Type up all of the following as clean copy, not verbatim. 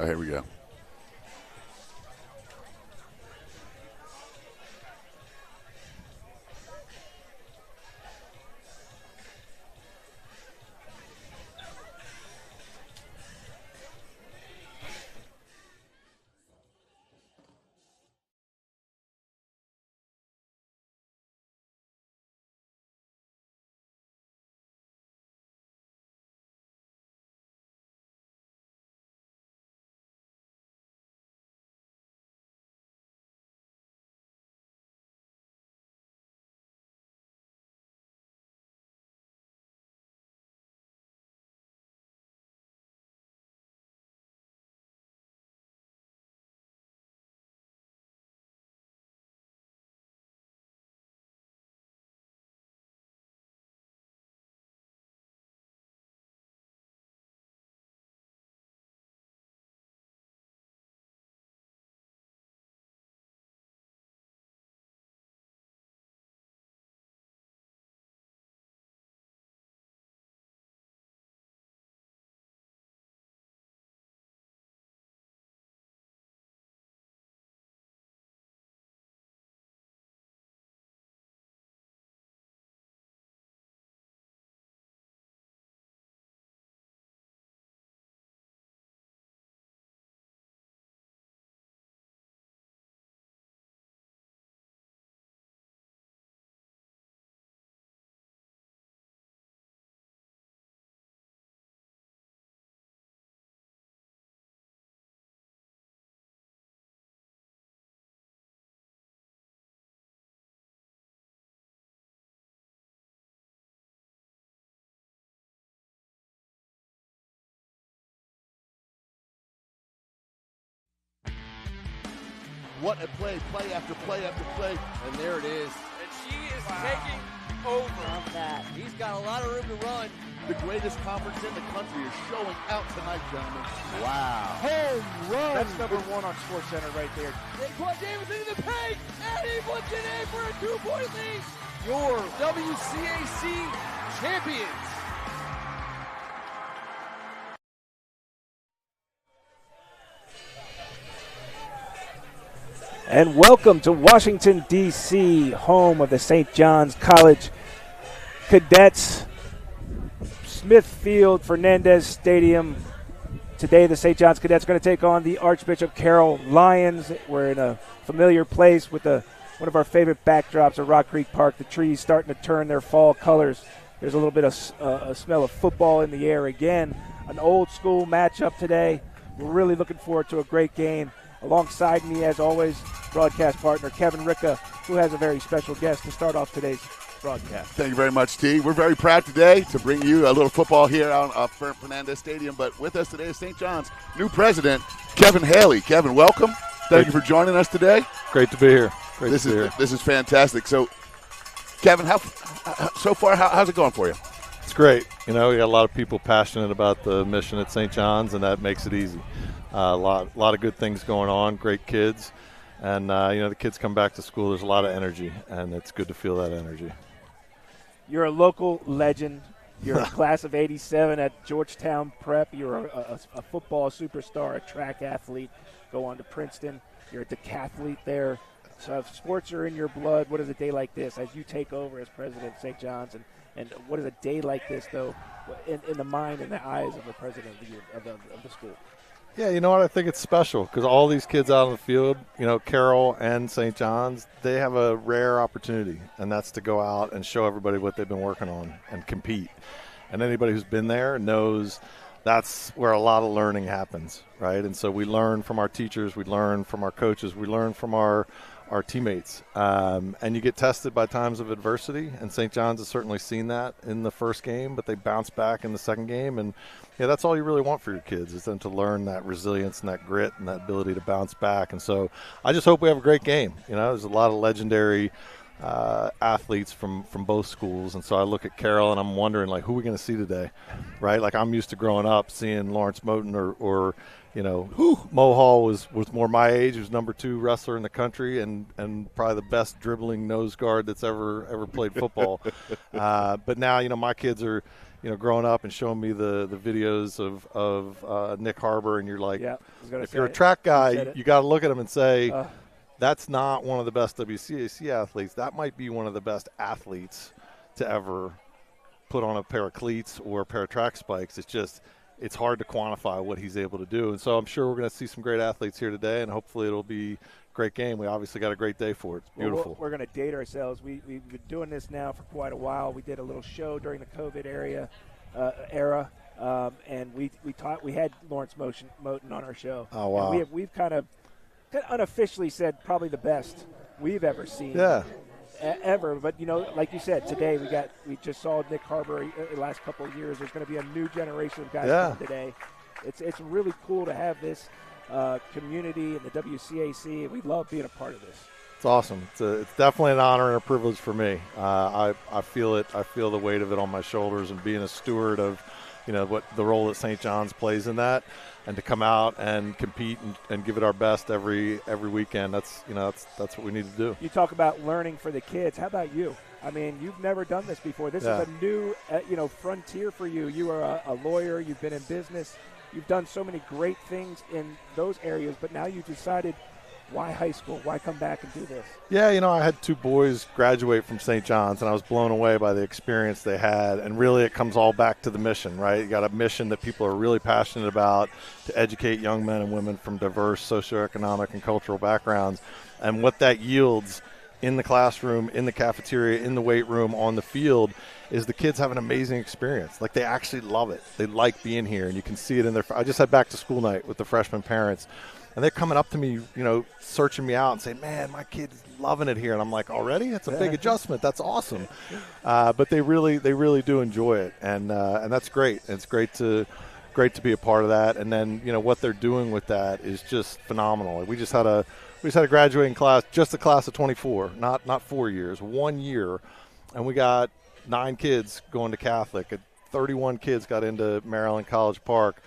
Oh, here we go. What a play after play after play. And there it is. And she is taking over. Love that. He's got a lot of room to run. The greatest conference in the country is showing out tonight, gentlemen. Wow. Home run. That's number one on SportsCenter right there. Daquan Davis into the paint, and he puts it in for a 2-point lead. Your WCAC champions. And welcome to Washington, D.C., home of the St. John's College Cadets. Smithfield Fernandez Stadium. Today, the St. John's Cadets are going to take on the Archbishop Carroll Lions. We're in a familiar place with one of our favorite backdrops at Rock Creek Park. The trees starting to turn their fall colors. There's a little bit of a smell of football in the air again. An old school matchup today. We're really looking forward to a great game. Alongside me, as always, broadcast partner Kevin Ricca, who has a very special guest to start off today's broadcast. Thank you very much, T. We're very proud today to bring you a little football here out of Fernandez Stadium. But with us today is St. John's new president, Kevin Haley. Kevin, welcome. Thank you for joining us today. Great to be here. This is fantastic. So, Kevin, how's it going for you? It's great. You know, we got a lot of people passionate about the mission at St. John's, and that makes it easy. A lot of good things going on, great kids. And, the kids come back to school. There's a lot of energy, and it's good to feel that energy. You're a local legend. You're a class of 87 at Georgetown Prep. You're a football superstar, a track athlete. Go on to Princeton. You're a decathlete there. So if sports are in your blood, what is a day like this as you take over as president of St. John's? And what is a day like this, though, in the mind and the eyes of the president of the school? Yeah, you know what? I think it's special because all these kids out on the field, Carroll and St. John's, they have a rare opportunity, and that's to go out and show everybody what they've been working on and compete. And anybody who's been there knows that's where a lot of learning happens, right? And so we learn from our teachers, we learn from our coaches, we learn from our teammates. And you get tested by times of adversity, and St. John's has certainly seen that in the first game, but they bounce back in the second game. And that's all you really want for your kids is them to learn that resilience and that grit and that ability to bounce back. And so I just hope we have a great game. There's a lot of legendary athletes from both schools. And so I look at Carroll and I'm wondering, who are we going to see today, right? I'm used to growing up seeing Lawrence Moten or Mo Hall was more my age. He was number 2 wrestler in the country and probably the best dribbling nose guard that's ever played football. But now, my kids are, growing up and showing me the videos of Nick Harbor, and you're like, Yeah, if you're a track guy, you got to look at him and say, that's not one of the best WCAC athletes. That might be one of the best athletes to ever put on a pair of cleats or a pair of track spikes. It's hard to quantify what he's able to do. And so I'm sure we're going to see some great athletes here today, and hopefully it'll be a great game. We obviously got a great day for it. It's beautiful. We're going to date ourselves. We've been doing this now for quite a while. We did a little show during the COVID era, and we had Lawrence Moten on our show. Oh, wow. And we've kind of unofficially said probably the best we've ever seen. Yeah. Ever, but like you said, today we just saw Nick Harbor the last couple of years. There's going to be a new generation of guys coming today. It's really cool to have this community and the WCAC, and we love being a part of this. It's awesome. It's definitely an honor and a privilege for me. I feel it. I feel the weight of it on my shoulders, and being a steward of what the role that St. John's plays in that, and to come out and compete and give it our best every weekend. That's what we need to do. You talk about learning for the kids. How about you? I mean, you've never done this before. This is a new frontier for you. You are a lawyer. You've been in business. You've done so many great things in those areas, but now you decided, why high school? Why come back and do this? Yeah, I had 2 boys graduate from St. John's, and I was blown away by the experience they had. And really it comes all back to the mission, right? You got a mission that people are really passionate about, to educate young men and women from diverse socioeconomic and cultural backgrounds. And what that yields in the classroom, in the cafeteria, in the weight room, on the field, is the kids have an amazing experience. Like, they actually love it. They like being here, and you can see it in their – I just had back to school night with the freshman parents. And they're coming up to me, searching me out and saying, man, my kid's loving it here. And I'm like, already? It's a big adjustment. That's awesome. But they really do enjoy it. And that's great. It's great to be a part of that. And then, what they're doing with that is just phenomenal. We just had a graduating class, just a class of 24, not 4 years, 1 year. And we got 9 kids going to Catholic. 31 kids got into Maryland College Park.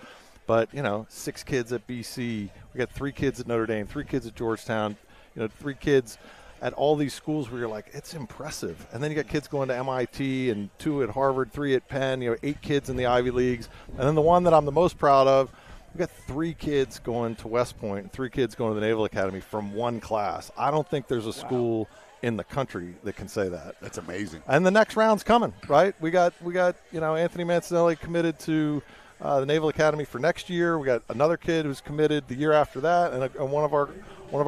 But, 6 kids at BC. We got 3 kids at Notre Dame, 3 kids at Georgetown, 3 kids at all these schools where you're like, it's impressive. And then you got kids going to MIT and 2 at Harvard, 3 at Penn, 8 kids in the Ivy Leagues. And then the one that I'm the most proud of, we got 3 kids going to West Point, 3 kids going to the Naval Academy from one class. I don't think there's a school in the country that can say that. That's amazing. And the next round's coming, right? We got Anthony Mancinelli committed to the Naval Academy for next year. We got another kid who's committed the year after that, and one of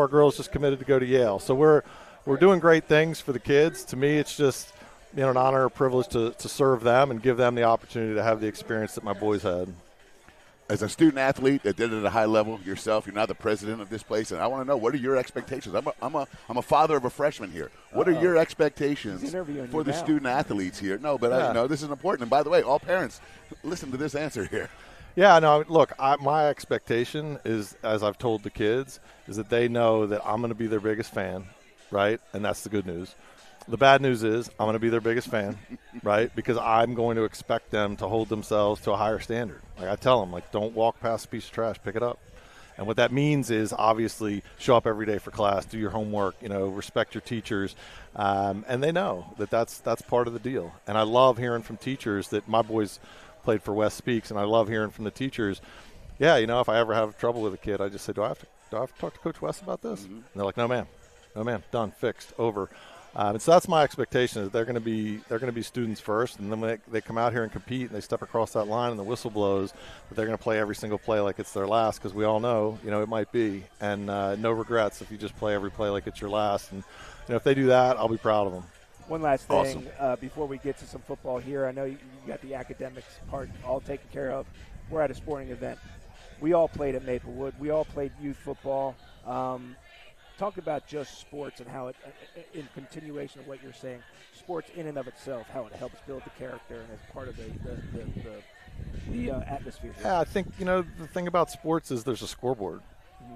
our girls just committed to go to Yale. So we're doing great things for the kids. To me, it's just an honor and a privilege to serve them and give them the opportunity to have the experience that my boys had. As a student athlete that did it at a high level yourself, you're now the president of this place, and I want to know, what are your expectations? I'm a father of a freshman here. What are your expectations for the student athletes here? No, but I know this is important. And by the way, all parents, listen to this answer here. Yeah, no, look, my expectation is, as I've told the kids, is that they know that I'm going to be their biggest fan, right? And that's the good news. The bad news is I'm going to be their biggest fan, right? Because I'm going to expect them to hold themselves to a higher standard. Like, I tell them, don't walk past a piece of trash, pick it up. And what that means is, obviously, show up every day for class, do your homework, respect your teachers. And they know that that's part of the deal. And I love hearing from teachers that my boys played for West Speaks, and I love hearing from the teachers, if I ever have trouble with a kid, I just say, do I have to talk to Coach West about this? Mm-hmm. And they're like, no, ma'am, done, fixed, over. And so that's my expectation, is they're going to be students first, and then when they come out here and compete and they step across that line and the whistle blows, that they're going to play every single play like it's their last, because we all know, it might be. And no regrets if you just play every play like it's your last. And if they do that, I'll be proud of them. One last thing before we get to some football here. I know you got the academics part all taken care of. We're at a sporting event. We all played at Maplewood. We all played youth football. Talk about just sports and how it, in continuation of what you're saying, sports in and of itself, how it helps build the character and as part of the atmosphere. Yeah, I think, the thing about sports is there's a scoreboard,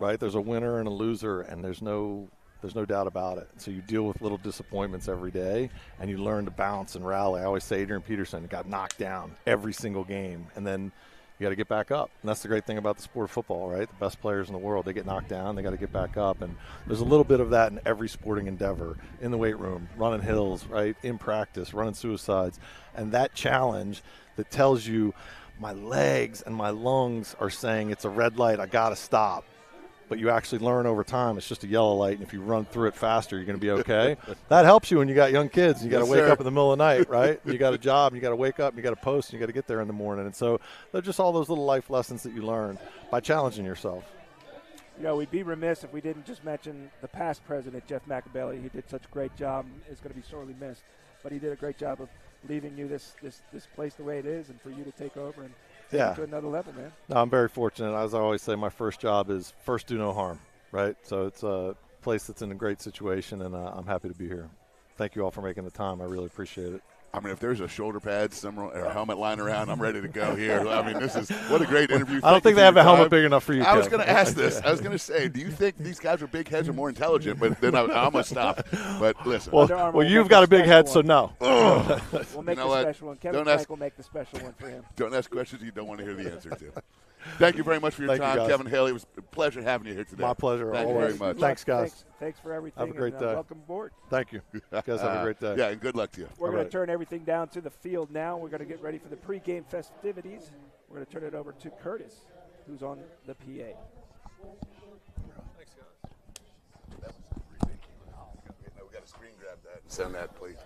right? There's a winner and a loser, and there's no doubt about it. So you deal with little disappointments every day, and you learn to bounce and rally. I always say Adrian Peterson got knocked down every single game, and then you got to get back up. And that's the great thing about the sport of football, right? The best players in the world, they get knocked down, they got to get back up. And there's a little bit of that in every sporting endeavor, in the weight room, running hills, right, in practice, running suicides. And that challenge, that tells you my legs and my lungs are saying it's a red light, I got to stop. But you actually learn over time it's just a yellow light, and if you run through it faster, you're going to be okay. That helps you when you got young kids. You got to wake up in the middle of the night, right? You got a job, and you got to wake up, and you got to post, and you got to get there in the morning. And so they're just all those little life lessons that you learn by challenging yourself. You know, we'd be remiss if we didn't just mention the past president, Jeff McAbelly. He did such a great job, is going to be sorely missed. But he did a great job of leaving you this place the way it is, and for you to take over and take it to another level, man. No, I'm very fortunate. As I always say, my first job is first do no harm, right? So it's a place that's in a great situation, and I'm happy to be here. Thank you all for making the time. I really appreciate it. I mean, if there's a shoulder pad somewhere or a helmet lying around, I'm ready to go here. I mean, this is what a great interview. I don't think they have a helmet big enough for you, I was going to ask this. I was going to say, do you think these guys with big heads are more intelligent? But then I'm going to stop. But listen. Well, you've got a big head, so no. We'll make the special one. Kevin Frank will make the special one for him. Don't ask questions you don't want to hear the answer to. Thank you very much for your time, Kevin Haley. It was a pleasure having you here today. My pleasure. Thank you very much. Thanks, guys. Thanks for everything. Have a great day. Welcome aboard. Thank you. You guys have a great day. Yeah, and good luck to you. We're going to turn everything down to the field now. We're going to get ready for the pregame festivities. We're going to turn it over to Curtis, who's on the PA. Thanks, guys. We got to screen grab that and send that, please.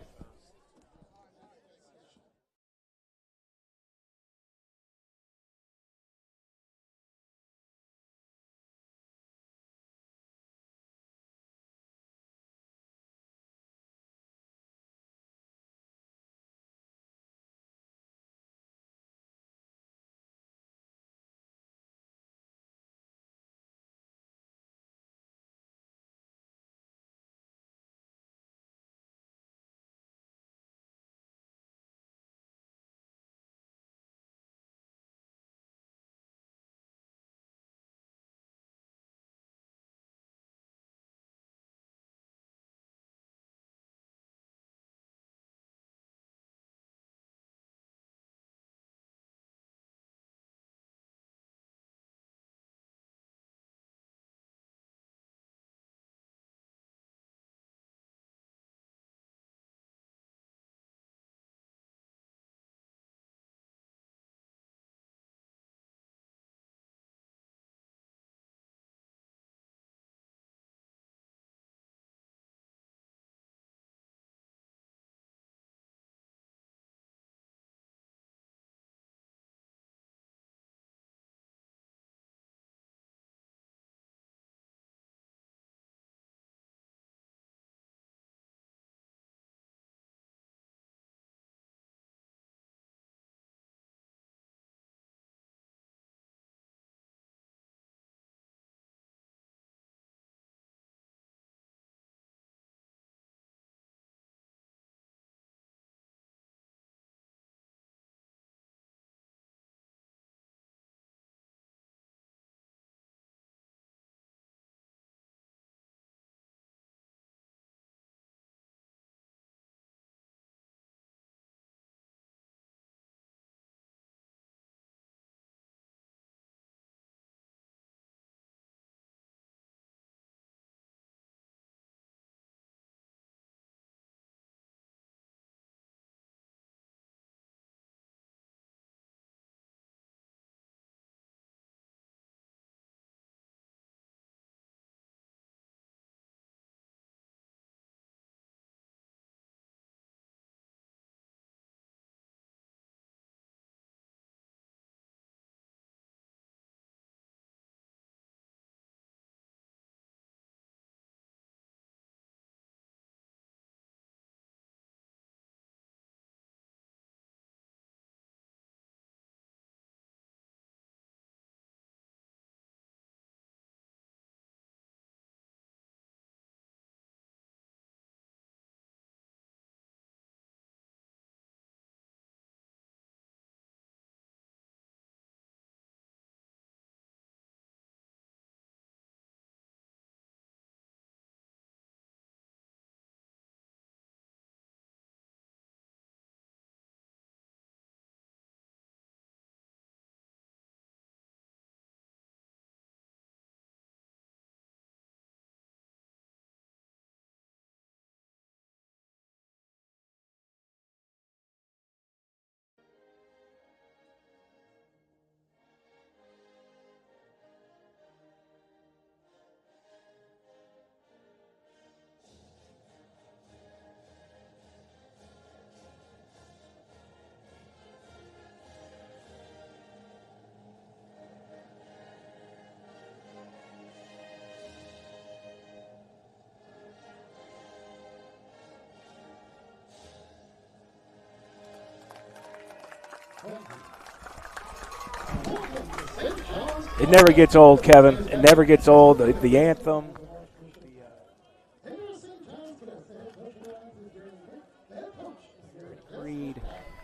It never gets old, Kevin. It never gets old. The anthem.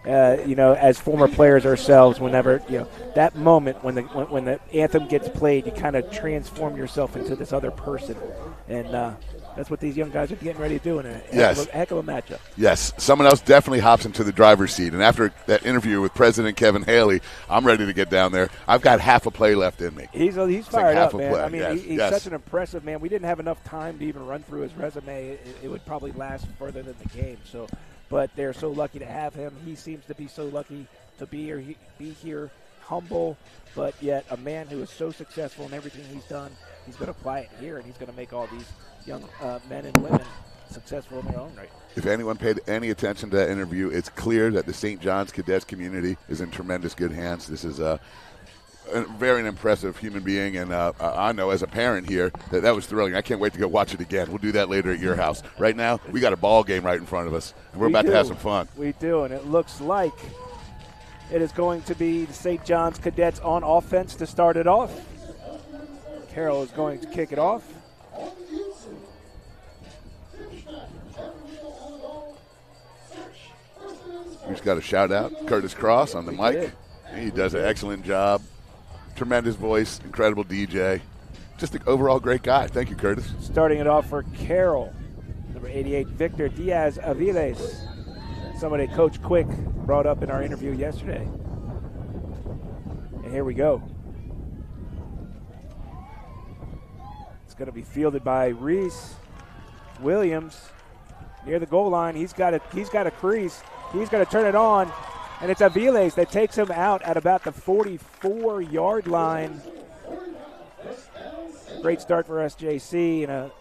As former players ourselves, whenever that moment when the anthem gets played, you kind of transform yourself into this other person, and that's what these young guys are getting ready to do in a heck of a matchup. Yes, someone else definitely hops into the driver's seat, and after that interview with President Kevin Haley, I'm ready to get down there. I've got half a play left in me. He's fired up, man. Play. I mean, he's such an impressive man. We didn't have enough time to even run through his resume. It would probably last further than the game. But they're so lucky to have him. He seems to be so lucky to be here, humble, but yet a man who is so successful in everything he's done. He's going to apply it here, and he's going to make all these young men and women successful in their own right. If anyone paid any attention to that interview, it's clear that the St. John's Cadets community is in tremendous good hands. This is a very impressive human being, and I know as a parent here that was thrilling. I can't wait to go watch it again. We'll do that later at your house. Right now, we got a ball game right in front of us, and we're about to have some fun. We do, and it looks like it is going to be the St. John's Cadets on offense to start it off. Carroll is going to kick it off. We've got a shout-out, Curtis Cross on the mic. He does an excellent job. Tremendous voice, incredible DJ. Just an overall great guy. Thank you, Curtis. Starting it off for Carroll, number 88, Victor Diaz-Aviles. Somebody Coach Quick brought up in our interview yesterday. And here we go. It's going to be fielded by Reese Williams near the goal line. He's got a crease. He's going to turn it on. And it's Aviles that takes him out at about the 44-yard line. Great start for SJC, and a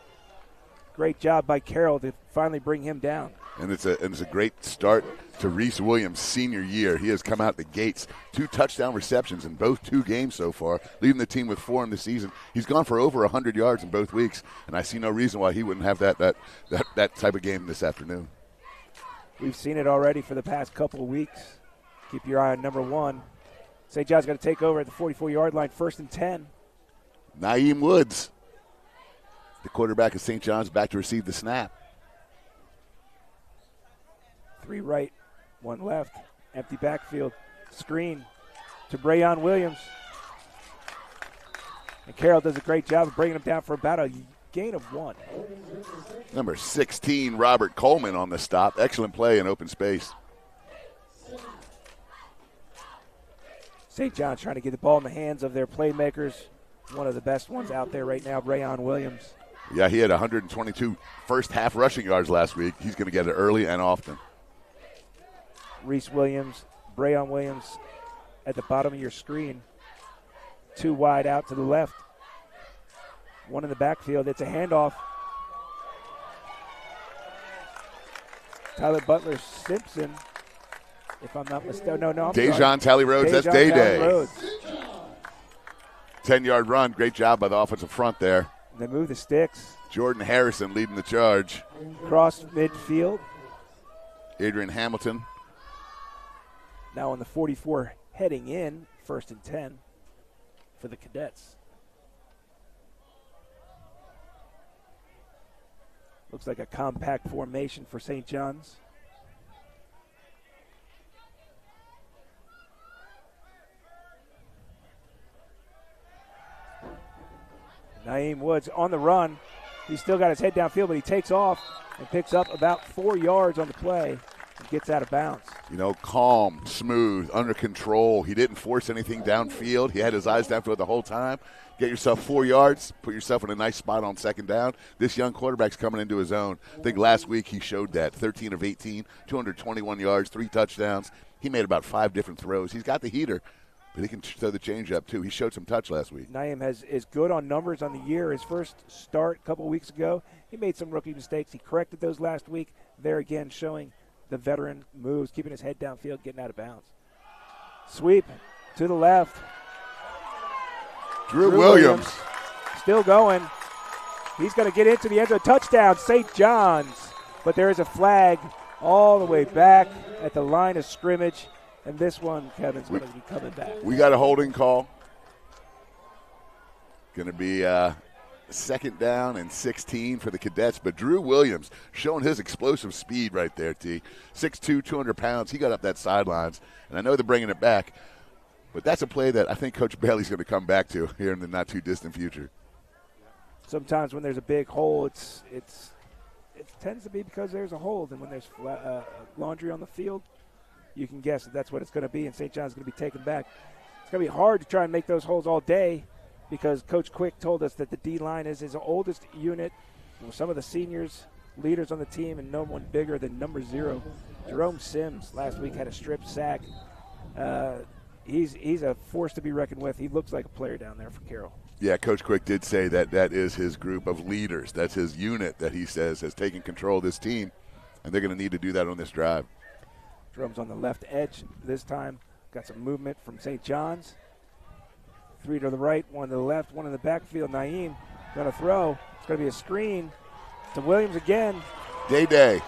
great job by Carroll to finally bring him down. And it's a great start to Reese Williams' senior year. He has come out the gates, 2 touchdown receptions in both 2 games so far, leading the team with 4 in the season. He's gone for over 100 yards in both weeks, and I see no reason why he wouldn't have that type of game this afternoon. We've seen it already for the past couple of weeks. Keep your eye on number 1. St. John's got to take over at the 44-yard line, 1st and 10. Naeem Woods, the quarterback of St. John's, back to receive the snap. 3 right, 1 left. Empty backfield. Screen to Brayon Williams. And Carroll does a great job of bringing him down for about a gain of 1. Number 16, Robert Coleman on the stop. Excellent play in open space. St. John's trying to get the ball in the hands of their playmakers. One of the best ones out there right now, Brayon Williams. Yeah, he had 122 first-half rushing yards last week. He's going to get it early and often. Reese Williams, Brayon Williams at the bottom of your screen. 2 wide out to the left. 1 in the backfield. It's a handoff. Tyler Butler Simpson, if I'm not mistaken. No, I'm Dejan sorry. Tally Rhodes, that's Day-Day. Rhodes. 10-yard run. Great job by the offensive front there. They move the sticks. Jordan Harrison leading the charge. Cross midfield. Adrian Hamilton. Now on the 44 heading in, 1st and 10 for the Cadets. Looks like a compact formation for St. John's. Naeem Woods on the run. He's still got his head downfield, but he takes off and picks up about 4 yards on the play and gets out of bounds. Calm, smooth, under control. He didn't force anything downfield. He had his eyes downfield the whole time. Get yourself 4 yards, put yourself in a nice spot on 2nd down. This young quarterback's coming into his own. I think last week he showed that. 13 of 18, 221 yards, 3 touchdowns. He made about 5 different throws. He's got the heater, but he can throw the changeup too. He showed some touch last week. Naeem is good on numbers on the year. His first start a couple of weeks ago, he made some rookie mistakes. He corrected those last week. There again, showing the veteran moves, keeping his head downfield, getting out of bounds. Sweep to the left. Drew Williams still going. He's going to get into the end zone. Touchdown, St. John's. But there is a flag all the way back at the line of scrimmage. And this one, Kevin's going to be coming back. We got a holding call. Going to be second down and 16 for the Cadets. But Drew Williams showing his explosive speed right there, T. 6'2", 200 pounds. He got up that sidelines. And I know they're bringing it back. But that's a play that I think Coach Bailey's going to come back to here in the not-too-distant future. Sometimes when there's a big hole, it tends to be because there's a hold. And when there's laundry on the field, you can guess that's what it's going to be, and St. John's going to be taken back. It's going to be hard to try and make those holes all day because Coach Quick told us that the D-line is his oldest unit. Some of the seniors, leaders on the team, and no one bigger than number 0. Jerome Sims last week had a strip sack. He's a force to be reckoned with. He looks like a player down there for Carroll. Yeah, Coach Quick did say that is his group of leaders. That's his unit that he says has taken control of this team, and they're going to need to do that on this drive. Jerome's on the left edge this time. Got some movement from St. John's. 3 to the right, 1 to the left, 1 in the backfield. Naeem going to throw. It's going to be a screen to Williams again. Day.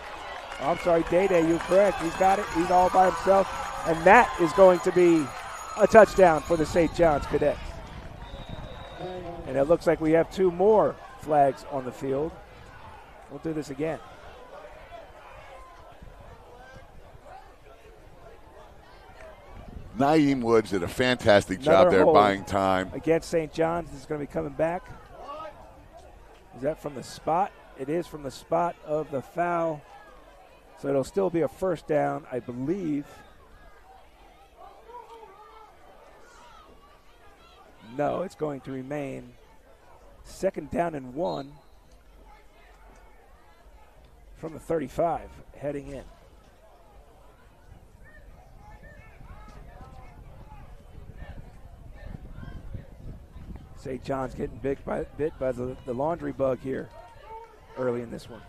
Oh, I'm sorry, Day. You're correct. He's got it. He's all by himself. And that is going to be a touchdown for the St. John's Cadets. And it looks like we have 2 more flags on the field. We'll do this again. Naeem Woods did a fantastic job there buying time. Against St. John's, this is going to be coming back. Is that from the spot? It is from the spot of the foul. So it'll still be a first down, I believe. No, it's going to remain second down and 1 from the 35 heading in. St. John's getting bit by the laundry bug here early in this one.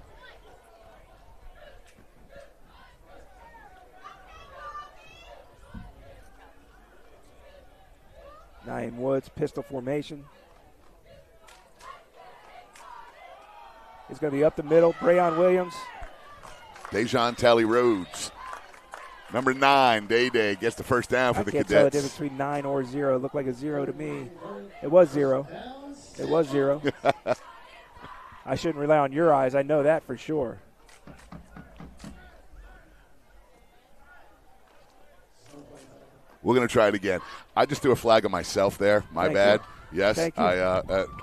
Naeem Woods, pistol formation. It's going to be up the middle. Brayon Williams. Dejan Talley Rhodes. Number 9, Day gets the first down for the Cadets. I can't tell the difference between 9 or 0. It looked like a 0 to me. It was 0. It was 0. I shouldn't rely on your eyes. I know that for sure. We're going to try it again. I just threw a flag on myself there. My bad. Yes, Thank you.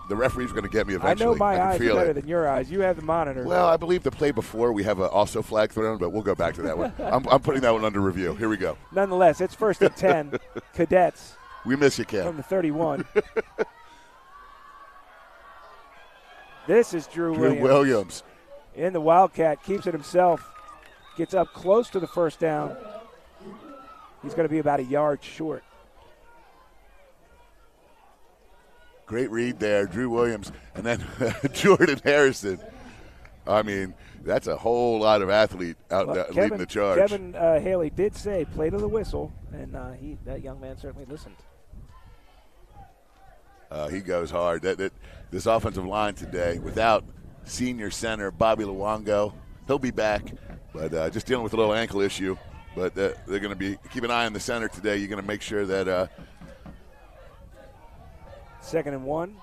The referee's going to get me eventually. I know my eyes are better it. than your eyes. You have the monitor. Well, I believe the play before we have also flag thrown, but we'll go back to that one. I'm putting that one under review. Here we go. Nonetheless, it's first and 10. Cadets. We miss you, Ken. From the 31. This is Drew Williams. In the Wildcat, keeps it himself. Gets up close to the first down. He's going to be about a yard short. Great read there, Drew Williams. And then Jordan Harrison. I mean, that's a whole lot of athlete out there leading the charge. Kevin Haley did say, play to the whistle, and that young man certainly listened. He goes hard. This offensive line today, without senior center Bobby Luongo, he'll be back, but just dealing with a little ankle issue. But they're going to be keep an eye on the center today. You're going to make sure that. Second and 1,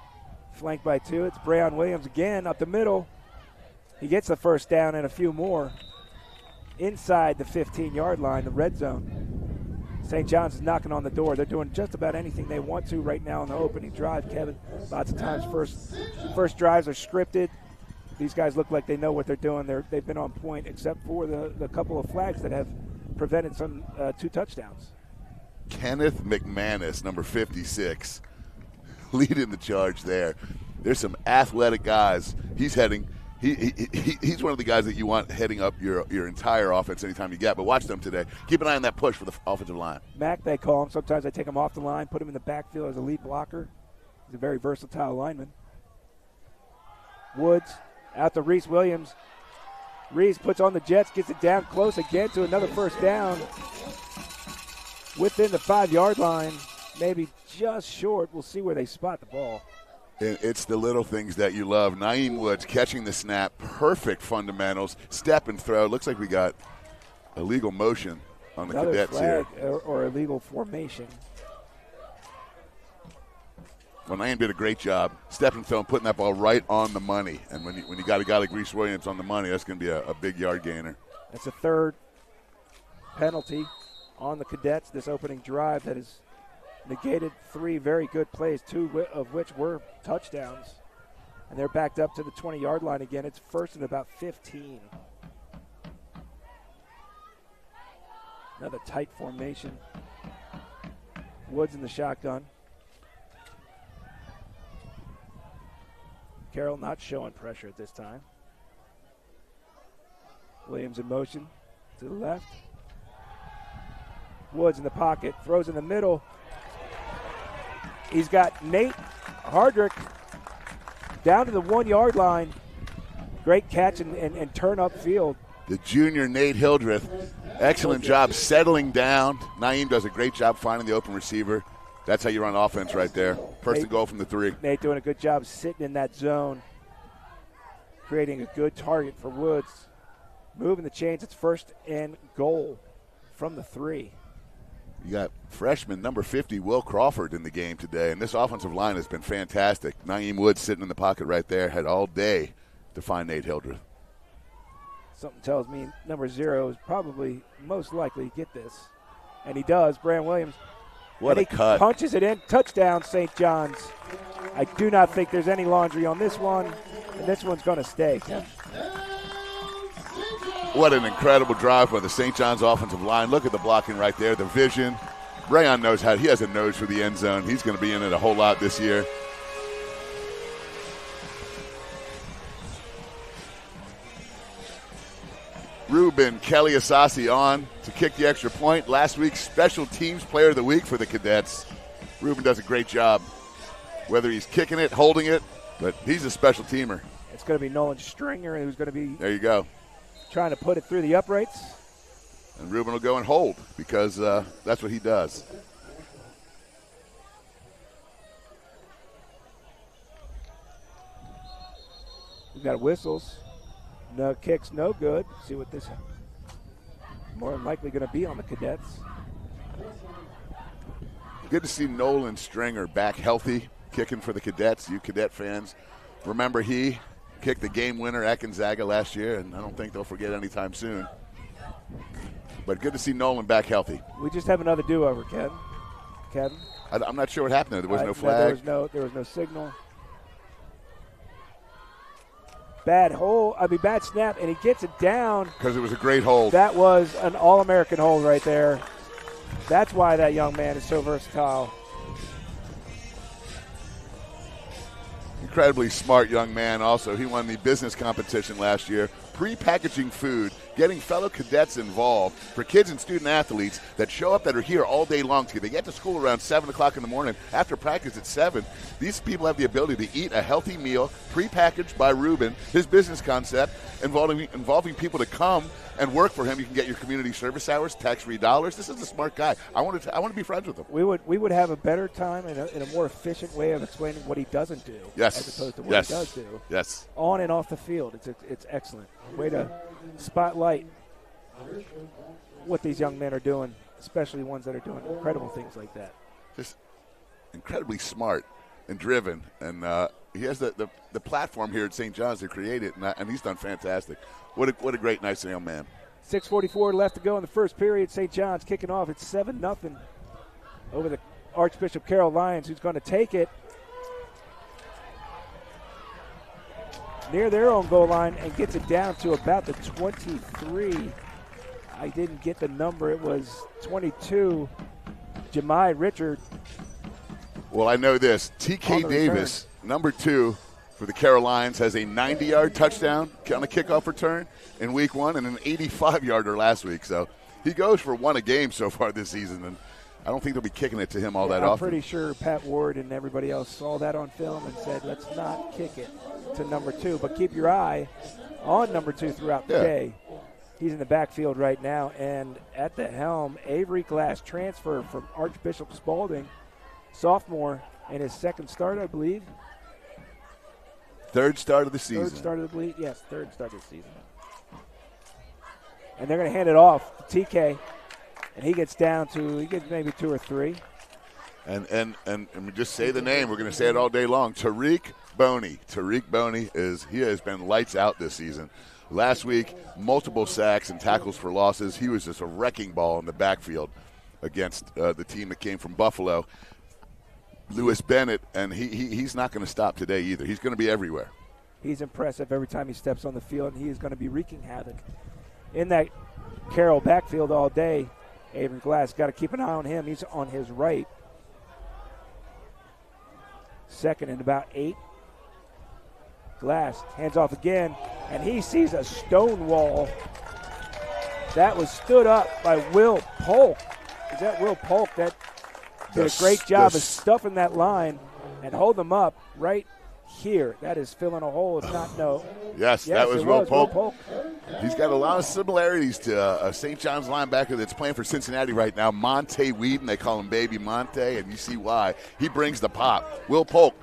flanked by 2. It's Brayon Williams again up the middle. He gets the first down and a few more inside the 15-yard line, the red zone. St. John's is knocking on the door. They're doing just about anything they want to right now on the opening drive, Kevin. Lots of times first drives are scripted. These guys look like they know what they're doing. They've been on point except for the couple of flags that have prevented some 2 touchdowns. Kenneth McManus, number 56, leading the charge there. There's some athletic guys. He's heading. He's one of the guys that you want heading up your entire offense anytime you get. But watch them today. Keep an eye on that push for the offensive line. Mac, they call him. Sometimes they take him off the line, put him in the backfield as a lead blocker. He's a very versatile lineman. Woods out to Reese Williams. Reese puts on the Jets, gets it down close again to another first down. Within the 5-yard line, maybe just short. We'll see where they spot the ball. It's the little things that you love. Naeem Woods catching the snap, perfect fundamentals, step and throw. Looks like we got illegal motion on the Another Cadets flag here. or illegal formation. Well, Naeem did a great job stepping stone, putting that ball right on the money. And when you got a guy like Reese Williams on the money, that's going to be a big yard gainer. That's a third penalty on the Cadets this opening drive that has negated 3 very good plays, 2 of which were touchdowns. And they're backed up to the 20-yard line again. It's first and about 15. Another tight formation. Woods in the shotgun. Carroll not showing pressure at this time. Williams in motion to the left. Woods in the pocket, throws in the middle. He's got Nate Hardrick down to the 1-yard line. Great catch and turn up field. The junior Nate Hildreth, excellent job settling down. Naeem does a great job finding the open receiver. That's how you run offense right there. First and goal from the 3. Nate doing a good job sitting in that zone, creating a good target for Woods. Moving the chains, it's first and goal from the 3. You got freshman number 50, Will Crawford, in the game today, and this offensive line has been fantastic. Naeem Woods sitting in the pocket right there, had all day to find Nate Hildreth. Something tells me number 0 is probably most likely to get this. And he does. Brand Williams. What a cut. Punches it in. Touchdown, St. John's. I do not think there's any laundry on this one, and this one's going to stay. What an incredible drive by the St. John's offensive line. Look at the blocking right there, the vision. Rayon knows how. He has a nose for the end zone. He's going to be in it a whole lot this year. Ruben Kelly Asasi on to kick the extra point. Last week's Special Teams Player of the Week for the Cadets. Ruben does a great job, whether he's kicking it, holding it, but he's a special teamer. It's going to be Nolan Stringer who's going to be there you go, trying to put it through the uprights. And Ruben will go and hold because that's what he does. We've got whistles. No kicks, no good. See what this more than likely going to be on the Cadets. Good to see Nolan Stringer back healthy, kicking for the Cadets. You Cadet fans, remember he kicked the game winner at Gonzaga last year, and I don't think they'll forget anytime soon. But good to see Nolan back healthy. We just have another do-over, Kevin. I'm not sure what happened there. There was no flag. There was no signal. Bad snap, and he gets it down. Because it was a great hold. That was an All-American hold right there. That's why that young man is so versatile. Incredibly smart young man also. He won the business competition last year. Pre-packaging food, getting fellow cadets involved for kids and student athletes that show up that are here all day long. They get to school around 7 o'clock in the morning. After practice at 7, these people have the ability to eat a healthy meal, pre-packaged by Ruben, his business concept, involving people to come and work for him. You can get your community service hours, tax-free dollars. This is a smart guy. I want to be friends with him. We would have a better time in a more efficient way of explaining what he doesn't do, yes, as opposed to what he does do. Yes, on and off the field. It's excellent. Way to spotlight what these young men are doing, especially ones that are doing incredible things like that. Just incredibly smart and driven, and he has the platform here at St. John's to create it, and he's done fantastic. What a great, nice young man. 6:44 left to go in the first period. St. John's kicking off. It's 7-0 over the Archbishop Carroll Lions, who's going to take it near their own goal line and gets it down to about the 23. I didn't get the number. It was 22. Jemai Richard. Well, I know this. T.K. Davis, number 2 for the Carroll Lions, has a 90-yard touchdown on a kickoff return in week 1 and an 85-yarder last week. So he goes for 1 a game so far this season, and I don't think they'll be kicking it to him all that often. I'm pretty sure Pat Ward and everybody else saw that on film and said, let's not kick it to number 2, but keep your eye on number 2 throughout the day. He's in the backfield right now, and at the helm, Avery Glass, transfer from Archbishop Spalding, sophomore, in his second start, I believe. Third start of the season. Third start of the season. And they're going to hand it off to TK. And he gets maybe 2 or 3. And just say the name. We're going to say it all day long. Tariq Boney. Tariq Boney he has been lights out this season. Last week, multiple sacks and tackles for losses. He was just a wrecking ball in the backfield against the team that came from Buffalo. Lewis Bennett, and he's not going to stop today either. He's going to be everywhere. He's impressive every time he steps on the field, and he is going to be wreaking havoc in that Carroll backfield all day. Avery Glass, got to keep an eye on him. He's on his right. Second and about 8. Glass hands off again, and he sees a stone wall. That was stood up by Will Polk. Is that Will Polk that did a great job of stuffing that line and hold them up right here? That is filling a hole, if not no. Yes, that was Will Polk. He's got a lot of similarities to St. John's linebacker that's playing for Cincinnati right now, Monte Whedon. They call him Baby Monte, and you see why. He brings the pop. Will Polk,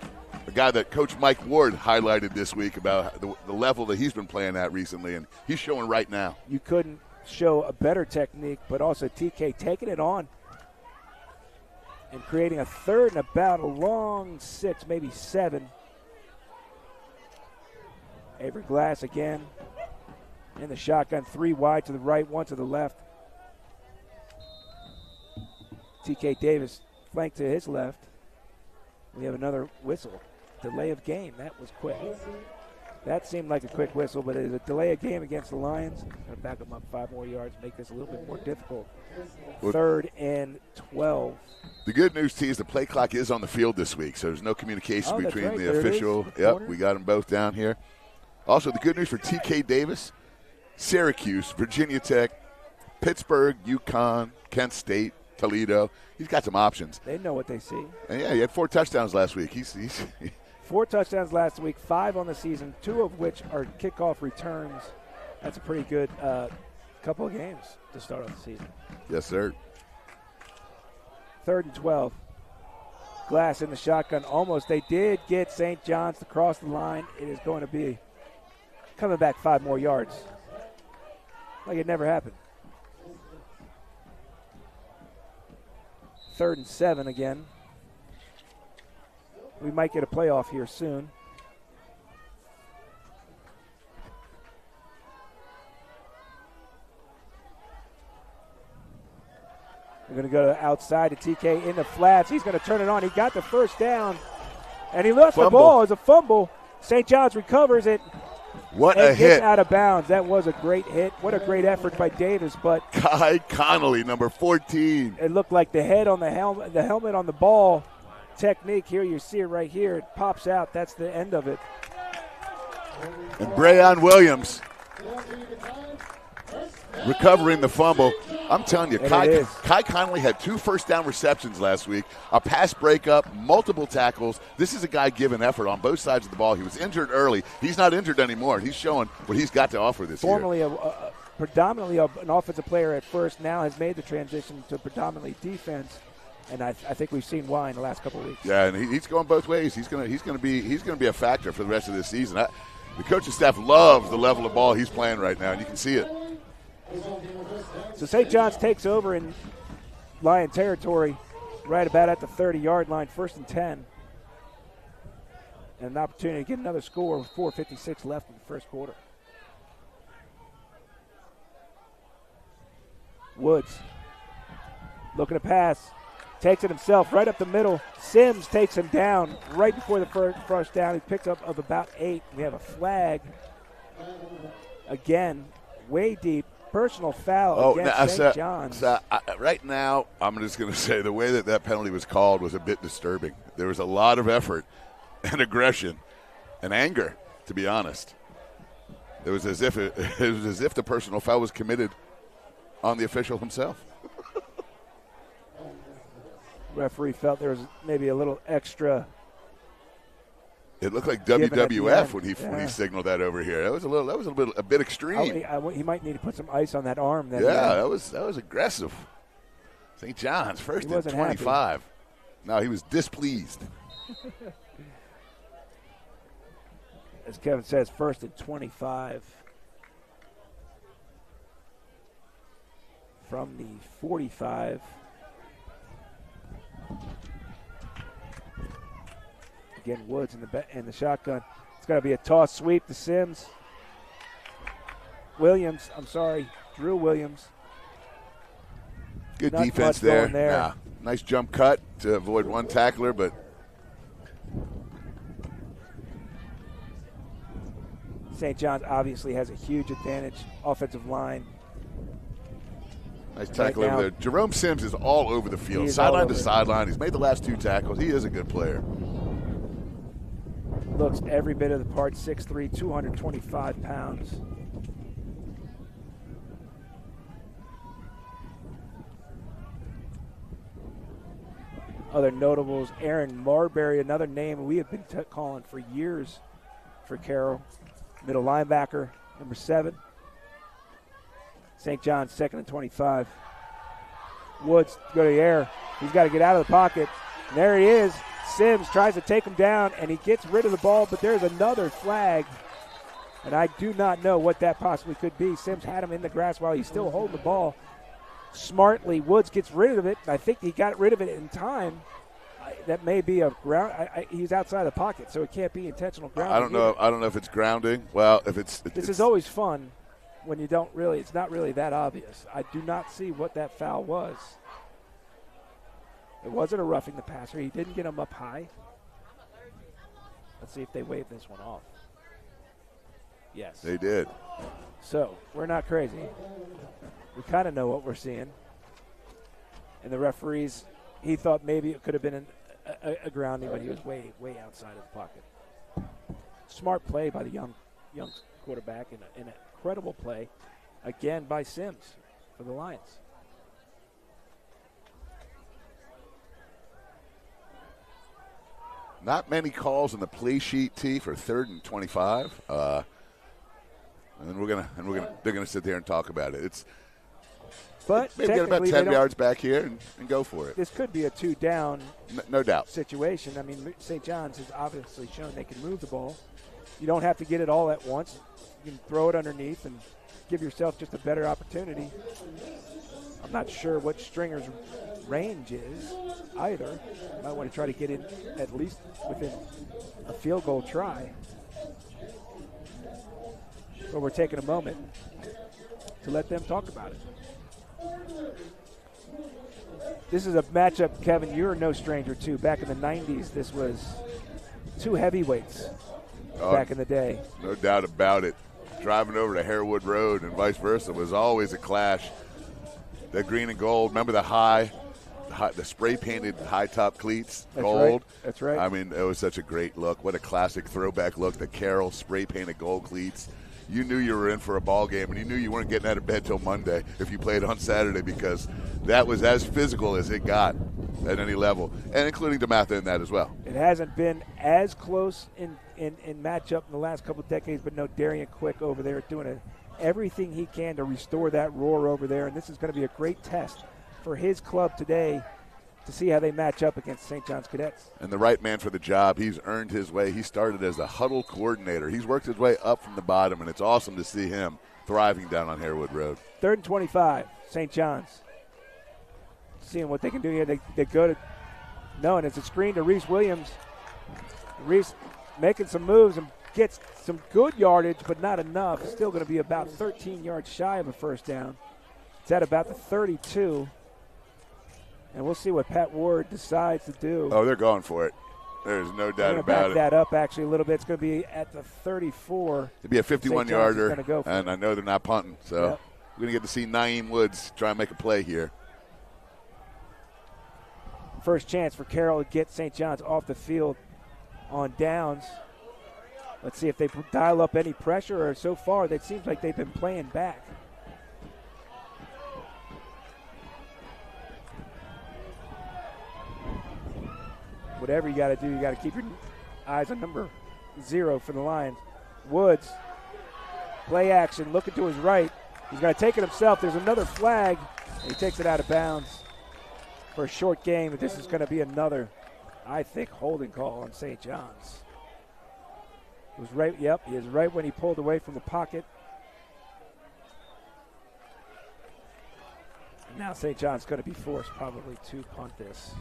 the guy that Coach Mike Ward highlighted this week about the level that he's been playing at recently, and he's showing right now. You couldn't show a better technique, but also TK taking it on and creating a third and about a long 6, maybe 7. Avery Glass again in the shotgun, 3 wide to the right, 1 to the left. TK Davis flanked to his left. We have another whistle. Delay of game. That was quick. That seemed like a quick whistle, but it is a delay of game against the Lions. Going to back them up 5 more yards, make this a little bit more difficult. 3rd and 12. The good news, T, is the play clock is on the field this week, so there's no communication between the official. Yep, we got them both down here. Also, the good news for TK Davis, Syracuse, Virginia Tech, Pittsburgh, UConn, Kent State, Toledo. He's got some options. They know what they see. And yeah, he had 4 touchdowns last week. He's 4 touchdowns last week, 5 on the season, 2 of which are kickoff returns. That's a pretty good couple of games to start off the season. Yes, sir. 3rd and 12. Glass in the shotgun. Almost. They did get St. John's to cross the line. It is going to be coming back 5 more yards. Like it never happened. 3rd and 7 again. We might get a playoff here soon. We're going to go outside to TK in the flats. He's going to turn it on. He got the first down, and he lost the ball as a fumble. St. John's recovers it. What a hit. Gets out of bounds. That was a great hit. What a great effort by Davis. But Kai Connolly, number 14. It looked like the head on the helmet on the ball technique. Here you see it right here. It pops out. That's the end of it. And Brayon Williams recovering the fumble. I'm telling you, Kai Connolly had 2 first-down receptions last week, a pass breakup, multiple tackles. This is a guy giving effort on both sides of the ball. He was injured early. He's not injured anymore. He's showing what he's got to offer this year. Formerly predominantly an offensive player at first, now has made the transition to predominantly defense, and I think we've seen why in the last couple of weeks. Yeah, and he's going both ways. He's going to be a factor for the rest of this season. The coaching staff loves the level of ball he's playing right now, and you can see it. So St. John's takes over in Lion territory right about at the 30-yard line, 1st and 10. And an opportunity to get another score with 4:56 left in the first quarter. Woods looking to pass. Takes it himself right up the middle. Sims takes him down right before the first down. He picks up of about 8. We have a flag again, way deep. Personal foul against St. John's. Right now, I'm just going to say the way that penalty was called was a bit disturbing. There was a lot of effort and aggression and anger, to be honest. It was as if the personal foul was committed on the official himself. Referee felt there was maybe a little extra. It looked like WWF when he signaled that over here. That was a bit extreme. He might need to put some ice on that arm. That was aggressive. St. John's 1st and 25. No, he was displeased. As Kevin says, 1st and 25. from the 45. Again, Woods in the shotgun. It's going to be a toss sweep to Sims. Drew Williams. Good Not defense much going there. there. Nah. Nice jump cut to avoid one tackler, but St. John's obviously has a huge advantage. Offensive line. nice tackle now, over there. Jerome Sims is all over the field, He's sideline all to over. sideline. He's made the last 2 tackles. He is a good player. Looks every bit of the part. 6'3", 225 pounds. Other notables, Aaron Marbury, another name we have been calling for years for Carroll. Middle linebacker, number 7. St. John's 2nd and 25. Woods go to the air. He's got to get out of the pocket. And there he is. Sims tries to take him down, and he gets rid of the ball, but there's another flag. And I do not know what that possibly could be. Sims had him in the grass while he's still holding the ball. Smartly, Woods gets rid of it. I think he got rid of it in time. That may be a ground. He's outside the pocket, so it can't be intentional grounding. I don't know. I don't know if it's grounding. Well, if this is always fun when you don't really. It's not really that obvious. I do not see what that foul was. It wasn't a roughing the passer. He didn't get him up high. Let's see if they wave this one off. Yes, they did. So we're not crazy. We kind of know what we're seeing. And the referees, he thought maybe it could have been a grounding, but he was way outside of the pocket. Smart play by the young quarterback, and an incredible play, again, by Sims for the Lions. Not many calls on the play sheet, T, for 3rd and 25. And they're gonna sit there and talk about it. It's But maybe get about 10 yards back here and go for it. This could be a 2-down no doubt situation. I mean, St. John's has obviously shown they can move the ball. You don't have to get it all at once. You can throw it underneath and give yourself just a better opportunity. I'm not sure what Stringer's range is either. You might want to try to get in at least within a field goal try. But we're taking a moment to let them talk about it. This is a matchup, Kevin, you're no stranger to. Back in the 90s, this was 2 heavyweights back in the day. No doubt about it. Driving over to Harewood Road and vice versa was always a clash. The green and gold, remember the spray-painted high-top cleats, gold? That's right. I mean, it was such a great look. What a classic throwback look, the Carroll spray-painted gold cleats. You knew you were in for a ball game, and you knew you weren't getting out of bed till Monday if you played on Saturday, because that was as physical as it got at any level, and including DeMatha in that as well. It hasn't been as close in matchup in the last couple of decades, but no, Darian Quick over there doing everything he can to restore that roar over there, and this is going to be a great test for his club today to see how they match up against St. John's Cadets. And the right man for the job. He's earned his way. He started as the huddle coordinator. He's worked his way up from the bottom, and it's awesome to see him thriving down on Harewood Road. 3rd and 25, St. John's. Seeing what they can do here. They go to – no, and it's a screen to Reese Williams. Reese making some moves and gets some good yardage, but not enough. Still going to be about 13 yards shy of a first down. It's at about the 32. And we'll see what Pat Ward decides to do. Oh, they're going for it. There's no doubt about back it. That up actually a little bit. It's going to be at the 34. It'd be a 51-yarder, go and I know they're not punting. So yep. We're going to get to see Naeem Woods try and make a play here. First chance for Carroll to get St. John's off the field on downs. Let's see if they dial up any pressure, or so far it seems like they've been playing back. Whatever you got to do, you got to keep your eyes on number 0 for the Lions. Woods, play action, looking to his right. He's going to take it himself. There's another flag. He takes it out of bounds for a short game. This is going to be another, I think, holding call on St. John's. It was right, yep, he is right when he pulled away from the pocket. Now St. John's going to be forced probably to punt this.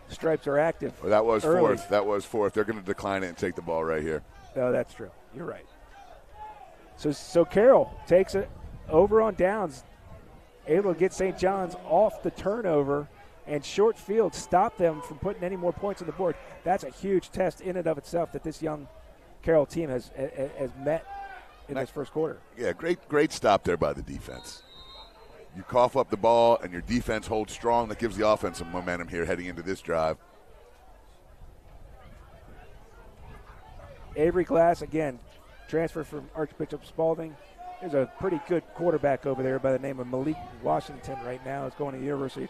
Stripes are active. Well, that was early. fourth. That was fourth. They're going to decline it and take the ball right here. Oh, that's true. You're right. So Carroll takes it over on downs, able to get St. John's off the turnover, and short field stop them from putting any more points on the board. That's a huge test in and of itself that this young Carroll team has met in this first quarter. Yeah, great stop there by the defense. You cough up the ball, and your defense holds strong. That gives the offense some momentum here heading into this drive. Avery Glass, again, transfer from Archbishop Spalding. There's a pretty good quarterback over there by the name of Malik Washington right now. He's going to the University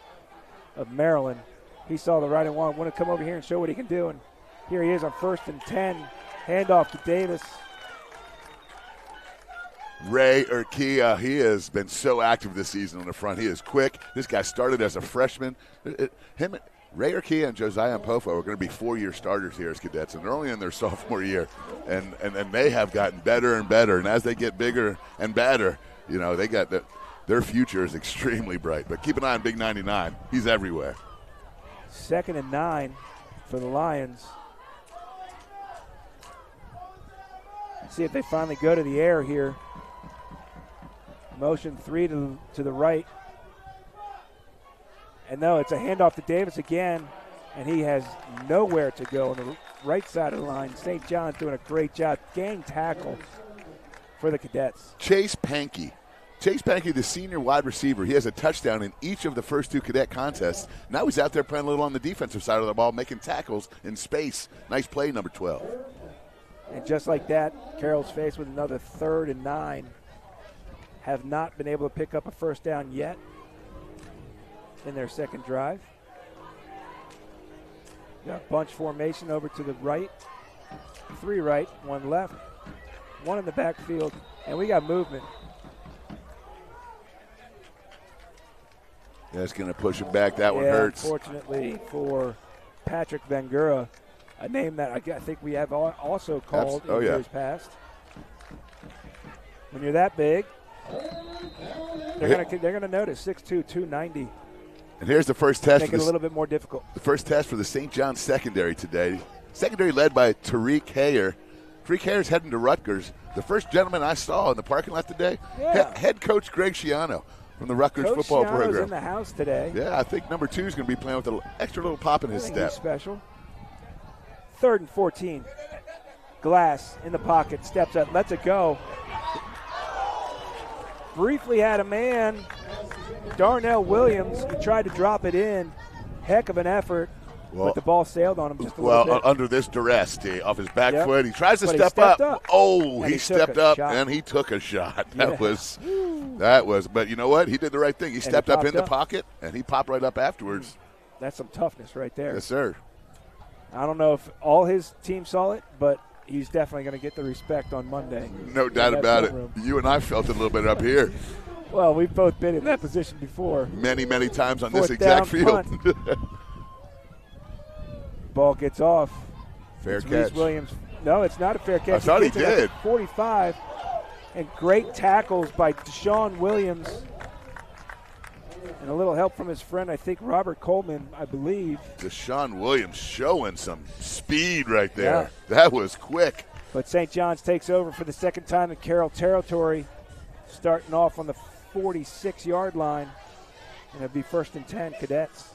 of Maryland. He saw the right and wanted to come over here and show what he can do. And here he is on 1st and 10. Handoff to Davis. Ray Urquia, he has been so active this season on the front. He is quick. This guy started as a freshman. Ray Urquia and Josiah Mpofu are going to be 4-year starters here as Cadets, and they're only in their sophomore year. And they have gotten better and better. And as they get bigger and better, they got their future is extremely bright. But keep an eye on Big 99. He's everywhere. 2nd and 9 for the Lions. See if they finally go to the air here. Motion 3 to the right. And no, it's a handoff to Davis again, and he has nowhere to go on the right side of the line. St. John's doing a great job. Gang tackle for the Cadets. Chase Pankey, the senior wide receiver, he has a touchdown in each of the first 2 Cadet contests. Now he's out there playing a little on the defensive side of the ball, making tackles in space. Nice play, number 12. And just like that, Carroll's faced with another 3rd and 9. Have not been able to pick up a first down yet in their second drive. Got bunch formation over to the right. 3 right, 1 left, 1 in the backfield, and we got movement. That's going to push him back. That one hurts. Unfortunately for Patrick Vangura, a name that I think we have also called in years past. When you're that big, they're going to notice 6'2", 290. And here's the first test. Make it a little bit more difficult. The first test for the St. John's secondary today. Secondary led by Tariq Hayer. Tariq Hayer's heading to Rutgers. The first gentleman I saw in the parking lot today, head coach Greg Schiano from the Rutgers Coach football Schiano's program. In the house today. Yeah, I think number 2 is going to be playing with an extra little pop in his step. He's special. 3rd and 14. Glass in the pocket, steps up, lets it go. Briefly had a man, Darnell Williams. He tried to drop it in. Heck of an effort, but the ball sailed on him just a little bit. Under this duress, off his back foot, he tries to step up. Oh, he stepped up and he took a shot. That was. But you know what? He did the right thing. He stepped up in the pocket and he popped right up afterwards. That's some toughness right there. Yes, sir. I don't know if all his team saw it, but he's definitely going to get the respect on Monday. No doubt about it. You and I felt it a little bit up here. Well, we've both been in that position before. Many, many times on this exact field. Ball gets off. Fair catch. Reese Williams. No, it's not a fair catch. I thought he did. 45. And great tackles by Deshaun Williams. And a little help from his friend, I think Robert Coleman, I believe. Deshaun Williams showing some speed right there. Yeah. That was quick. But St. John's takes over for the second time in Carroll territory, starting off on the 46-yard line. And it'll be 1st and 10, Cadets.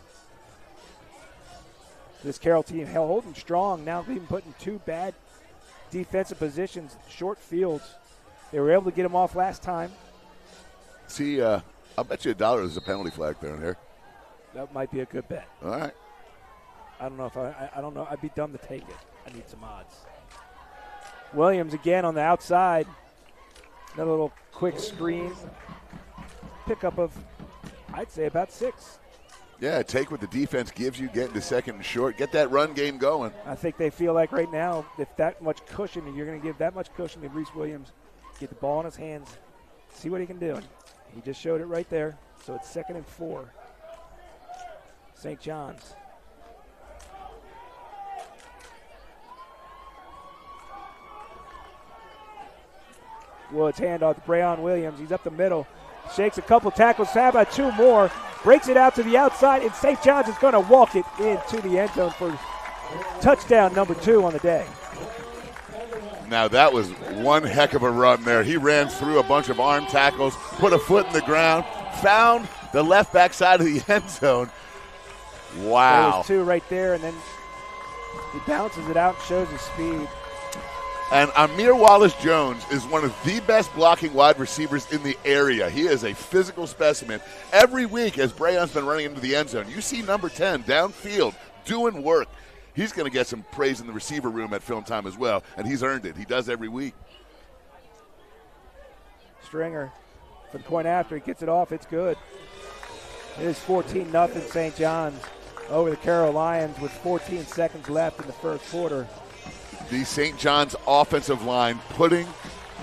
This Carroll team holding strong, now even put in 2 bad defensive positions, short fields. They were able to get them off last time. See, I'll bet you $1 there's a penalty flag down here. That might be a good bet. All right. I don't know if I don't know. I'd be dumb to take it. I need some odds. Williams again on the outside. Another little quick screen. Pickup of, I'd say, about 6. Yeah, take what the defense gives you, get into 2nd and short, get that run game going. I think they feel like right now, if that much cushion, and you're going to give that much cushion to Reese Williams, get the ball in his hands, see what he can do. He just showed it right there. So it's 2nd and 4. St. John's. Woods, handoff to Breon Williams. He's up the middle, shakes a couple tackles. How about 2 more? Breaks it out to the outside, and St. John's is going to walk it into the end zone for touchdown number 2 on the day. Now that was one heck of a run there. He ran through a bunch of arm tackles, put a foot in the ground, found the left back side of the end zone. Wow. There was 2 right there, and then he bounces it out and shows his speed. And Amir Wallace-Jones is one of the best blocking wide receivers in the area. He is a physical specimen. Every week as Breon's been running into the end zone, you see number 10 downfield doing work. He's going to get some praise in the receiver room at film time as well, and he's earned it. He does every week. Stringer for the point after. He gets it off. It's good. It is 14-0 St. John's over the Carroll Lions with 14 seconds left in the first quarter. The St. John's offensive line putting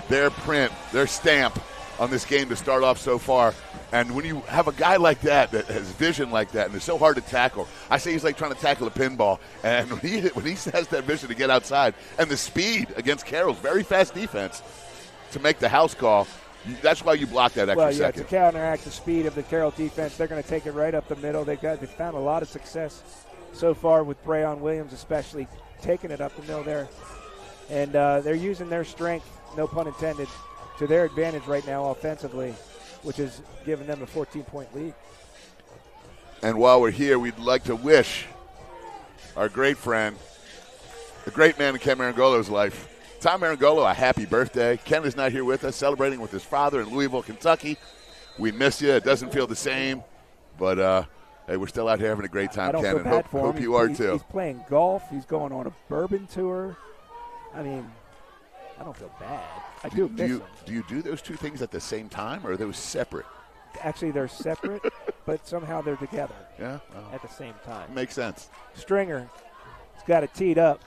their print, their stamp on this game to start off so far. And when you have a guy like that has vision like that and is so hard to tackle, I say he's like trying to tackle a pinball. And when he has that vision to get outside and the speed against Carroll's very fast defense to make the house call, that's why you block that extra second. To counteract the speed of the Carroll defense, they're going to take it right up the middle. They found a lot of success so far with Breon Williams, especially taking it up the middle there. And they're using their strength, no pun intended, to their advantage right now offensively, which is giving them a 14-point lead. And while we're here, we'd like to wish our great friend, the great man in Ken Marangolo's life, Tom Marangolo, a happy birthday. Ken is not here with us, celebrating with his father in Louisville, Kentucky. We miss you. It doesn't feel the same, but hey, we're still out here having a great time, Ken, and hope you are too. He's playing golf. He's going on a bourbon tour. I mean, I don't feel bad. I do miss him. Do you do those 2 things at the same time, or are those separate? Actually, they're separate, but somehow they're together. Yeah, at the same time. Makes sense. Stringer has got it teed up.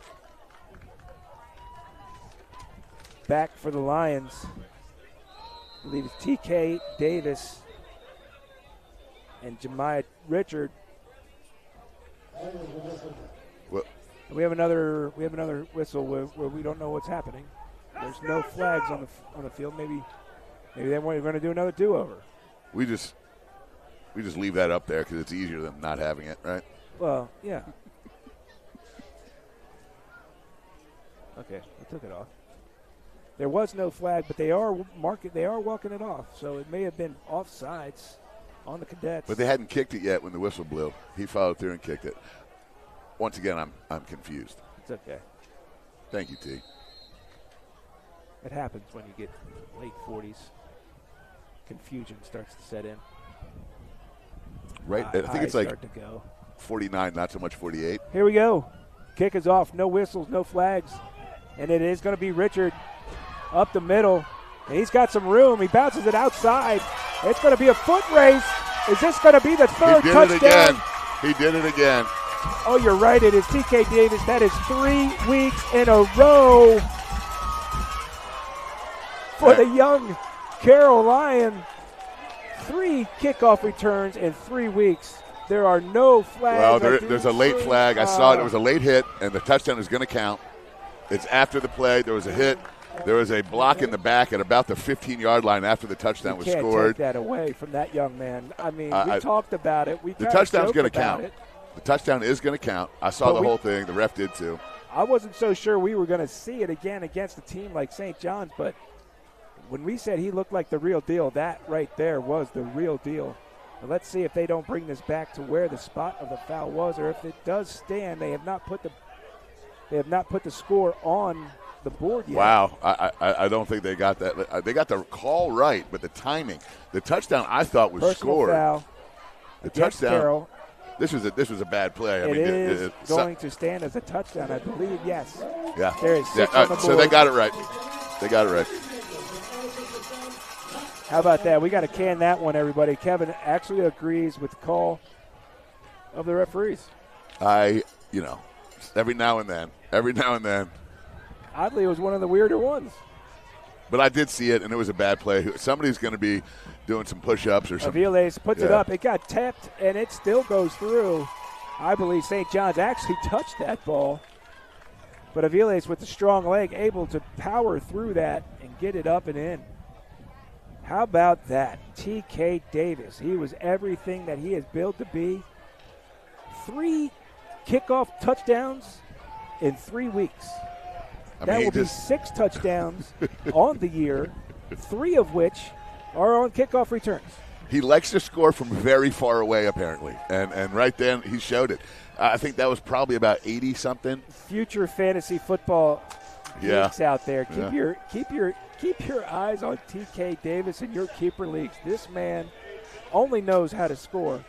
Back for the Lions. I believe it's TK Davis and Jemiah Richard. What? We have another whistle where we don't know what's happening. There's no flags on the field. Maybe they weren't going to do another do-over. We just leave that up there because it's easier than not having it, right? Well, yeah. Okay, I took it off. There was no flag, but they are walking it off. So it may have been offsides on the Cadets. But they hadn't kicked it yet when the whistle blew. He followed through and kicked it. Once again, I'm confused. It's okay. Thank you, T. It happens when you get late 40s. Confusion starts to set in. Right, I think it's like start to go. 49, not so much 48. Here we go. Kick is off. No whistles, no flags. And it is going to be Richard up the middle. And he's got some room. He bounces it outside. It's going to be a foot race. Is this going to be the third touchdown? He did it again. Oh, you're right. It is TK Davis. That is 3 weeks in a row for the young Carroll Lion. 3 kickoff returns in 3 weeks. There are no flags. Well, there's a late flag. I saw it. It was a late hit, and the touchdown is going to count. It's after the play. There was a hit. There was a block in the back at about the 15-yard line after the touchdown was scored. You can't take that away from that young man. I mean, we talked about it. The touchdown's going to count. The touchdown is going to count. I saw the whole thing. The ref did too. I wasn't so sure we were going to see it again against a team like St. John's, but when we said he looked like the real deal, that right there was the real deal. And let's see if they don't bring this back to where the spot of the foul was, or if it does stand. They have not put the score on the board yet. Wow, I don't think they got that. They got the call right, but the timing, the touchdown I thought was personal scored. Foul the touchdown. Carroll. This was a bad play. It is going to stand as a touchdown, I believe. Yes. Yeah. There is 6 on the board. So they got it right. They got it right. How about that? We got to can that one, everybody. Kevin actually agrees with the call of the referees. Every now and then. Oddly, it was one of the weirder ones. But I did see it, and it was a bad play. Somebody's going to be doing some push-ups or something. Aviles puts it up. It got tapped, and it still goes through. I believe St. John's actually touched that ball. But Aviles with the strong leg able to power through that and get it up and in. How about that? TK Davis. He was everything that he is billed to be. 3 kickoff touchdowns in 3 weeks. That will be 6 touchdowns on the year, 3 of which are on kickoff returns. He likes to score from very far away, apparently, and right then he showed it. I think that was probably about 80-something. Future fantasy football geeks out there, keep your eyes on TK Davis in your keeper leagues. This man only knows how to score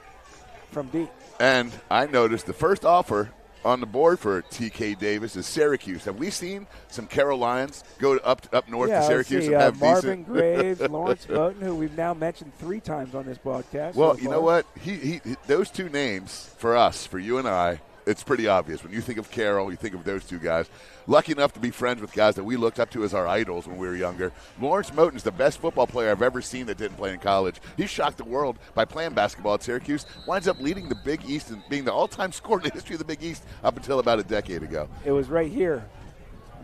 from deep. And I noticed the first offer on the board for TK Davis is Syracuse. Have we seen some Carroll Lions go up north to Syracuse and have Marvin Graves, Lawrence Bowden, who we've now mentioned 3 times on this broadcast. Well, you know what? He those 2 names for us, for you and I, it's pretty obvious. When you think of Carroll, you think of those 2 guys. Lucky enough to be friends with guys that we looked up to as our idols when we were younger. Lawrence Moten is the best football player I've ever seen that didn't play in college. He shocked the world by playing basketball at Syracuse. Winds up leading the Big East and being the all-time scorer in the history of the Big East up until about a decade ago. It was right here.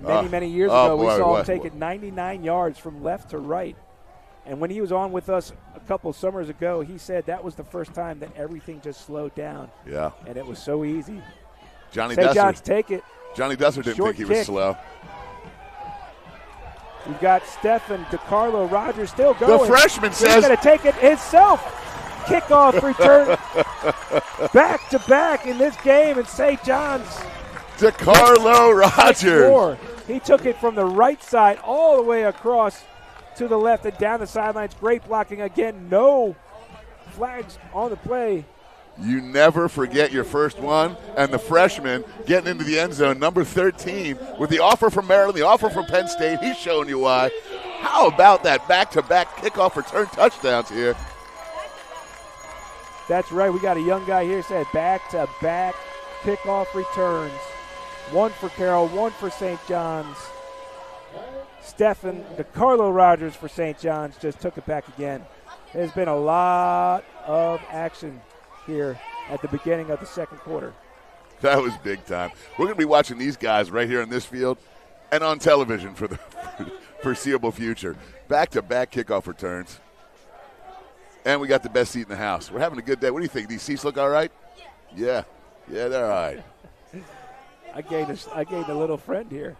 Many years ago, we saw him take it 99 yards from left to right. And when he was on with us a couple summers ago, he said that was the first time that everything just slowed down. Yeah. And it was so easy. Johnny St. Dusser. John's take it. Johnny Dusser didn't think he was slow. We've got Stephen DeCarlo Rogers still going. The freshman says he's going to take it himself. Kickoff return back-to-back in this game in St. John's. DeCarlo Rogers. He took it from the right side all the way across to the left and down the sidelines. Great blocking again. No flags on the play. You never forget your first one, and the freshman getting into the end zone, number 13, with the offer from Maryland, the offer from Penn State. He's showing you why. How about that back-to-back kickoff return touchdowns here? That's right. We got a young guy here said back-to-back kickoff returns. 1 for Carroll, 1 for St. John's. Stephen DeCarlo Rogers for St. John's just took it back again. There's been a lot of action here at the beginning of the second quarter. That was big time. We're going to be watching these guys right here in this field and on television for the foreseeable future. Back-to-back kickoff returns. And we got the best seat in the house. We're having a good day. What do you think? These seats look all right? Yeah. Yeah, they're all right. I gained a little friend here.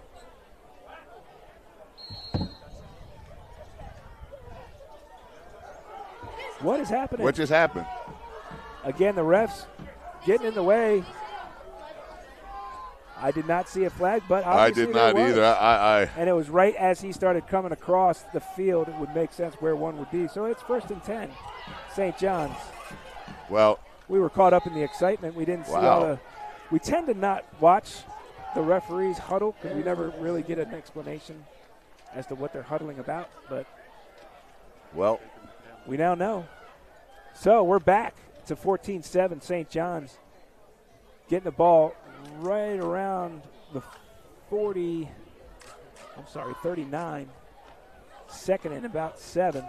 What is happening? What just happened? Again, the refs getting in the way. I did not see a flag, but obviously I did not either. And it was right as he started coming across the field. It would make sense where one would be. So it's 1st and 10, St. John's. Well, we were caught up in the excitement. We didn't see all the – we tend to not watch the referees huddle because we never really get an explanation as to what they're huddling about. But we now know. So we're back to 14-7, St. John's getting the ball right around the 39. Second and about 7.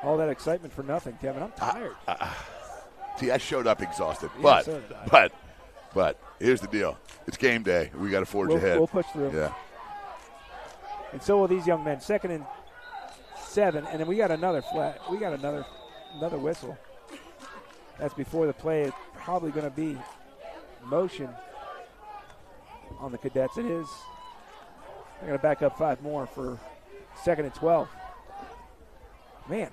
All that excitement for nothing, Kevin. I'm tired. See, I showed up exhausted. Yeah, but here's the deal. It's game day. We got to forge ahead. We'll push through. Yeah. And so will these young men. 2nd and 7, and then we got another flag. We got another whistle. That's before the play. It's probably going to be motion on the Cadets. It is. They're going to back up 5 more for 2nd and 12. Man,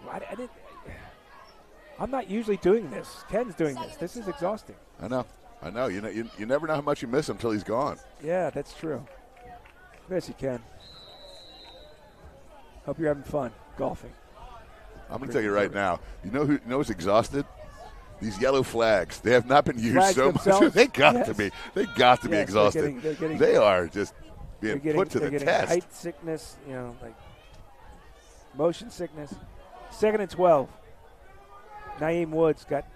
I'm not usually doing this. Ken's doing this. This is exhausting. I know. You never know how much you miss him until he's gone. Yeah, that's true. Miss you, Ken. Hope you're having fun golfing. I'm going to tell you right now. You know who's exhausted? These yellow flags. They have not been used so much. They got to be. They got to be exhausted. They are just being put to the test. Height sickness, like motion sickness. 2nd and 12. Naeem Woods got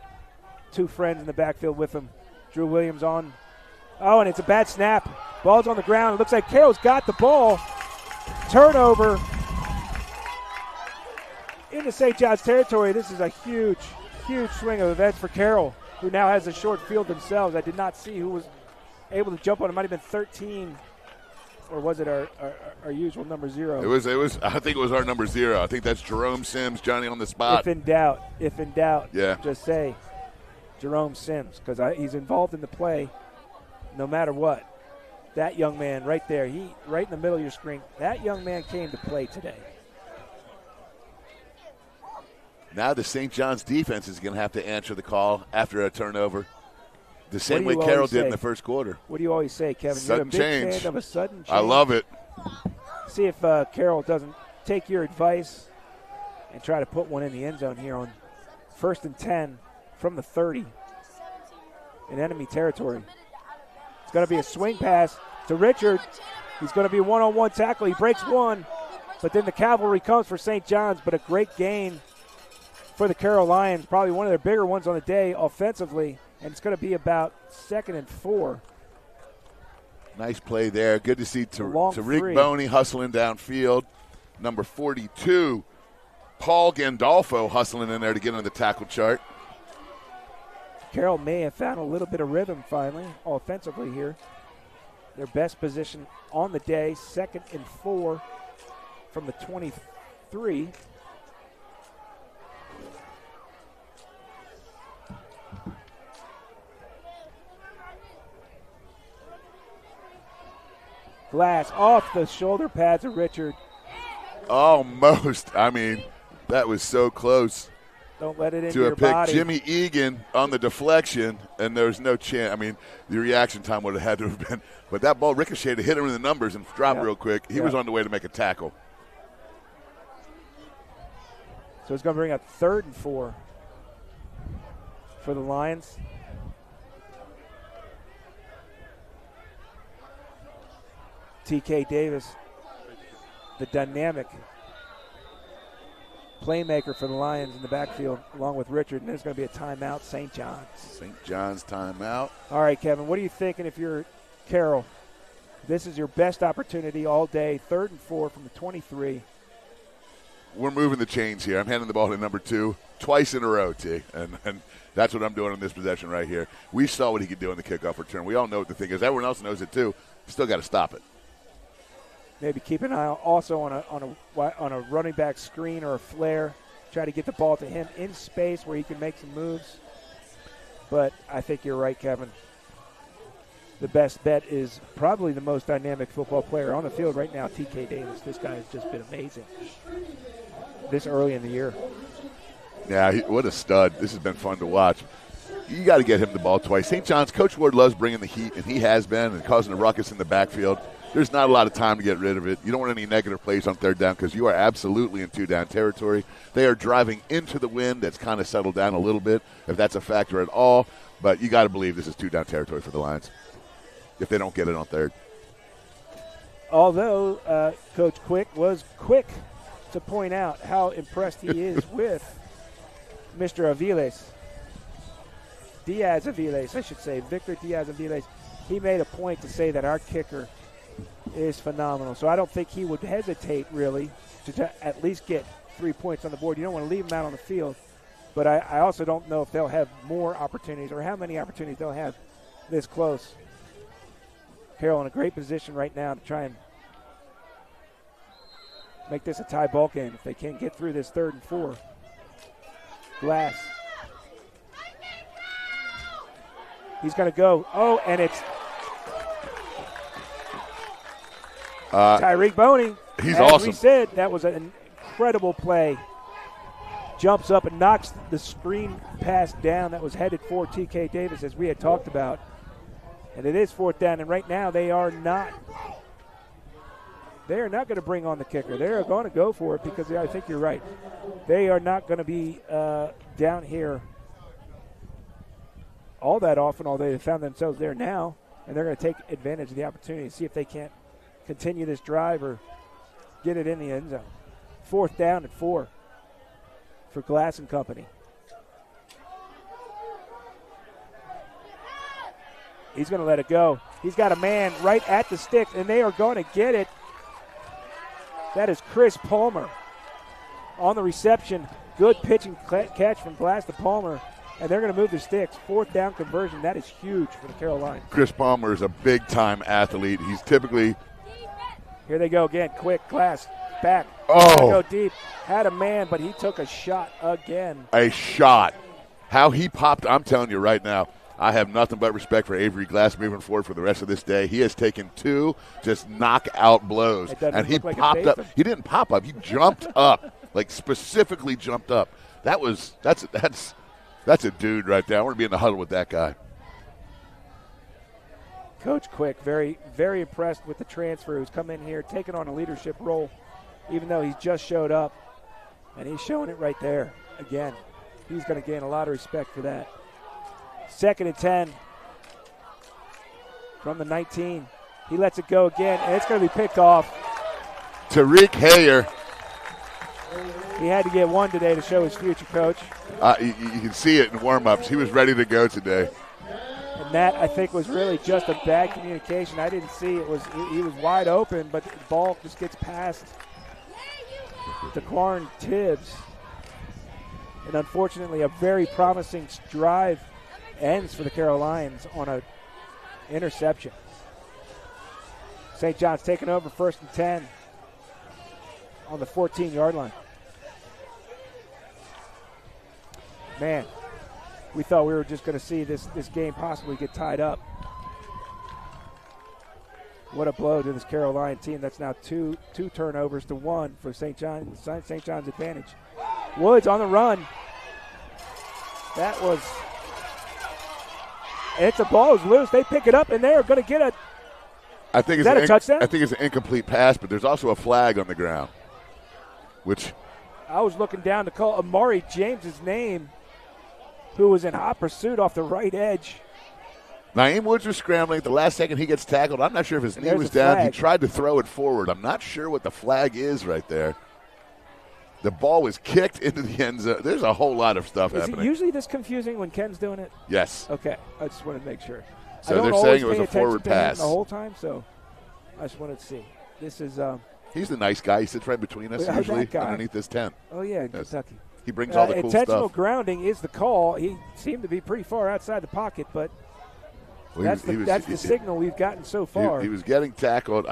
2 friends in the backfield with him. Drew Williams on. Oh, and it's a bad snap. Ball's on the ground. It looks like Carroll's got the ball. Turnover into St. John's territory. This is a huge swing of events for Carroll, who now has a short field themselves. I did not see who was able to jump on it. It might have been 13 or was it our usual number 0? It was. I think it was our number 0. I think that's Jerome Sims, Johnny on the spot. If in doubt, yeah, just say Jerome Sims, because he's involved in the play no matter what. That young man right there, right in the middle of your screen, that young man came to play today. Now the St. John's defense is going to have to answer the call after a turnover, the same way Carroll did in the first quarter. What do you always say, Kevin? Sudden You're a big change. fan of a sudden change. I love it. See if Carroll doesn't take your advice and try to put one in the end zone here on 1st and 10 from the 30 in enemy territory. It's going to be a swing pass to Richard. He's going to be a one-on-one tackle. He breaks one, but then the cavalry comes for St. John's, but a great gain for the Carroll Lions, probably one of their bigger ones on the day offensively, and it's going to be about 2nd and 4. Nice play there. Good to see Tariq Boney hustling downfield. Number 42, Paul Gandolfo hustling in there to get on the tackle chart. Carroll may have found a little bit of rhythm finally offensively here. Their best position on the day, 2nd and 4 from the 23. Glass off the shoulder pads of Richard. Almost. I mean, that was so close. Don't let it into your body. To body. pick Jimmy Egan on the deflection, and there's no chance. I mean, the reaction time would have had to have been. But that ball ricocheted, hit him in the numbers, and dropped real quick. He was on the way to make a tackle. So it's going to bring up 3rd and 4 for the Lions. TK Davis, the dynamic playmaker for the Lions in the backfield, along with Richard, and there's going to be a timeout, St. John's. St. John's timeout. All right, Kevin, what are you thinking if you're Carroll? This is your best opportunity all day, 3rd and 4 from the 23. We're moving the chains here. I'm handing the ball to number 2 twice in a row, T, and that's what I'm doing on this possession right here. We saw what he could do in the kickoff return. We all know what the thing is. Everyone else knows it too. Still got to stop it. Maybe keep an eye also on a running back screen or a flare. Try to get the ball to him in space where he can make some moves. But I think you're right, Kevin. The best bet is probably the most dynamic football player on the field right now, TK Davis. This guy has just been amazing this early in the year. Yeah, what a stud. This has been fun to watch. You got to get him the ball twice. St. John's, Coach Ward loves bringing the heat, and he has been, and causing a ruckus in the backfield. There's not a lot of time to get rid of it. You don't want any negative plays on 3rd down because you are absolutely in 2-down territory. They are driving into the wind. That's kind of settled down a little bit, if that's a factor at all. But you got to believe this is 2-down territory for the Lions if they don't get it on 3rd. Although Coach Quick was quick to point out how impressed he is with Mr. Diaz Aviles, I should say, Victor Diaz Aviles. He made a point to say that our kicker is phenomenal. So I don't think he would hesitate, really, to at least get 3 points on the board. You don't want to leave him out on the field. But I also don't know if they'll have more opportunities or how many opportunities they'll have this close. Carroll in a great position right now to try and make this a tie ball game if they can't get through this 3rd and 4. Glass. He's going to go. Oh, and it's Tariq Boney. He's As awesome. we said, that was an incredible play. Jumps up and knocks the screen pass down that was headed for TK Davis, as we had talked about. And it is 4th down, and right now they are not going to bring on the kicker. They are going to go for it because I think you're right. They are not going to be down here all that often, although they found themselves there now, and they're going to take advantage of the opportunity to see if they can't continue this drive or get it in the end zone. 4th down and 4 for Glass and Company. He's going to let it go. He's got a man right at the sticks, and they are going to get it. That is Chris Palmer on the reception. Good pitching catch from Glass to Palmer, and they're going to move the sticks. 4th down conversion. That is huge for the Carroll Lions. Chris Palmer is a big-time athlete. He's typically Here they go again. Quick, Glass, back. Oh. Go deep. Had a man, but he took a shot again. A shot. How he popped, I'm telling you right now, I have nothing but respect for Avery Glass moving forward for the rest of this day. He has taken 2 just knockout blows. And he popped up. He didn't pop up. He jumped up, like specifically jumped up. That's a dude right there. I want to be in the huddle with that guy. Coach Quick, very, very impressed with the transfer who's come in here, taking on a leadership role, even though he's just showed up. And he's showing it right there. Again, he's going to gain a lot of respect for that. 2nd and 10 from the 19. He lets it go again, and it's going to be picked off. Tariq Hayer. He had to get one today to show his future, Coach. You can see it in warm-ups. He was ready to go today. And that, I think, was really just a bad communication. I didn't see it. He was wide open, but the ball just gets past DeQuarn Tibbs. And unfortunately, a very promising drive ends for the Carroll Lions on an interception. St. John's taking over 1st and 10 on the 14-yard line. Man, we thought we were just going to see this game possibly get tied up. What a blow to this Carroll Lion team. That's now two turnovers to 1 for St. John's advantage. Woods on the run. That was – it's a ball is loose. They pick it up, and they're going to get a – is that a touchdown? I think it's an incomplete pass, but there's also a flag on the ground, which – I was looking down to call Amari James's name, who was in hot pursuit off the right edge. Naeem Woods was scrambling. At the last second, he gets tackled. I'm not sure if his knee was down. He tried to throw it forward. I'm not sure what the flag is right there. The ball was kicked into the end zone. There's a whole lot of stuff happening. Is it usually this confusing when Ken's doing it? Yes. Okay. I just wanted to make sure. So they're saying it was a forward pass the whole time, so I just wanted to see. This is he's the nice guy. He sits right between us usually underneath this tent. Oh, yeah, in Kentucky. He brings all the cool stuff. Intentional grounding is the call. He seemed to be pretty far outside the pocket, but that's the signal we've gotten so far. He was getting tackled.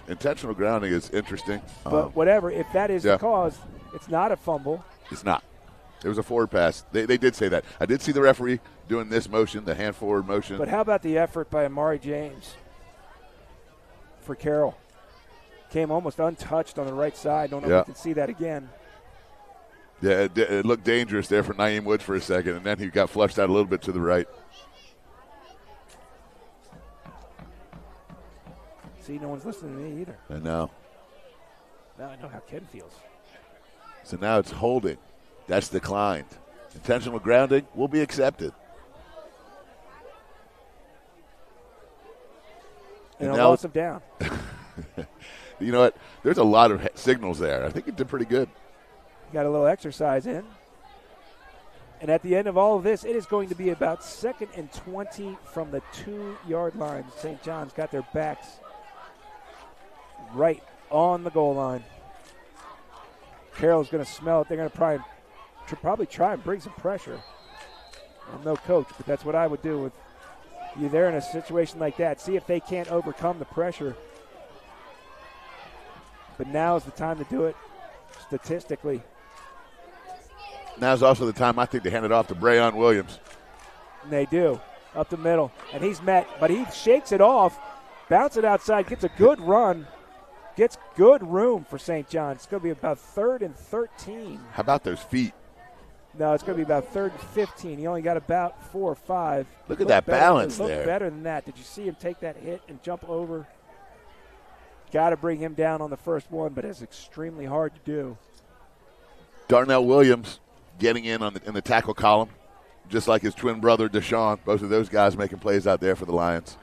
Intentional grounding is interesting. But whatever, if that is the cause, it's not a fumble. It's not. It was a forward pass. They did say that. I did see the referee doing this motion, the hand forward motion. But how about the effort by Amari James for Carroll? Came almost untouched on the right side. Don't know if we can see that again. Yeah, it looked dangerous there for Naeem Woods for a second, and then he got flushed out a little bit to the right. See, no one's listening to me either. I know. Now I know how Ken feels. So now it's holding. That's declined. Intentional grounding will be accepted. And a loss of down. You know what? There's a lot of signals there. I think he did pretty good. Got a little exercise in. And at the end of all of this, it is going to be about 2nd and 20 from the 2-yard line. St. John's got their backs right on the goal line. Carroll's going to smell it. They're going to probably try and bring some pressure. I'm no coach, but that's what I would do with you there in a situation like that. See if they can't overcome the pressure. But now is the time to do it statistically. Now's also the time, I think, to hand it off to Brayon Williams. And they do. Up the middle. And he's met, but he shakes it off, bounces it outside, gets a good run, gets good room for St. John's. It's going to be about 3rd and 13. How about those feet? No, it's going to be about 3rd and 15. He only got about 4 or 5. Look at that balance there. Looked better than that. Did you see him take that hit and jump over? Got to bring him down on the first one, but it's extremely hard to do. Darnell Williams getting in the tackle column, just like his twin brother Deshaun. Both of those guys making plays out there for the Lions.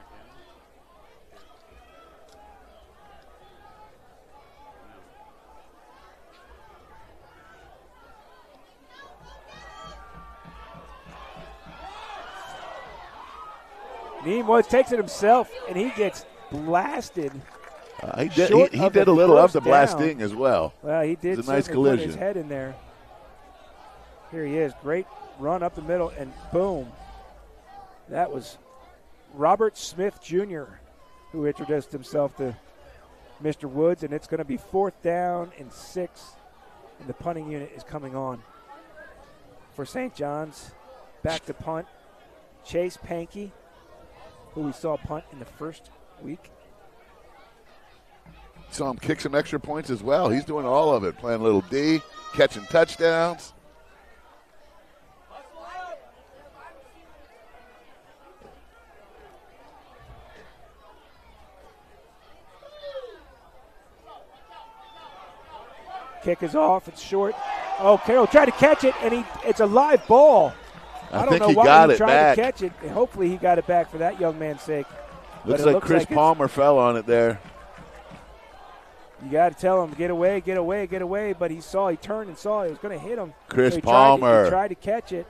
Naeem Woods takes it himself, and he gets blasted. He did a little of the blasting as well. Well, he did. It was a nice collision. Put his head in there. Here he is. Great run up the middle, and boom. That was Robert Smith Jr., who introduced himself to Mr. Woods, and it's going to be 4th down and 6, and the punting unit is coming on for St. John's. Back to punt, Chase Pankey, who we saw punt in the first week. Saw him kick some extra points as well. He's doing all of it, playing a little D, catching touchdowns. Kick is off. It's short. Oh, Carroll tried to catch it, and it's a live ball. I don't think know he why got he it tried back. to catch it. Hopefully he got it back for that young man's sake. Looks like Chris Palmer fell on it there. You got to tell him, get away, get away, get away. But he turned and saw it was going to hit him. Chris so Palmer. He tried to catch it.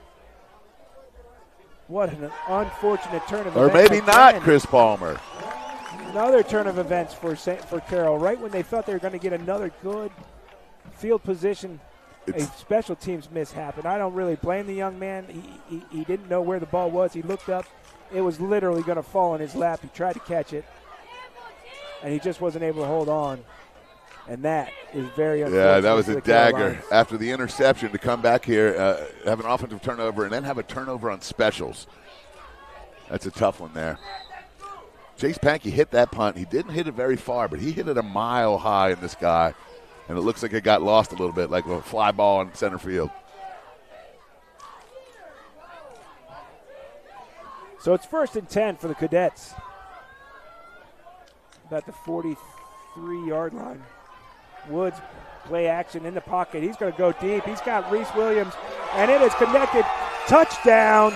What an unfortunate turn of events. Or maybe not Chris Palmer. Another turn of events for Carroll. Right when they thought they were going to get another good field position, a special teams mishap. And I don't really blame the young man. He didn't know where the ball was. He looked up. It was literally going to fall in his lap. He tried to catch it, and he just wasn't able to hold on. And that is very unfortunate. Yeah, that was a dagger. Lions. After the interception to come back here, have an offensive turnover, and then have a turnover on specials. That's a tough one there. Chase Pankey hit that punt. He didn't hit it very far, but he hit it a mile high in the sky. And it looks like it got lost a little bit, like a fly ball in center field. So it's 1st and 10 for the Cadets. About the 43-yard line. Woods, play action in the pocket. He's going to go deep. He's got Reese Williams, and it is connected. Touchdown,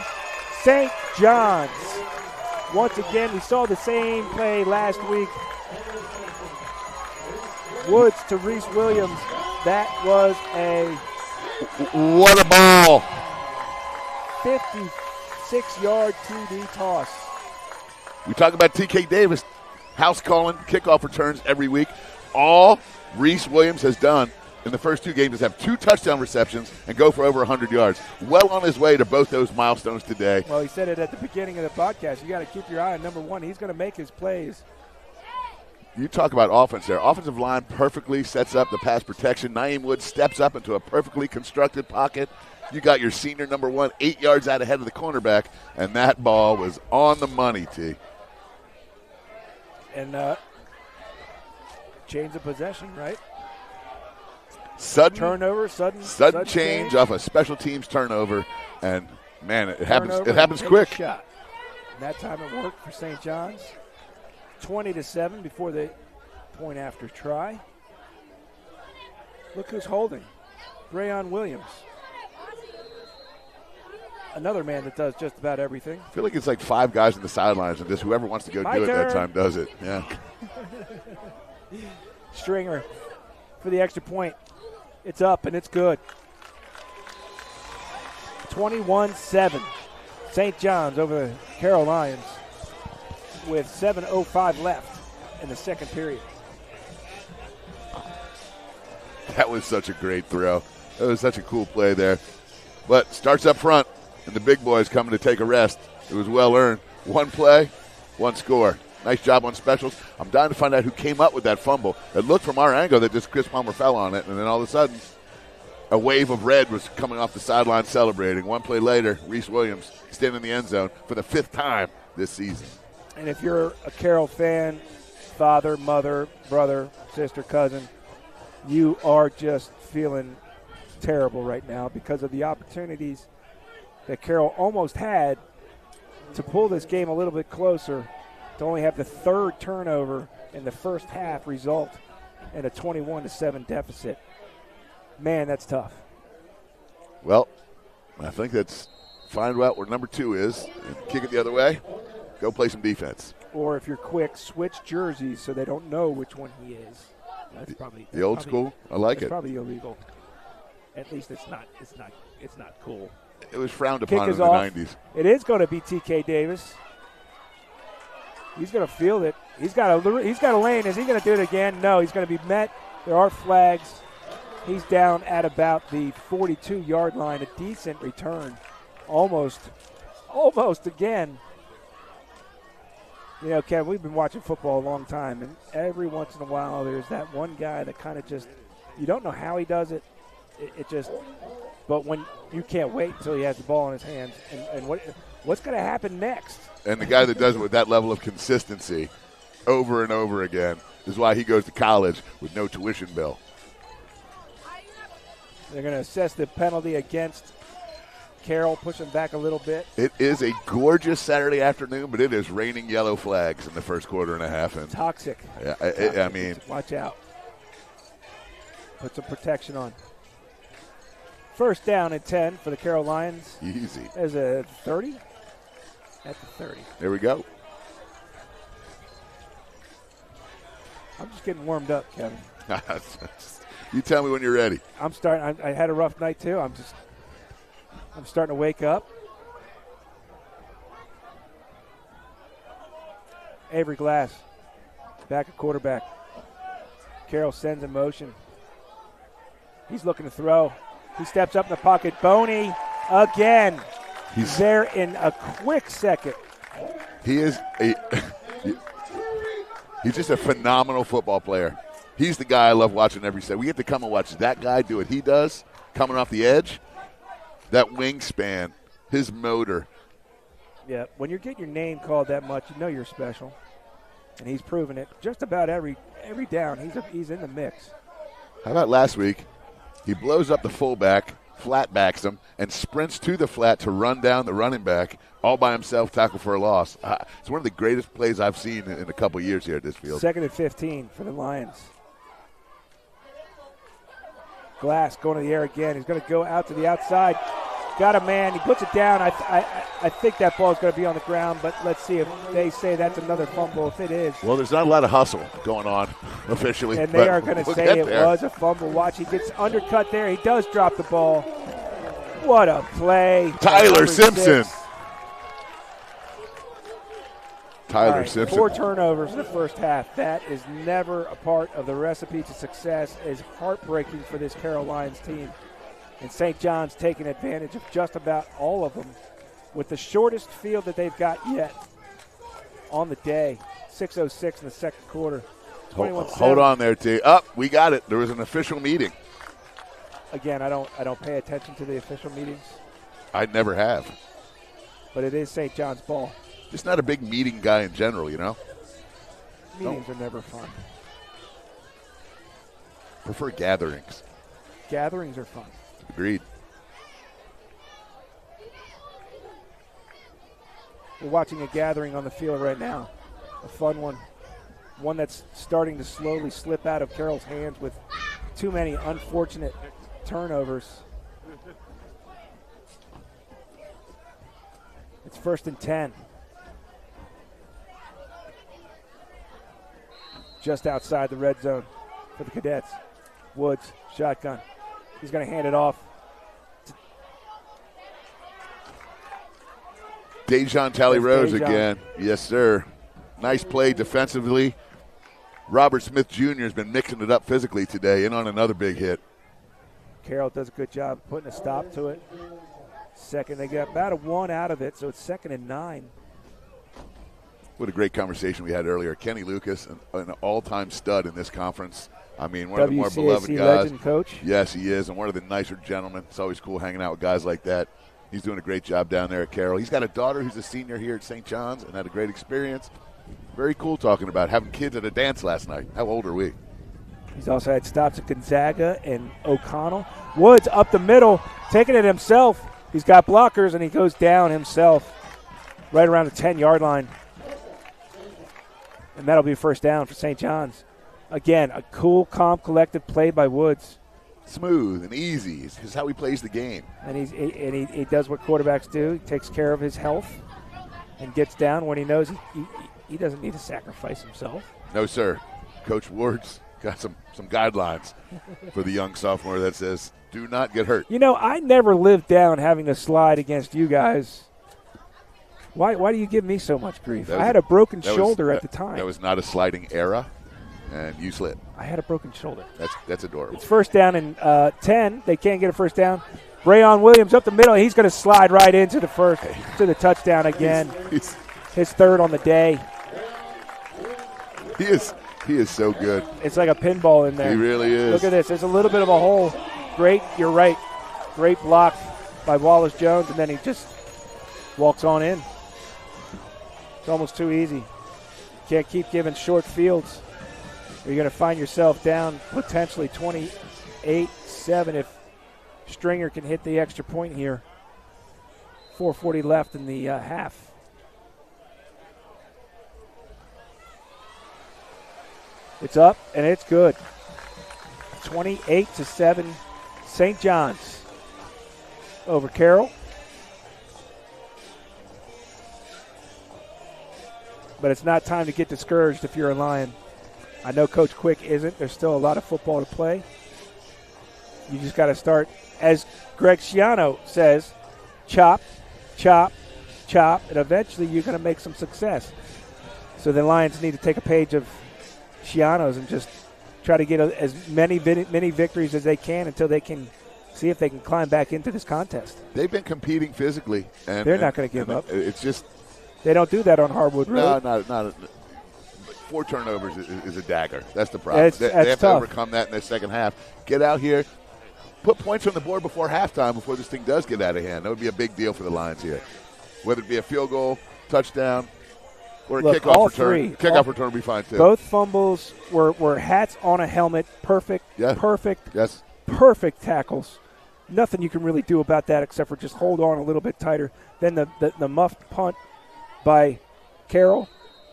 St. John's. Once again, we saw the same play last week. Woods to Reese Williams. That was what a ball. 56-yard TD toss. We talk about TK Davis, house calling kickoff returns every week. All Reese Williams has done in the first 2 games is have 2 touchdown receptions and go for over 100 yards. Well on his way to both those milestones today. Well, he said it at the beginning of the podcast. You got to keep your eye on number 1. He's going to make his plays. You talk about offense there. Offensive line perfectly sets up the pass protection. Naeem Woods steps up into a perfectly constructed pocket. You got your senior number 1 8 yards out ahead of the cornerback, and that ball was on the money, T. And change of possession, right? Sudden turnover, sudden change off a special teams turnover, and man, it happens quick. Shot. And that time it worked for St. John's. 20-7 before the point after try. Look who's holding. Rayon Williams. Another man that does just about everything. I feel like it's like 5 guys on the sidelines, and just whoever wants to go do it that time does it. Yeah. Stringer for the extra point. It's up, and it's good. 21-7. St. John's over the Carroll Lions with 7:05 left in the second period. That was such a great throw. That was such a cool play there. But starts up front, and the big boys coming to take a rest. It was well earned. 1 play, 1 score. Nice job on specials. I'm dying to find out who came up with that fumble. It looked from our angle that just Chris Palmer fell on it, and then all of a sudden, a wave of red was coming off the sideline celebrating. 1 play later, Reese Williams standing in the end zone for the 5th time this season. And if you're a Carroll fan, father, mother, brother, sister, cousin, you are just feeling terrible right now because of the opportunities that Carroll almost had to pull this game a little bit closer, to only have the 3rd turnover in the first half result in a 21-7 deficit. Man, that's tough. Well, I think that's find out where number 2 is and kick it the other way. Go play some defense. Or if you're quick, switch jerseys so they don't know which one he is. That's probably the old school. I like it. Probably illegal. At least it's not cool. It was frowned upon in the off. 90s. It is going to be TK Davis. He's going to field it. He's got a lane. Is he going to do it again? No, he's going to be met. There are flags. He's down at about the 42-yard line. A decent return. Almost again. You know, Kev, we've been watching football a long time, and every once in a while there's that one guy that kind of just, you don't know how he does it. It just, but when you can't wait until he has the ball in his hands, and what's going to happen next? And the guy that does it with that level of consistency over and over again is why he goes to college with no tuition bill. They're going to assess the penalty against Carroll, push him back a little bit. It is a gorgeous Saturday afternoon, but it is raining yellow flags in the first quarter and a half. And Toxic. Yeah, I mean. Watch out. Put some protection on. First down and 10 for the Carroll Lions. Easy. There's a 30? At the 30. There we go. I'm just getting warmed up, Kevin. You tell me when you're ready. I'm starting. I had a rough night, too. I'm starting to wake up. Avery Glass, back at quarterback. Carroll sends in motion. He's looking to throw. He steps up in the pocket. Boney again. He's there in a quick second. He's just a phenomenal football player. He's the guy I love watching every set. We get to come and watch that guy do what he does, coming off the edge. That wingspan, his motor. Yeah, when you're getting your name called that much, you know you're special. And he's proven it. Just about every down, he's in the mix. How about last week? He blows up the fullback, flat backs him, and sprints to the flat to run down the running back all by himself, tackle for a loss. It's one of the greatest plays I've seen in a couple years here at this field. 2nd and 15 for the Lions. Glass going to the air again. He's going to go out to the outside. Got a man. He puts it down. I think that ball is going to be on the ground, but let's see if they say that's another fumble. If it is. Well, there's not a lot of hustle going on officially. And they are going to say it was a fumble. Watch, he gets undercut there. He does drop the ball. What a play. Tyler Simpson. 6. Tyler Simpson. 4 turnovers in the first half. That is never a part of the recipe to success. It's heartbreaking for this Carroll Lions team. And St. John's taking advantage of just about all of them with the shortest field that they've got yet on the day. 6:06 in the second quarter. 21-7. Hold on there, T. We got it. There was an official meeting. Again, I don't pay attention to the official meetings. I never have. But it is St. John's ball. Just not a big meeting guy in general, you know? Meetings are never fun. Prefer gatherings. Gatherings are fun. Agreed. We're watching a gathering on the field right now. A fun one. One that's starting to slowly slip out of Carroll's hands with too many unfortunate turnovers. It's 1st and 10. Just outside the red zone for the Cadets. Woods, shotgun. He's going to hand it off. Dejan Talley-Rose again. Yes, sir. Nice play defensively. Robert Smith Jr. has been mixing it up physically today, in on another big hit. Carroll does a good job putting a stop to it. Second, they got about a 1 out of it, so it's 2nd and 9. What a great conversation we had earlier. Kenny Lucas, an all-time stud in this conference. I mean, one of the more beloved guys. Legend coach. Yes, he is, and one of the nicer gentlemen. It's always cool hanging out with guys like that. He's doing a great job down there at Carroll. He's got a daughter who's a senior here at St. John's and had a great experience. Very cool talking about having kids at a dance last night. How old are we? He's also had stops at Gonzaga and O'Connell. Woods up the middle, taking it himself. He's got blockers, and he goes down himself right around the 10-yard line. And that'll be a first down for St. John's. Again, a cool, calm, collective play by Woods. Smooth and easy. It's how he plays the game. And he does what quarterbacks do. He takes care of his health and gets down when he knows he doesn't need to sacrifice himself. No, sir. Coach Ward's got some guidelines for the young sophomore that says, do not get hurt. You know, I never lived down having to slide against you guys. Why do you give me so much grief? I had a broken shoulder at the time. That was not a sliding era, and you slid. I had a broken shoulder. That's adorable. It's 1st down and 10. They can't get a first down. Brayon Williams up the middle. He's going to slide right into the touchdown again. His 3rd on the day. He is so good. It's like a pinball in there. He really is. Look at this. There's a little bit of a hole. Great. You're right. Great block by Wallace Jones, and then he just walks on in. It's almost too easy. Can't keep giving short fields. You're going to find yourself down potentially 28-7 if Stringer can hit the extra point here. 4:40 left in the half. It's up, and it's good. 28-7, St. John's over Carroll. But it's not time to get discouraged if you're a Lion. I know Coach Quick isn't. There's still a lot of football to play. You just got to start, as Greg Schiano says, chop, chop, chop, and eventually you're going to make some success. So the Lions need to take a page of Schiano's and just try to get as many victories as they can until they can see if they can climb back into this contest. They've been competing physically. And they're not going to give up. It's just – they don't do that on hardwood road. No, not 4 turnovers is a dagger. That's the problem. That's they have tough. to overcome that in the second half. Get out here, put points on the board before halftime before this thing does get out of hand. That would be a big deal for the Lions here. Whether it be a field goal, touchdown, or a kickoff return. Kickoff return will be fine too. Both fumbles were hats on a helmet. Perfect. Yeah. Perfect. Yes. Perfect tackles. Nothing you can really do about that except for just hold on a little bit tighter. Then the muffed punt by Carroll,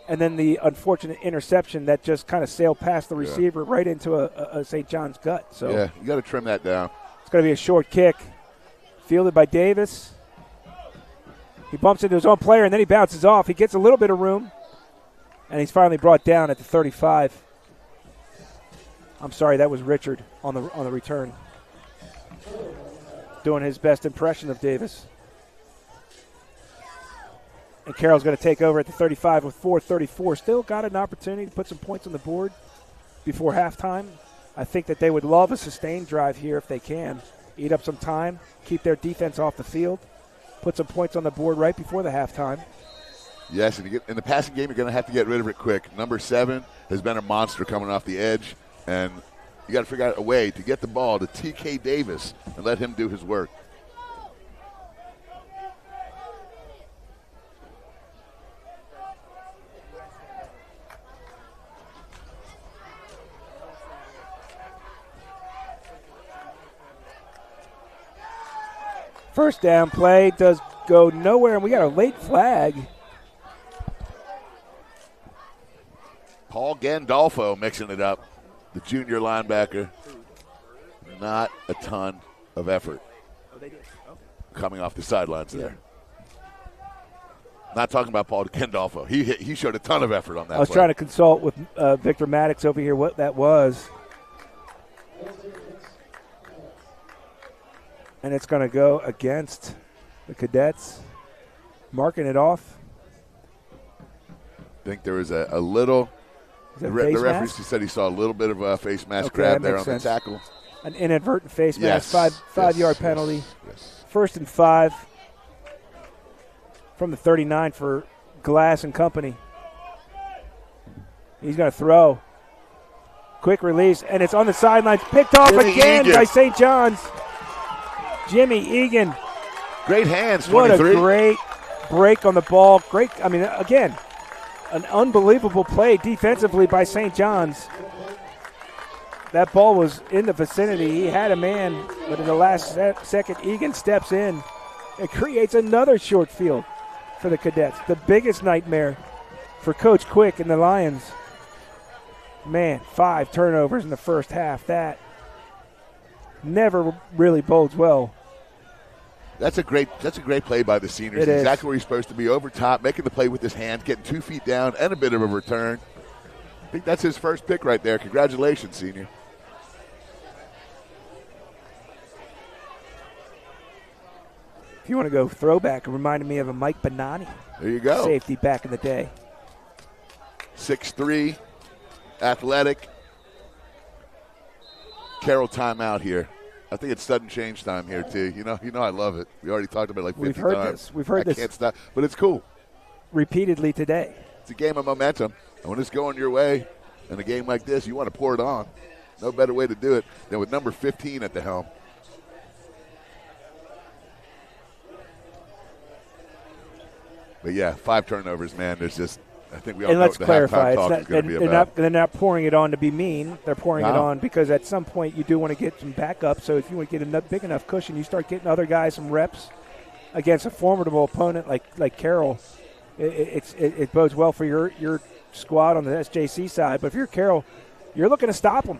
and then the unfortunate interception that just kind of sailed past the receiver right into a St. John's gut. So yeah, you got to trim that down. It's going to be a short kick, fielded by Davis. He bumps into his own player, and then he bounces off. He gets a little bit of room, and he's finally brought down at the 35. I'm sorry, that was Richard on the return, doing his best impression of Davis. And Carroll's going to take over at the 35 with 4:34. Still got an opportunity to put some points on the board before halftime. I think that they would love a sustained drive here if they can. Eat up some time, keep their defense off the field, put some points on the board right before the halftime. Yes, and in the passing game, you're going to have to get rid of it quick. Number 7 has been a monster coming off the edge, and you got to figure out a way to get the ball to T.K. Davis and let him do his work. First down play does go nowhere, and we got a late flag. Paul Gandolfo mixing it up, the junior linebacker. Not a ton of effort coming off the sidelines there. Not talking about Paul Gandolfo. He showed a ton of effort on that I was play. trying to consult with Victor Maddox over here what that was. And it's going to go against the Cadets, marking it off. I think there was a little – the referee said he saw a little bit of a face mask grab there on the tackle. An inadvertent face mask, Yes. five-yard penalty. Yes. 1st and 5 from the 39 for Glass and company. He's going to throw. Quick release, and it's on the sidelines. Picked off Jimmy again Egan by St. John's. Jimmy Egan. Great hands, 23. What a great break on the ball. Great, I mean, again, an unbelievable play defensively by St. John's. That ball was in the vicinity. He had a man, but in the last second, Egan steps in and creates another short field for the Cadets. The biggest nightmare for Coach Quick and the Lions. Man, 5 turnovers in the first half. That never really bodes well. That's a great play by the seniors. Exactly where he's supposed to be, over top, making the play with his hand, getting 2 feet down, and a bit of a return. I think that's his first pick right there. Congratulations, senior. If you want to go throwback, it reminded me of a Mike Bonanni. There you go. Safety back in the day. 6'3", athletic. Carroll timeout here. I think it's sudden change time here, too. You know, I love it. We already talked about it like 50 times. We've heard this. I can't stop, but it's cool. Repeatedly today. It's a game of momentum. And when it's going your way in a game like this, you want to pour it on. No better way to do it than with number 15 at the helm. But, yeah, 5 turnovers, man. There's just – I think we all know what the halftime talk is going to be about. They're not pouring it on to be mean. They're pouring it on because at some point you do want to get some backup. So if you want to get a big enough cushion, you start getting other guys some reps against a formidable opponent like Carroll. It bodes well for your squad on the SJC side. But if you're Carroll, you're looking to stop them.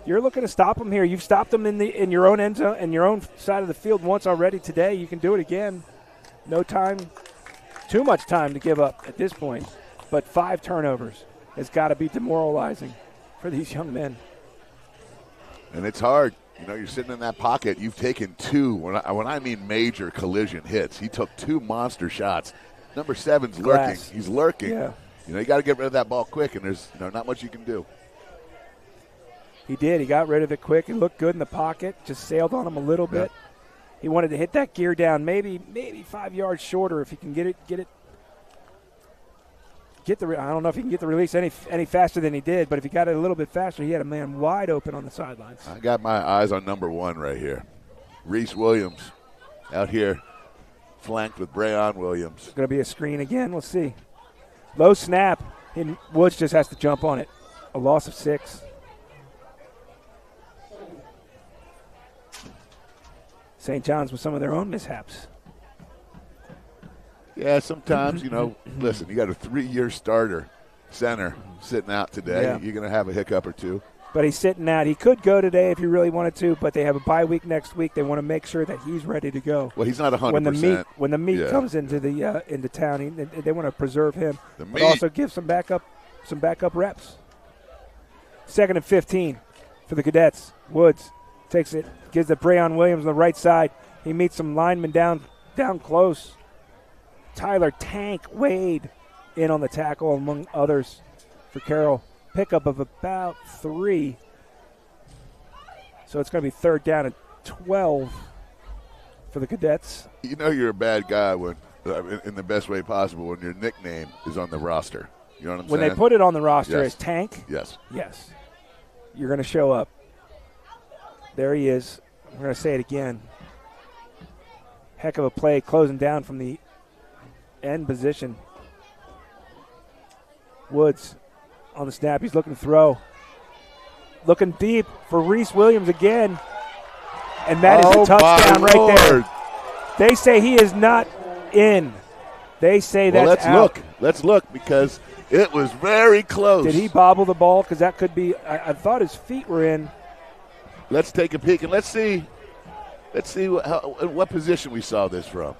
You're looking to stop them here. You've stopped them in your own end zone, in your own side of the field once already today. You can do it again. No time, too much time to give up at this point. But 5 turnovers has got to be demoralizing for these young men. And it's hard. You know, you're sitting in that pocket. You've taken 2, when I mean major collision hits. He took 2 monster shots. Number 7's lurking. He's lurking. Yeah. You know, you got to get rid of that ball quick, and there's not much you can do. He did. He got rid of it quick. It looked good in the pocket. Just sailed on him a little bit. He wanted to hit that gear down, maybe 5 yards shorter if he can get it. I don't know if he can get the release any faster than he did, but if he got it a little bit faster, he had a man wide open on the sidelines. I got my eyes on number 1 right here. Reese Williams out here flanked with Breon Williams. It's going to be a screen again. We'll see. Low snap, and Woods just has to jump on it. A loss of 6. St. John's with some of their own mishaps. Yeah, sometimes, listen, you got a 3-year starter center sitting out today. Yeah. You're going to have a hiccup or 2. But he's sitting out. He could go today if he really wanted to, but they have a bye week next week. They want to make sure that he's ready to go. Well, he's not 100%. When the meat comes into town, they want to preserve him, but also give some backup reps. 2nd and 15 for the Cadets. Woods takes it, gives it Breon Williams on the right side. He meets some linemen down close. Tyler Tank Wade in on the tackle, among others, for Carroll. Pickup of about 3. So it's going to be 3rd down and 12 for the Cadets. You know you're a bad guy when, in the best way possible, when your nickname is on the roster. You know what I'm saying? When they put it on the roster as Tank? Yes. Yes. You're going to show up. There he is. I'm going to say it again. Heck of a play, closing down from the end position. Woods on the snap. He's looking to throw. Looking deep for Reese Williams again. And that is a touchdown right there. They say he is not in. They say that's out. Let's look because it was very close. Did he bobble the ball? Because that could be – I thought his feet were in. Let's take a peek and let's see what position we saw this from.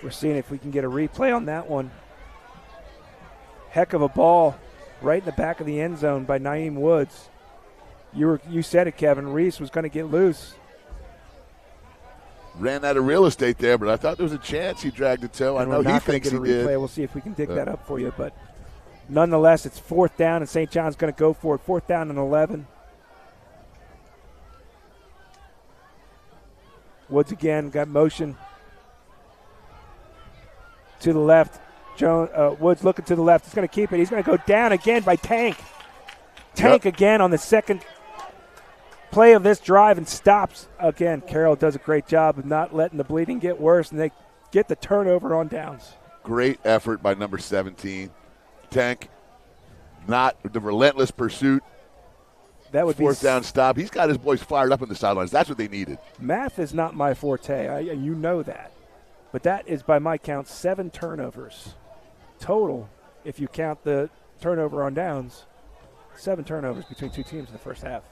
We're seeing if we can get a replay on that one. Heck of a ball right in the back of the end zone by Naeem Woods. You said it, Kevin. Reese was going to get loose. Ran out of real estate there, but I thought there was a chance he dragged the toe. I know he thinks he did. We'll see if we can dig that up for you. But nonetheless, it's 4th down, and St. John's going to go for it. 4th down and 11. Woods again got motion to the left. Woods looking to the left. He's going to keep it. He's going to go down again by Tank. Tank again on the second play of this drive and stops again. Carroll does a great job of not letting the bleeding get worse, and they get the turnover on downs. Great effort by number 17. Tank, not the relentless pursuit. That would 4th down stop. He's got his boys fired up on the sidelines. That's what they needed. Math is not my forte. You know that. But that is, by my count, 7 turnovers total. If you count the turnover on downs, 7 turnovers between 2 teams in the first half.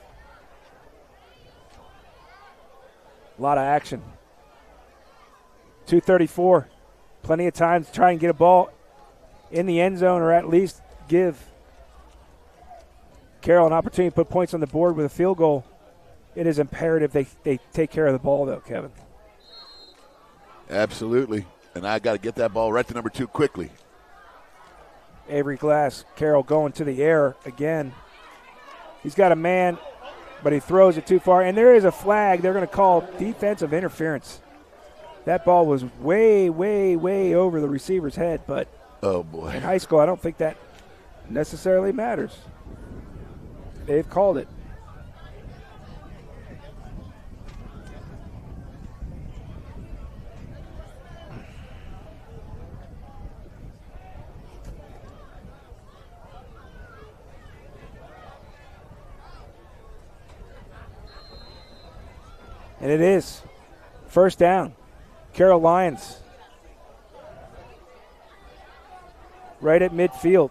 A lot of action. 2:34. Plenty of time to try and get a ball in the end zone, or at least give Carroll an opportunity to put points on the board with a field goal. It is imperative they take care of the ball, though, Kevin. Absolutely. And I got to get that ball right to number 2 quickly. Avery Glass, Carroll going to the air again. He's got a man, but he throws it too far. And there is a flag. They're going to call defensive interference. That ball was way, way, way over the receiver's head, but oh boy, in high school, I don't think that necessarily matters. They've called it. And it is first down. Carroll Lions right at midfield.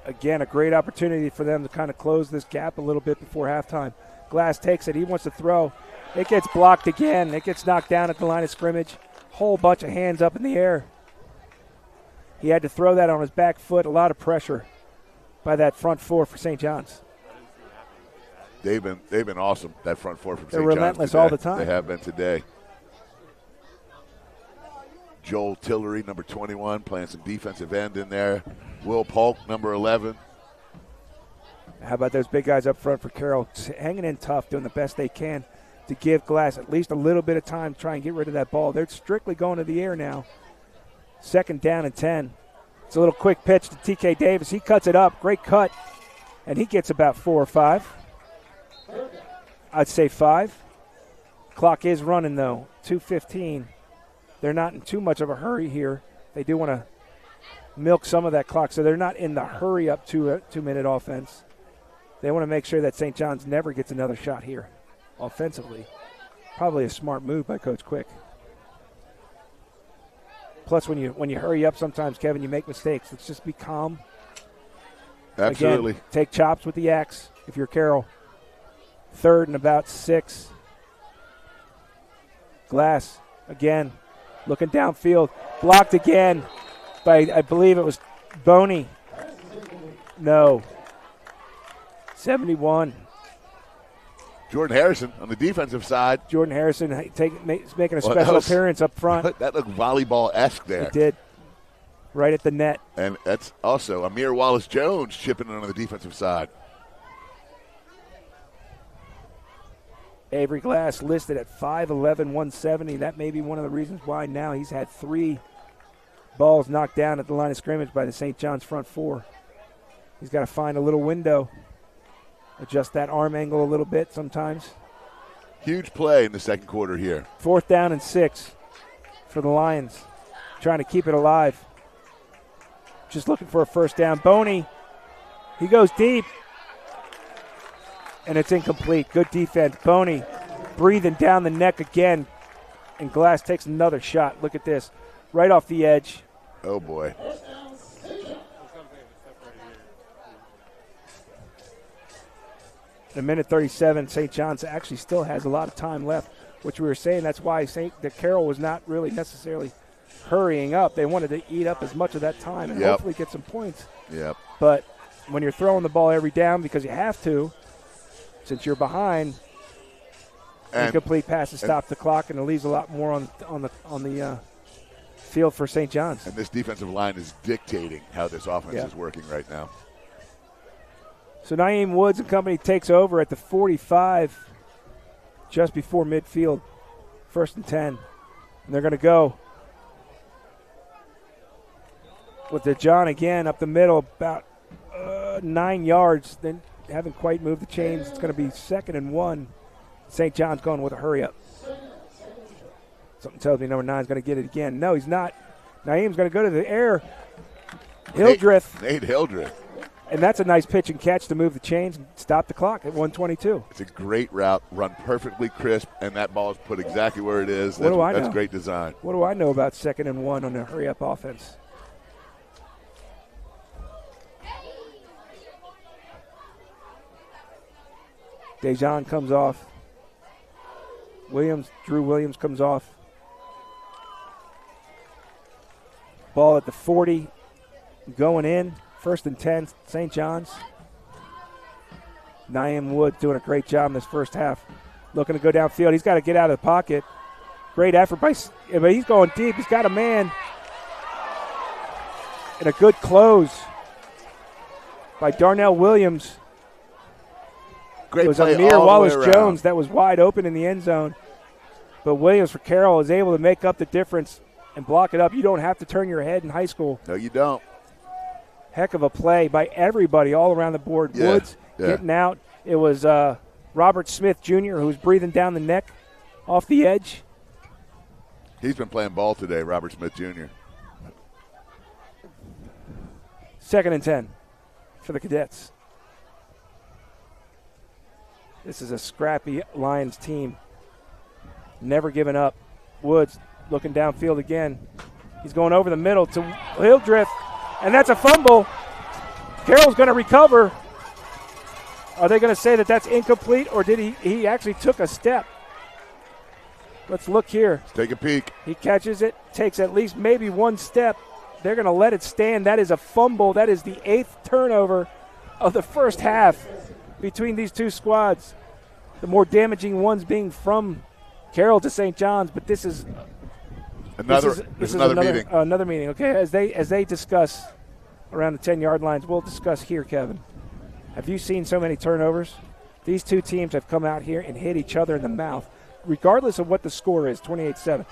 Again, a great opportunity for them to kind of close this gap a little bit before halftime. Glass takes it. He wants to throw. It gets blocked again. It gets knocked down at the line of scrimmage. Whole bunch of hands up in the air. He had to throw that on his back foot. A lot of pressure by that front four for St. John's. They've been awesome, that front four from St. John's. They're relentless today. all the time. They have been today. Joel Tillery, number 21, playing some defensive end in there. Will Polk, number 11. How about those big guys up front for Carroll, hanging in tough, doing the best they can to give Glass at least a little bit of time to try and get rid of that ball. They're strictly going to the air now. Second down and 10. It's a little quick pitch to TK Davis. He cuts it up. Great cut. And he gets about 4 or 5. I'd say 5. Clock is running, though. 2:15. They're not in too much of a hurry here. They do want to milk some of that clock, so they're not in the hurry-up 2-minute offense. They want to make sure that St. John's never gets another shot here offensively. Probably a smart move by Coach Quick. Plus, when you hurry up sometimes, Kevin, you make mistakes. Let's just be calm. Absolutely. Again, take chops with the axe if you're Carroll. Third and about 6. Glass, again, looking downfield. Blocked again by, I believe it was Boney. No. 71. Jordan Harrison on the defensive side. Jordan Harrison making a special appearance up front. That looked volleyball-esque there. It did. Right at the net. And that's also Amir Wallace-Jones chipping in on the defensive side. Avery Glass listed at 5'11", 170. That may be one of the reasons why now he's had 3 balls knocked down at the line of scrimmage by the St. John's front four. He's got to find a little window, adjust that arm angle a little bit sometimes. Huge play in the second quarter here. 4th down and 6 for the Lions, trying to keep it alive. Just looking for a first down. Boney, he goes deep. And it's incomplete. Good defense. Boney breathing down the neck again. And Glass takes another shot. Look at this. Right off the edge. Oh, boy. In a minute 37, St. John's actually still has a lot of time left, which we were saying that's why the Carroll was not really necessarily hurrying up. They wanted to eat up as much of that time and hopefully get some points. Yep. But when you're throwing the ball every down because you have to, since you're behind, incomplete passes stop the clock, and it leaves a lot more on the field for St. John's. And this defensive line is dictating how this offense is working right now. So Naeem Woods and company takes over at the 45, just before midfield, 1st and 10. And they're going to go with the John again up the middle, about 9 yards. Then haven't quite moved the chains. It's going to be 2nd and 1. St. John's going with a hurry up. Something tells me number 9 is going to get it again. No, he's not. Naeem's going to go to the air. Hildreth. Nate Hildreth. And that's a nice pitch and catch to move the chains and stop the clock at 122. It's a great route, run perfectly crisp, and that ball is put exactly where it is. What do I know? That's great design. What do I know about 2nd and 1 on a hurry-up offense? Dejan comes off. Drew Williams comes off. Ball at the 40, going in. 1st and 10, St. John's. Naeem Wood doing a great job in this first half. Looking to go downfield. He's got to get out of the pocket. Great effort but he's going deep. He's got a man. And a good close by Darnell Williams. Great it was play Amir all Wallace the way around. Jones that was wide open in the end zone. But Williams for Carroll is able to make up the difference and block it up. You don't have to turn your head in high school. No, you don't. Heck of a play by everybody all around the board. Yeah, Woods getting out. It was Robert Smith Jr. who was breathing down the neck off the edge. He's been playing ball today, Robert Smith Jr. 2nd and 10 for the Cadets. This is a scrappy Lions team. Never giving up. Woods looking downfield again. He's going over the middle to Hildreth, and that's a fumble. Carroll's going to recover. Are they going to say that that's incomplete, or did he actually took a step? Let's look here. Let's take a peek. He catches it, takes at least maybe one step. They're going to let it stand. That is a fumble. That is the 8th turnover of the first half between these two squads. The more damaging ones being from Carroll to St. John's, but this is another meeting. Another meeting. Okay, as they discuss around the 10-yard lines, we'll discuss here, Kevin. Have you seen so many turnovers? These two teams have come out here and hit each other in the mouth, regardless of what the score is, 28-7.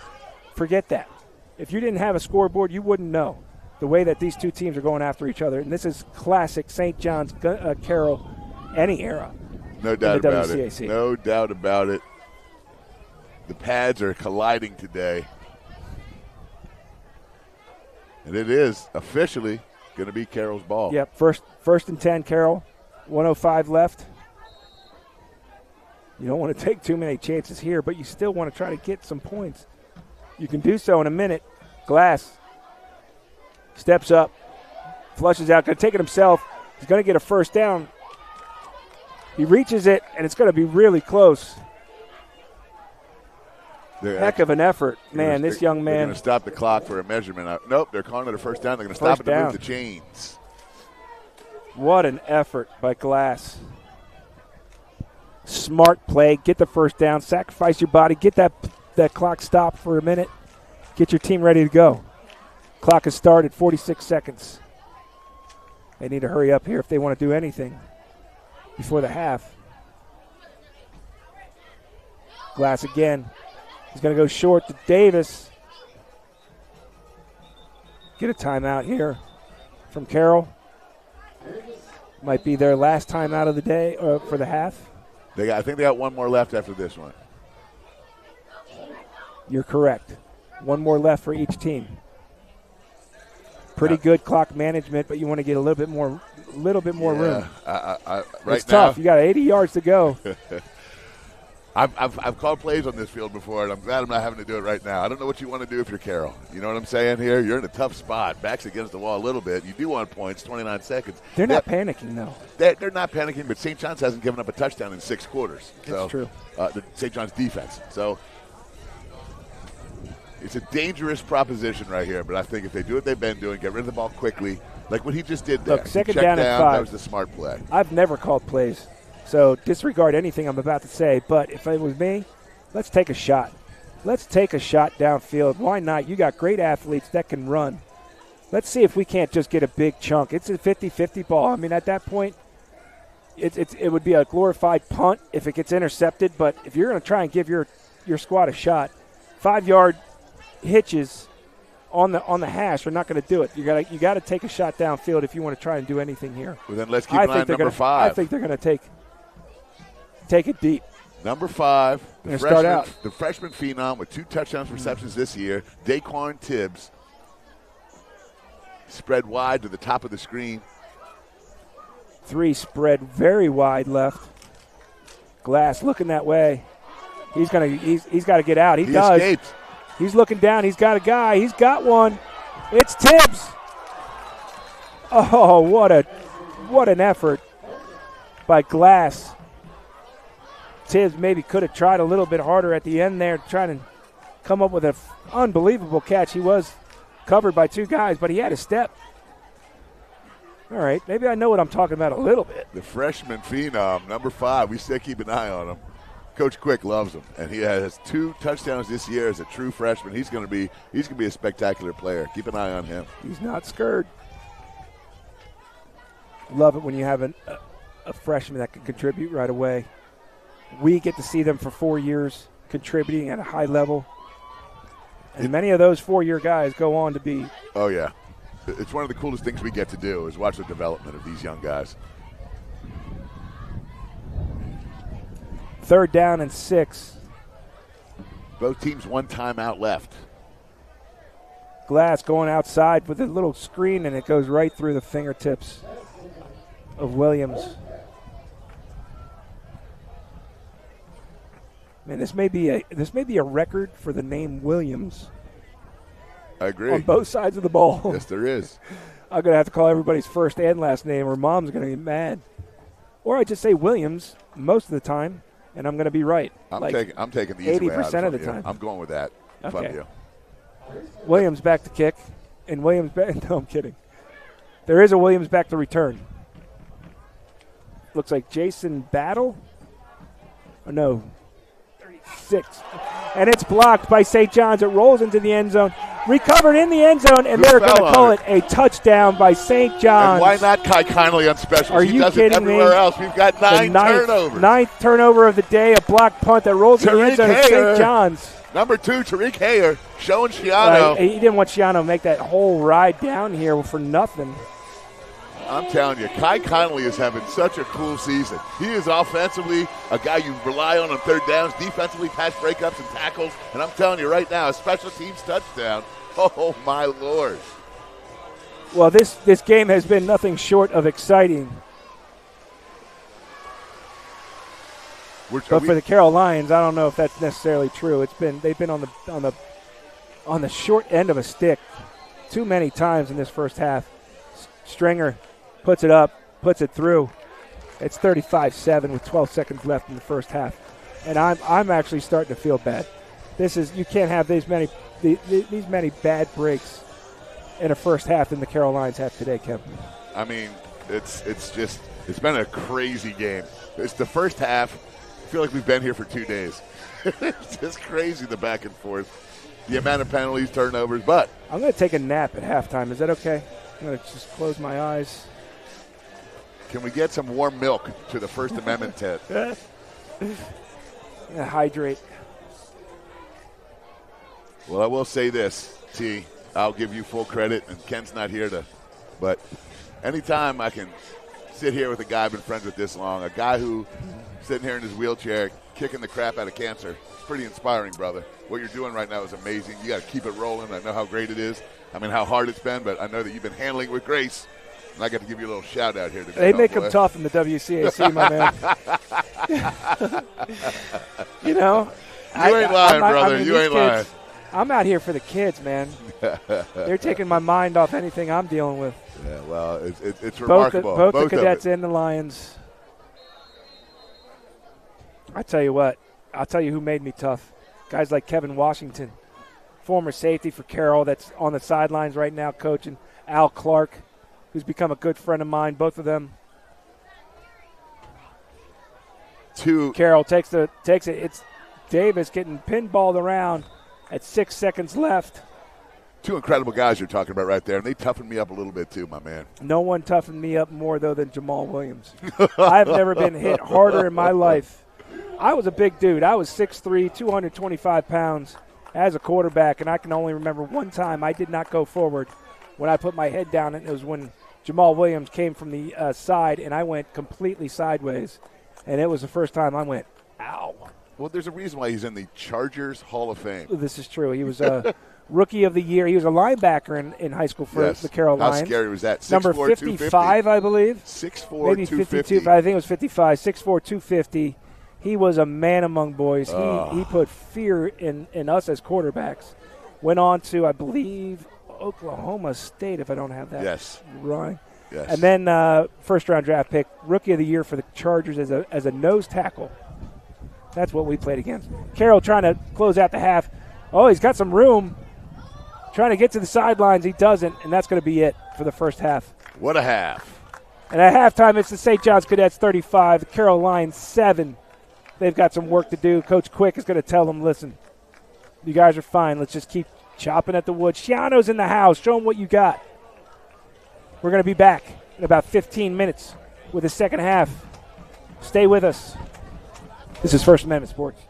Forget that. If you didn't have a scoreboard, you wouldn't know the way that these two teams are going after each other. And this is classic St. John's Carroll any era. No doubt about WCAC. it. No doubt about it. The pads are colliding today. And it is officially going to be Carroll's ball. Yep, first and 10, Carroll. 1:05 left. You don't want to take too many chances here, but you still want to try to get some points. You can do so in a minute. Glass steps up, flushes out, going to take it himself. He's going to get a first down. He reaches it, and it's going to be really close. Heck of an effort. Man, this young man. They're going to stop the clock for a measurement. Nope, they're calling it a first down. They're going to stop it to move the chains. What an effort by Glass. Smart play. Get the first down. Sacrifice your body. Get that clock stopped for a minute. Get your team ready to go. Clock has started. 46 seconds. They need to hurry up here if they want to do anything before the half. Glass again. He's going to go short to Davis. Get a timeout here from Carroll. Might be their last timeout of the day for the half. I think they got one more left after this one. You're correct. One more left for each team. Pretty good clock management, but you want to get a little bit more room. It's tough. You got 80 yards to go. I've called plays on this field before, and I'm glad I'm not having to do it right now. I don't know what you want to do if you're Carroll. You know what I'm saying here? You're in a tough spot. Back's against the wall a little bit. You do want points, 29 seconds. They're not panicking, though. They're not panicking, but St. John's hasn't given up a touchdown in 6 quarters. That's true. St. John's defense. So it's a dangerous proposition right here, but I think if they do what they've been doing, get rid of the ball quickly, like what he just did there. Look, second down and 5. That was the smart play. I've never called plays, so disregard anything I'm about to say. But if it was me, let's take a shot. Let's take a shot downfield. Why not? You got great athletes that can run. Let's see if we can't just get a big chunk. It's a 50-50 ball. I mean, at that point, it would be a glorified punt if it gets intercepted. But if you're going to try and give your squad a shot, 5-yard hitches on the hash are not going to do it. You got to take a shot downfield if you want to try and do anything here. Well, then let's keep an eye on number 5. I think they're going to take it deep. Number 5, the freshman phenom with 2 touchdowns receptions this year, Daquan Tibbs. Spread wide to the top of the screen. 3 spread very wide left. Glass looking that way. He's got to get out. He does. Escapes. He's looking down. He's got a guy. He's got one. It's Tibbs. Oh, what an effort by Glass. Tibbs maybe could have tried a little bit harder at the end there, trying to come up with an unbelievable catch. He was covered by 2 guys, but he had a step. All right, maybe I know what I'm talking about a little bit. The freshman phenom, number 5. We still keep an eye on him. Coach Quick loves him, and he has 2 touchdowns this year as a true freshman. He's going to be a spectacular player. Keep an eye on him. He's not scared. Love it when you have a freshman that can contribute right away. We get to see them for 4 years. contributing at a high level. And many of those four-year guys go on to be. Oh, yeah. It's one of the coolest things we get to do is watch the development of these young guys. 3rd down and 6. Both teams 1 timeout left. Glass going outside with a little screen, and it goes right through the fingertips of Williams. Man, this may be a record for the name Williams. I agree. On both sides of the ball. Yes, there is. I'm going to have to call everybody's first and last name, or Mom's going to get mad. Or I just say Williams most of the time, and I'm going to be right. I'm taking the easy way out 80% of the time. I'm going with that. Okay. From you. Williams back to kick, and Williams back. No, I'm kidding. There is a Williams back to return. Looks like Jason Battle. Oh, no. 36. And it's blocked by St. John's. It rolls into the end zone. Recovered in the end zone, and they're going to call it a touchdown by St. John's. And why not Kai Connolly on specials? He does it everywhere else. We've got 9 turnovers. 9th turnover of the day, a blocked punt that rolls in the end zone at St. John's. Number 2, Tariq Hayer, showing Shiano. He didn't want Shiano to make that whole ride down here for nothing. I'm telling you, Kai Connolly is having such a cool season. He is offensively a guy you rely on 3rd downs, defensively pass breakups and tackles. And I'm telling you right now, a special teams touchdown. Oh, my Lord. Well, this game has been nothing short of exciting. But for the Carroll Lions, I don't know if that's necessarily true. They've been on the short end of a stick too many times in this first half. Stringer puts it up, puts it through. It's 35-7 with 12 seconds left in the first half, and I'm actually starting to feel bad. You can't have these many bad breaks in a first half than the Carroll Lions have today, Kevin. I mean, it's been a crazy game. It's the first half. I feel like we've been here for 2 days. It's just crazy, the back and forth, the amount of penalties, turnovers. But I'm going to take a nap at halftime. Is that okay? I'm going to just close my eyes. Can we get some warm milk to the First Amendment tent? Hydrate. Well, I will say this, T. I'll give you full credit, and Ken's not here but anytime I can sit here with a guy I've been friends with this long, a guy who sitting here in his wheelchair kicking the crap out of cancer, it's pretty inspiring, brother. What you're doing right now is amazing. You got to keep it rolling. I know how great it is. I mean, how hard it's been, but I know that you've been handling it with grace. And I got to give you a little shout out here today. They make them tough in the WCAC, my man. You know, you ain't lying, brother. You ain't lying. I'm out here for the kids, man. They're taking my mind off anything I'm dealing with. Yeah, well, it's remarkable. Both the Cadets and the Lions. I tell you what. I'll tell you who made me tough. Guys like Kevin Washington, former safety for Carroll, that's on the sidelines right now coaching. Al Clark, who's become a good friend of mine. Both of them. Carroll takes it. It's Davis getting pinballed around at 6 seconds left. 2 incredible guys you're talking about right there, and they toughened me up a little bit too, my man. No one toughened me up more, though, than Jamal Williams. I've never been hit harder in my life. I was a big dude. I was 6'3", 225 pounds as a quarterback, and I can only remember one time I did not go forward when I put my head down, and it was when Jamal Williams came from the side, and I went completely sideways, and it was the first time I went, ow. Well, there's a reason why he's in the Chargers Hall of Fame. This is true. He was a Rookie of the Year. He was a linebacker in high school for the Carroll Lions. How scary was that? 6'4", Number 55, I believe. 6'4", maybe 250. 52, but I think it was 55. 6'4", 250. He was a man among boys. He put fear in us as quarterbacks. Went on to, I believe, Oklahoma State, if I don't have that wrong. Yes. And then first-round draft pick, Rookie of the Year for the Chargers as a nose tackle. That's what we played against. Carroll trying to close out the half. Oh, he's got some room. Trying to get to the sidelines. He doesn't, and that's going to be it for the first half. What a half. And at halftime, it's the St. John's Cadets 35, the Carroll Lions 7. They've got some work to do. Coach Quick is going to tell them, listen, you guys are fine. Let's just keep chopping at the wood. Shiano's in the house. Show them what you got. We're going to be back in about 15 minutes with the second half. Stay with us. This is First Amendment Sports.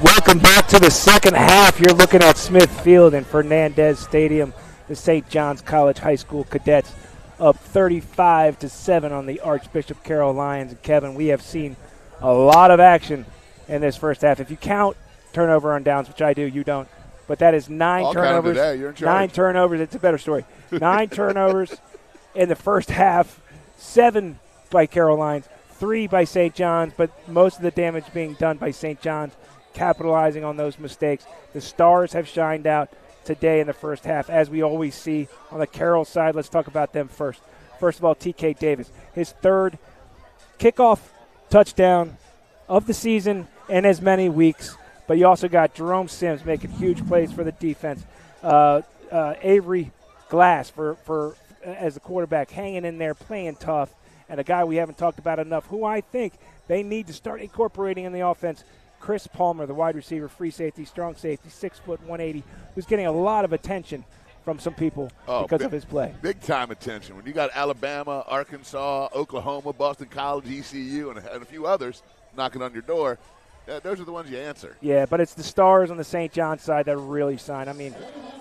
Welcome back to the second half. You're looking at Smith Field and Fernandez Stadium. The St. John's College High School Cadets up 35-7 on the Archbishop Carroll Lions. And Kevin, we have seen a lot of action in this first half. If you count turnover on downs, which I do, you don't, but that is 9 turnovers. You're in charge. 9 turnovers. It's a better story. 9 turnovers in the first half, 7 by Carroll Lions, 3 by St. John's, but most of the damage being done by St. John's, capitalizing on those mistakes. The Stars have shined out today in the first half, as we always see on the Carroll side. Let's talk about them first. First of all, TK Davis, his 3rd kickoff touchdown of the season in as many weeks. But you also got Jerome Sims making huge plays for the defense. Avery Glass for as the quarterback, hanging in there, playing tough. And a guy we haven't talked about enough, who I think they need to start incorporating in the offense, Chris Palmer, the wide receiver, free safety, strong safety, 6 foot, 180, who's getting a lot of attention from some people because of his play. Big time attention. When you got Alabama, Arkansas, Oklahoma, Boston College, ECU, and a few others knocking on your door, those are the ones you answer. Yeah, but it's the Stars on the St. John's side that really shine. I mean,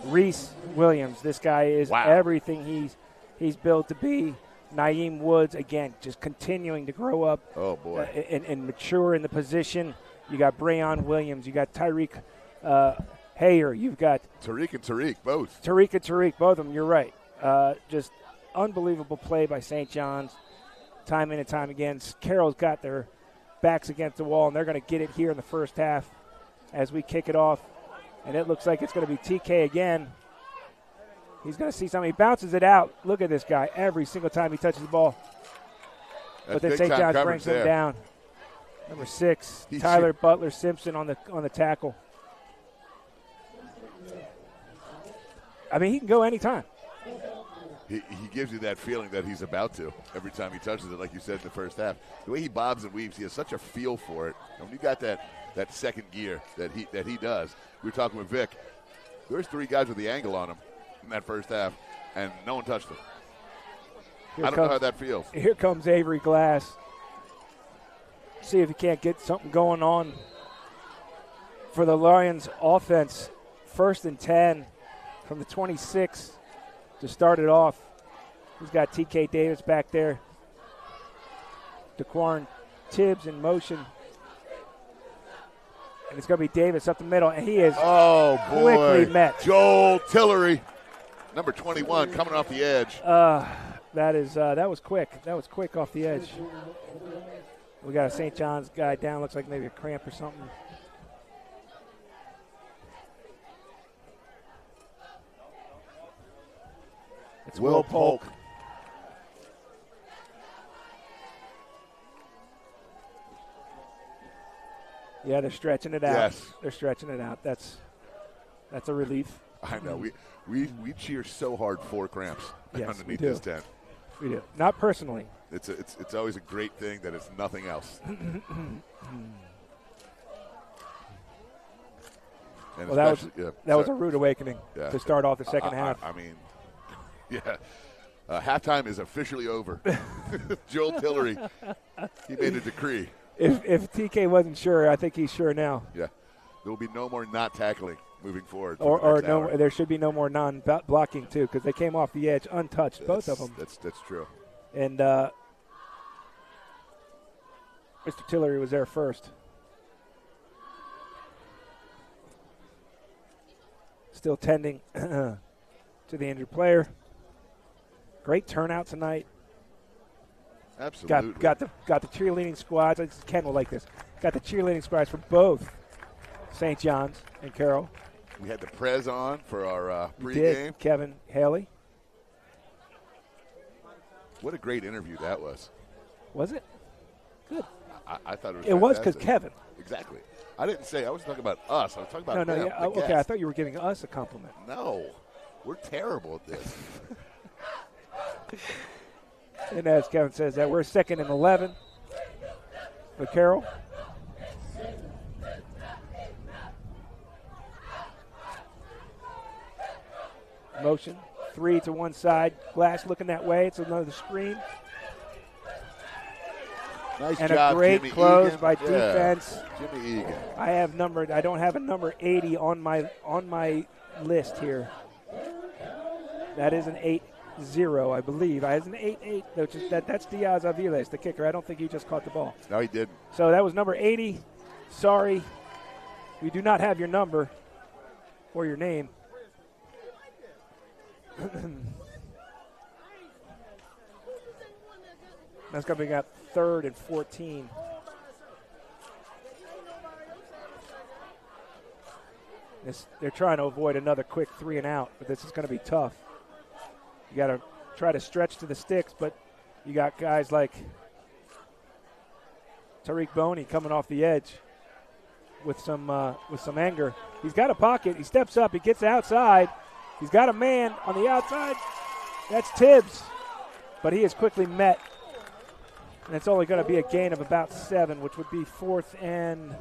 Reese Williams, this guy is everything he's built to be. Naeem Woods, again, just continuing to grow up and mature in the position. You got Brayon Williams. You got Tyreek Hayer. You've got Tariq and Tariq, both. Tariq, both of them. You're right. Just unbelievable play by St. John's, time in and time again. Carroll's got their backs against the wall, and they're going to get it here in the first half as we kick it off. And it looks like it's going to be TK again. He's going to see something. He bounces it out. Look at this guy every single time he touches the ball. That's but then St. John's brings him down. Number 6, Tyler Butler Simpson on the tackle. I mean, he can go anytime. He gives you that feeling that he's about to every time he touches it, like you said in the first half. The way he bobs and weaves, he has such a feel for it. And when you got that second gear that he does, we were talking with Vic. There's 3 guys with the angle on him in that first half, and no one touched him. I don't know how that feels. Here comes Avery Glass. See if he can't get something going on for the Lions offense. 1st and 10 from the 26 to start it off. He's got TK Davis back there. Daquan Tibbs in motion. And it's going to be Davis up the middle, and he is quickly met. Joel Tillery, number 21, coming off the edge. That was quick. That was quick off the edge. We got a St. John's guy down. Looks like maybe a cramp or something. It's Will Polk. Yeah, they're stretching it out. Yes. They're stretching it out. That's a relief. I know. We cheer so hard for cramps underneath this tent. We do. Not personally. It's always a great thing that it's nothing else. Well, that was a rude awakening to start off the second half. I mean, halftime is officially over. Joel Tillery, he made a decree. If TK wasn't sure, I think he's sure now. Yeah, there will be no more not tackling moving forward. Or no, there should be no more non-blocking too, because they came off the edge untouched, both of them. That's true. And Mr. Tillery was there first. Still tending to the injured player. Great turnout tonight. Absolutely. Got the cheerleading squads. Ken will like this. Got the cheerleading squads for both St. John's and Carroll. We had the Prez on for our pregame. Did. Kevin Haley. What a great interview that was. Was it? Good. I thought it was. It was because Kevin. Exactly. I didn't say. I wasn't talking about us. I was talking about them. Yeah. Okay, I thought you were giving us a compliment. No, we're terrible at this. And as Kevin says that, we're 2nd and 11 for Carroll. Motion, 3 to one side. Glass looking that way. It's another screen. Nice and job, a great Jimmy close Egan. by defense. Jimmy Egan. I don't have a number 80 on my list here. That is an 8-0, I believe. I has an 8-8. That's Diaz Aviles, the kicker. I don't think he just caught the ball. No, he didn't. So that was number 80. Sorry, we do not have your number or your name. That's going to be got 3rd and 14. They're trying to avoid another quick 3 and out, but this is going to be tough. You got to try to stretch to the sticks, but you got guys like Tariq Boney coming off the edge with some anger. He's got a pocket. He steps up. He gets outside. He's got a man on the outside. That's Tibbs, but he is quickly met. And it's only going to be a gain of about 7, which would be 4th and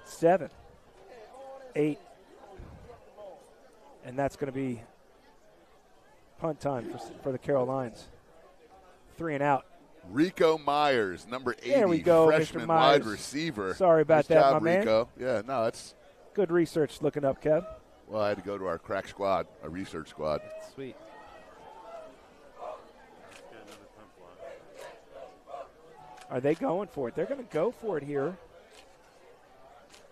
7, 8. And that's going to be punt time for the Carroll Lions. 3 and out. Rico Myers, number 80, there we go, freshman Mr. Myers. wide receiver. Sorry about nice that, job, my Rico. man. Yeah, no, it's good research looking up, Kev. well, I had to go to our crack squad, our research squad. Sweet. Are they going for it? They're going to go for it here.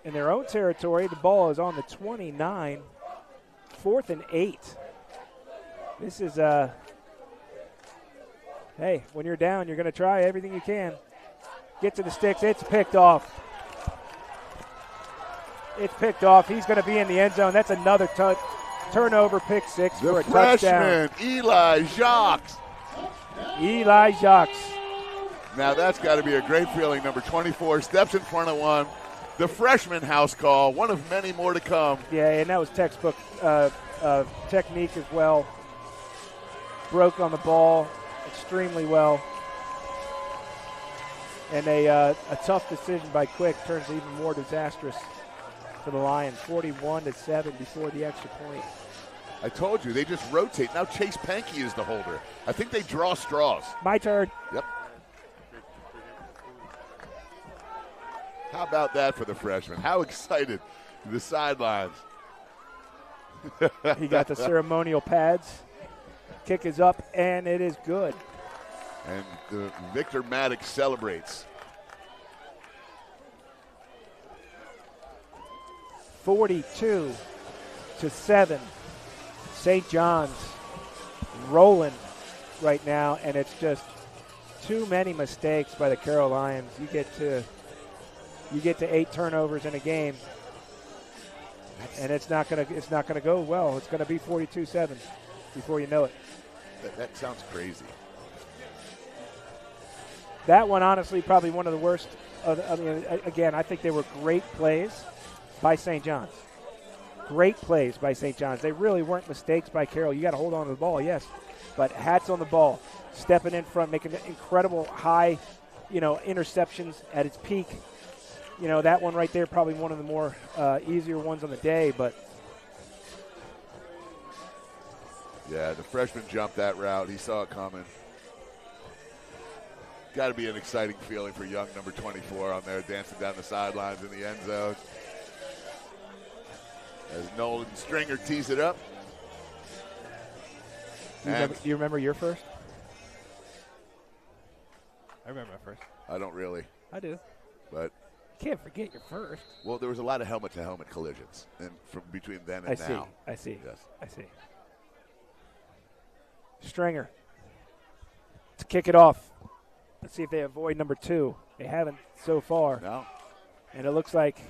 In their own territory, the ball is on the 29. 4th and 8. This is, hey, when you're down, you're going to try everything you can. Get to the sticks. It's picked off. It's picked off. He's going to be in the end zone. That's another turnover, pick 6 for a touchdown. Freshman, Eli Jacques. Eli Jacques. Now that's got to be a great feeling. Number 24 steps in front of one. The freshman house call, one of many more to come. Yeah, and that was textbook technique as well. Broke on the ball extremely well. And a tough decision by Quick turns even more disastrous for the Lions. 41-7 before the extra point. I told you, they just rotate. Now Chase Pankey is the holder. I think they draw straws. My turn. Yep. How about that for the freshman? How excited the sidelines. He got the ceremonial pads. Kick is up, and it is good. And Victor Maddox celebrates. 42-7. St. John's rolling right now, and it's just too many mistakes by the Carroll Lions. You get to 8 turnovers in a game, and it's not gonna go well. It's gonna be 42-7 before you know it. That sounds crazy. That one, honestly, probably one of the worst. Again, I think they were great plays by St. John's. Great plays by St. John's. They really weren't mistakes by Carroll. You got to hold on to the ball, yes, but hats on the ball, stepping in front, making incredible high, interceptions at its peak. That one right there, probably one of the more easier ones on the day, but. Yeah, the freshman jumped that route. He saw it coming. Got to be an exciting feeling for young number 24 on there dancing down the sidelines in the end zone. As Nolan Stringer tees it up. Do you remember your first? I remember my first. I don't really. I do. But can't forget your first. Well, there was a lot of helmet-to-helmet collisions from between then and now. I see. Yes. I see. Stringer to kick it off. Let's see if they avoid number 2. They haven't so far. No. And it looks like,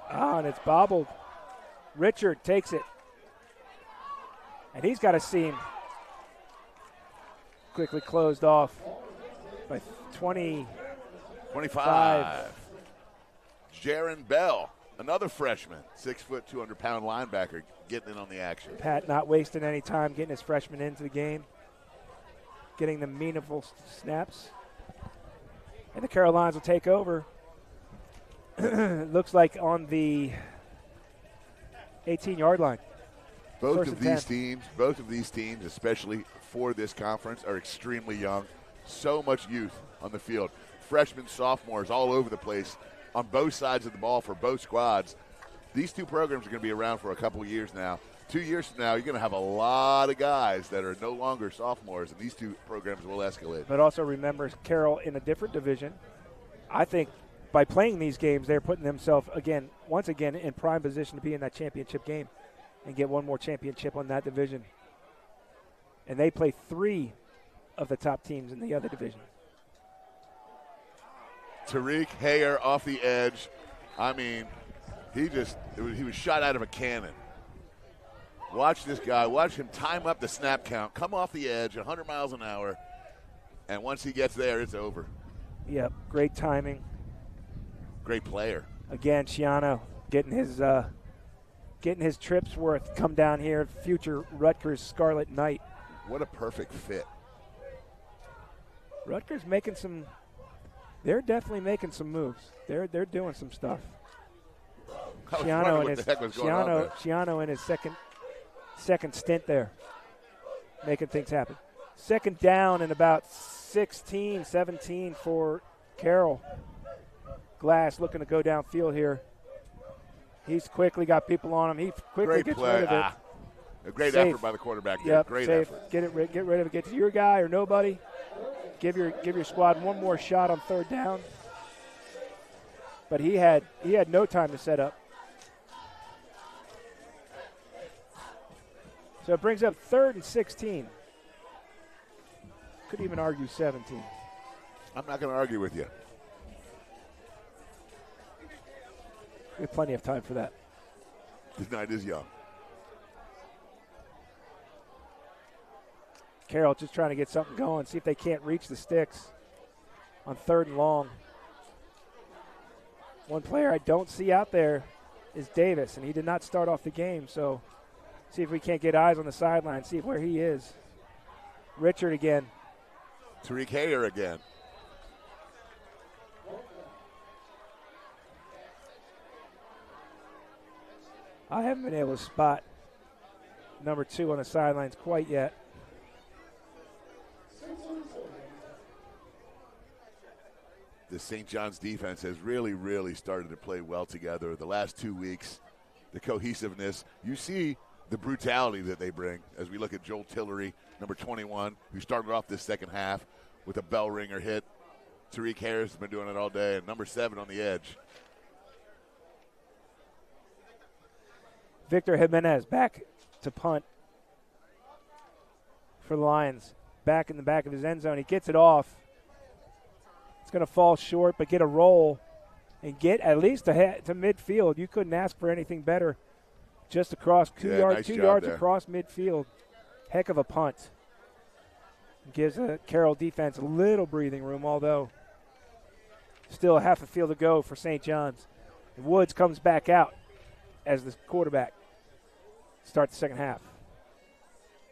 and it's bobbled. Richard takes it. And he's got a seam. Quickly closed off by 25. Jaron Bell, another freshman, 6 foot, 200-pound linebacker, getting in on the action. Pat not wasting any time getting his freshman into the game, getting the meaningful snaps. And the Carroll Lions will take over. Looks like on the 18-yard line. Both of these teams, especially for this conference, are extremely young. So much youth on the field. Freshmen, sophomores all over the place on both sides of the ball for both squads. These two programs are going to be around for a couple years now. 2 years from now, you're going to have a lot of guys that are no longer sophomores, and these two programs will escalate. But also remember Carroll in a different division. I think by playing these games, they're putting themselves, once again, in prime position to be in that championship game and get one more championship on that division. And they play 3 of the top teams in the other division. Tariq Hayer off the edge. I mean, he was shot out of a cannon. Watch this guy. Watch him time up the snap count, come off the edge 100 miles an hour, and once he gets there, it's over. Yep, great timing. Great player. Again, Shiano getting his trips worth. Come down here, future Rutgers Scarlet Knight. What a perfect fit. Rutgers making some. They're definitely making some moves. They're doing some stuff. Shiano in his second stint there, making things happen. Second down and about 16, 17 for Carroll. Glass looking to go downfield here. He's quickly got people on him. He quickly gets rid of it. A great Safe. effort by the quarterback there. Yep, great safe. effort. Get rid of it. Get to your guy or nobody. Give your squad one more shot on third down. But he had no time to set up. So it brings up 3rd and 16. Could even argue 17. I'm not going to argue with you. We have plenty of time for that. This night is young. Carroll just trying to get something going, see if they can't reach the sticks on 3rd and long. One player I don't see out there is Davis, and he did not start off the game, so see if we can't get eyes on the sideline, see where he is. Richard again. Tariq Hayer again. I haven't been able to spot number 2 on the sidelines quite yet. The St. John's defense has really, really started to play well together the last 2 weeks. The cohesiveness. You see the brutality that they bring as we look at Joel Tillery, number 21, who started off this second half with a bell ringer hit. Tariq Harris has been doing it all day, and number 7 on the edge. Victor Jimenez back to punt for the Lions. Back in the back of his end zone. He gets it off. It's going to fall short, but get a roll and get at least to midfield. You couldn't ask for anything better. Just across 2 yards, nice 2 yards there. across midfield. Heck of a punt. Gives the Carroll defense a little breathing room, although still half a field to go for St. John's. And Woods comes back out as the quarterback. Start the second half.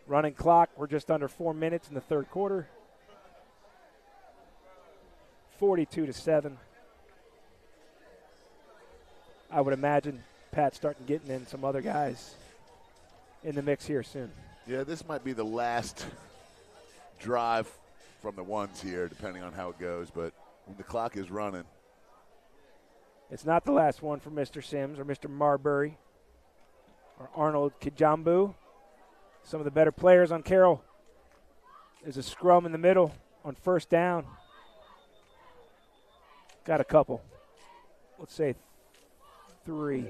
Running clock, we're just under 4 minutes in the third quarter. 42-7. I would imagine Pat starting getting in some other guys in the mix here soon. Yeah, this might be the last drive from the ones here, depending on how it goes, but when the clock is running. It's not the last one for Mr. Sims or Mr. Marbury or Arnold Kijambu. Some of the better players on Carroll. There's a scrum in the middle on first down. Got a couple. Let's say 3.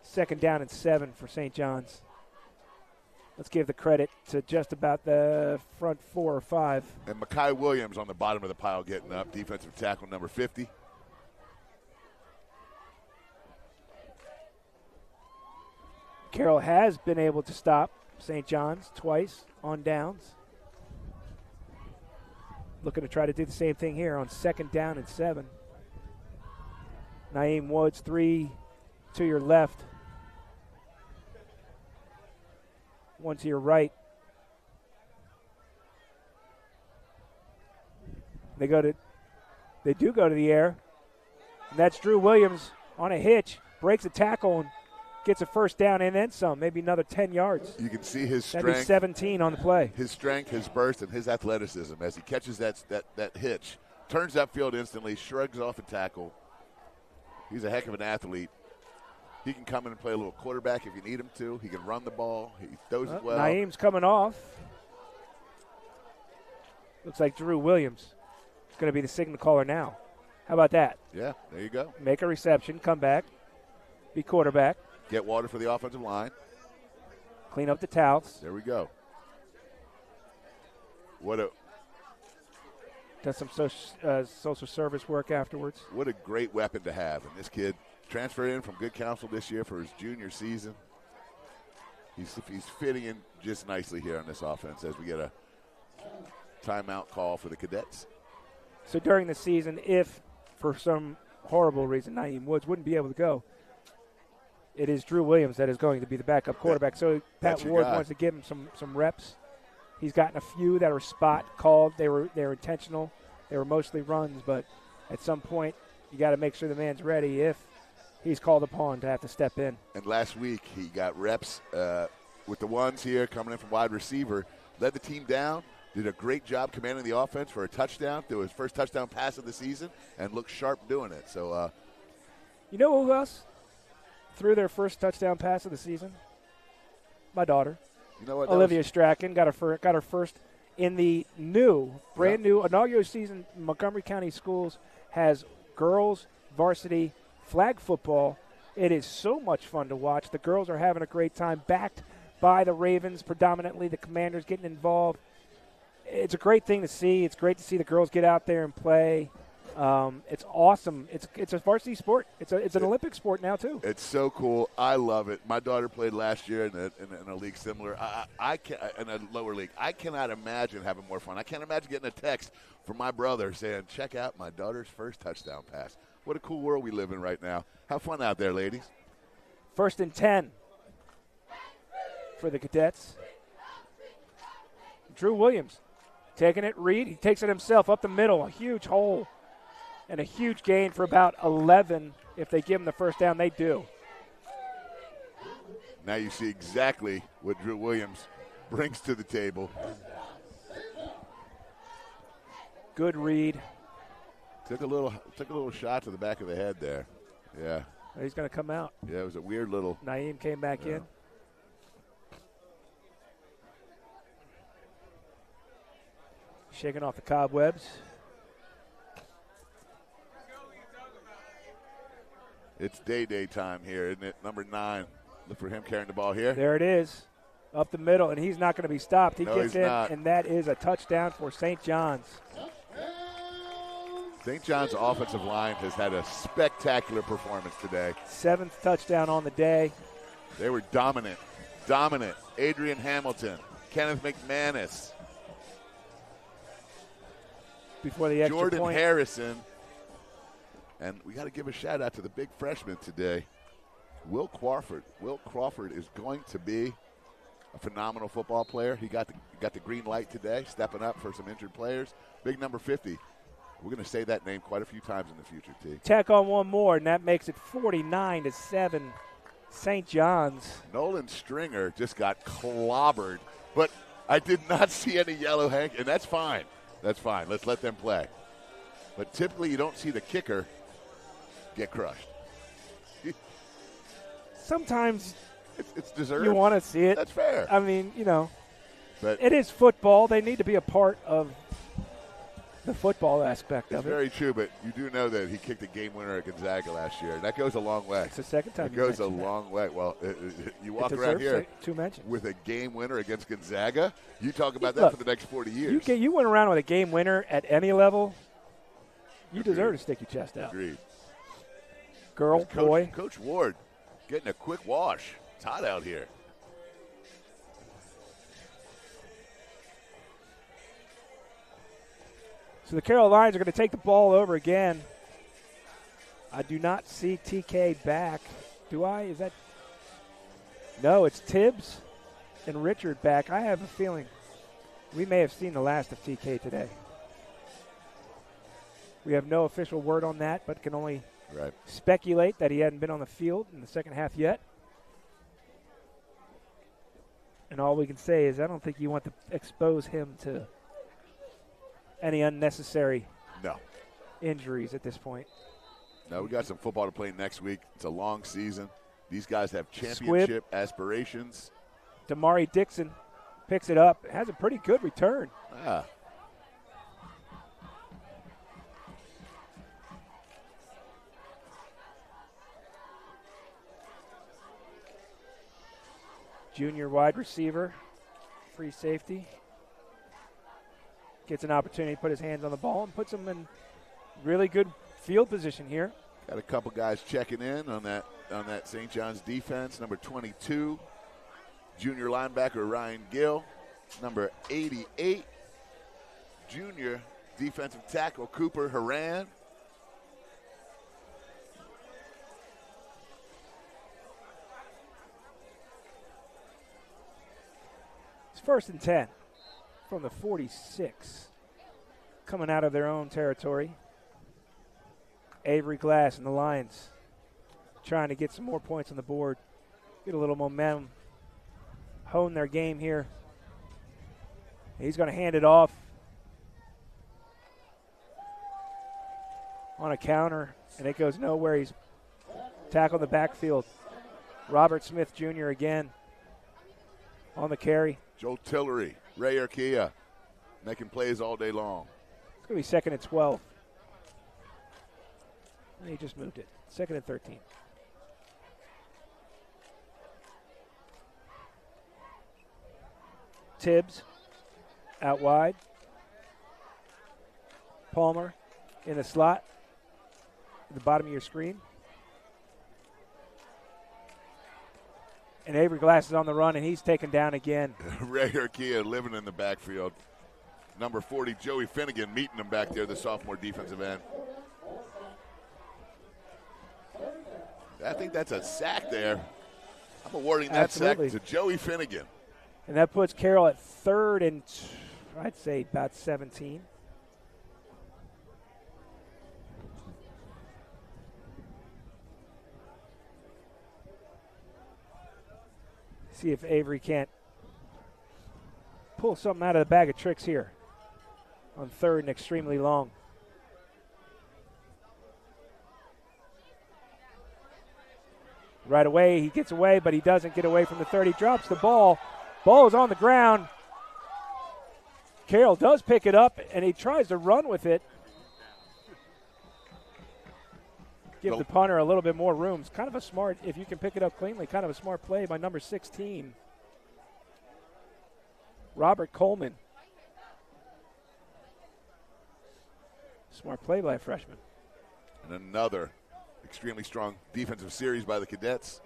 Second down and 7 for St. John's. Let's give the credit to just about the front 4 or 5. And Mekhi Williams on the bottom of the pile getting up, defensive tackle number 50. Carroll has been able to stop St. John's twice on downs. Looking to try to do the same thing here on second down and 7. Naeem Woods, 3 to your left. 1 to your right. They do go to the air. And that's Drew Williams on a hitch. Breaks a tackle and gets a first down and then some, maybe another 10 yards. You can see his That'd be strength. 17 on the play. His strength, his burst, and his athleticism as he catches that hitch, turns upfield instantly, shrugs off a tackle. He's a heck of an athlete. He can come in and play a little quarterback if you need him to. He can run the ball. He throws it well. Naeem's coming off. Looks like Drew Williams is going to be the signal caller now. How about that? Yeah, there you go. Make a reception, come back, be quarterback. Get water for the offensive line. Clean up the towels. There we go. Does some social service work afterwards. What a great weapon to have. And this kid transferred in from Good Counsel this year for his junior season. He's fitting in just nicely here on this offense as we get a timeout call for the Cadets. So during the season, if for some horrible reason Naeem Woods wouldn't be able to go, it is Drew Williams that is going to be the backup quarterback. So Pat Ward wants to give him some reps. He's gotten a few that were spot called. They were intentional. They were mostly runs, but at some point you got to make sure the man's ready if he's called upon to have to step in. And last week he got reps with the ones here coming in from wide receiver, led the team down, did a great job commanding the offense for a touchdown, threw his first touchdown pass of the season, and looked sharp doing it. So, you know who else threw their first touchdown pass of the season? My daughter. You know what? Olivia Strachan got her first in the brand new inaugural season. Montgomery County Schools has girls varsity flag football. It is so much fun to watch. The girls are having a great time, backed by the Ravens predominantly. The Commanders getting involved. It's a great thing to see. It's great to see the girls get out there and play. It's awesome. It's a varsity sport. It's an Olympic sport now too. It's so cool. I love it. My daughter played last year in a league similar. I can in a lower league. I cannot imagine having more fun. I can't imagine getting a text from my brother saying, "Check out my daughter's first touchdown pass." What a cool world we live in right now. Have fun out there, ladies. 1st and 10 for the Cadets. Drew Williams taking it. Reed, he takes it himself up the middle. A huge hole. And a huge gain for about 11. If they give him the first down, they do. Now you see exactly what Drew Williams brings to the table. Good read. Took a little shot to the back of the head there. Yeah. He's going to come out. Yeah, it was a weird little. Naeem came back in. Shaking off the cobwebs. It's day time here, isn't it? Number 9. Look for him carrying the ball here. There it is. Up the middle, and he's not going to be stopped. He gets in, not. And that is a touchdown for St. John's. St. John's offensive line has had a spectacular performance today. 7th touchdown on the day. They were dominant. Adrian Hamilton, Kenneth McManus. Before the extra Jordan point. Harrison. And we got to give a shout out to the big freshman today, Will Crawford. Will Crawford is going to be a phenomenal football player. He got the green light today, stepping up for some injured players. Big number 50. We're going to say that name quite a few times in the future, T. Tack on one more, and that makes it 49-7. St. John's. Nolan Stringer just got clobbered, but I did not see any yellow hank, and that's fine. That's fine. Let's let them play. But typically you don't see the kicker get crushed. Sometimes it's deserved. You want to see it. That's fair. I mean, but it is football. They need to be a part of the football aspect of it. It's very true, but you do know that he kicked a game winner at Gonzaga last year. That goes a long way. It's the second time. It goes a long way. Well, you walk around here with a game winner against Gonzaga. You talk about that for the next 40 years. You went around with a game winner at any level. You deserve to stick your chest out. Agreed. Girl, boy. Coach Ward getting a quick wash. It's hot out here. So the Carroll Lions are going to take the ball over again. I do not see TK back. Do I? Is that? No, it's Tibbs and Richard back. I have a feeling we may have seen the last of TK today. We have no official word on that, but can only speculate that he hadn't been on the field in the second half yet. And all we can say is I don't think you want to expose him to any unnecessary injuries at this point. No, we got some football to play next week. It's a long season. These guys have championship aspirations. Damari Dixon picks it up. Has a pretty good return. Junior wide receiver, free safety. Gets an opportunity to put his hands on the ball and puts him in really good field position here. Got a couple guys checking in on that St. John's defense. Number 22, junior linebacker Ryan Gill. Number 88, junior defensive tackle Cooper Haran. It's 1st and 10 from the 46, coming out of their own territory. Avery Glass and the Lions trying to get some more points on the board, get a little momentum, hone their game here. He's going to hand it off on a counter, and it goes nowhere. He's tackled the backfield. Robert Smith Jr. again on the carry. Joe Tillery, Ray Archia, making plays all day long. It's going to be 2nd and 12. He just moved it. 2nd and 13. Tibbs out wide. Palmer in the slot at the bottom of your screen. And Avery Glass is on the run, and he's taken down again. Ray Archia living in the backfield. Number 40, Joey Finnegan, meeting him back there, the sophomore defensive end. I think that's a sack there. I'm awarding that sack to Joey Finnegan. And that puts Carroll at 3rd and, I'd say, about 17. See if Avery can't pull something out of the bag of tricks here on 3rd and extremely long. Right away, he gets away, but he doesn't get away from the 30. He drops the ball. Ball is on the ground. Carroll does pick it up, and he tries to run with it. Give the punter a little bit more room. It's kind of a smart, if you can pick it up cleanly, kind of a smart play by number 16, Robert Coleman. Smart play by a freshman. And another extremely strong defensive series by the Cadets.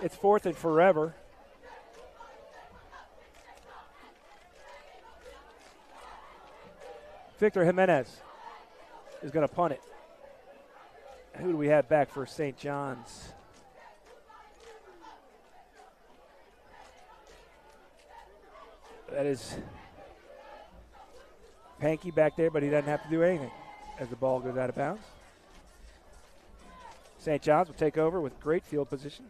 It's 4th and forever. Victor Jimenez is going to punt it. Who do we have back for St. John's? That is Panky back there, but he doesn't have to do anything as the ball goes out of bounds. St. John's will take over with great field position.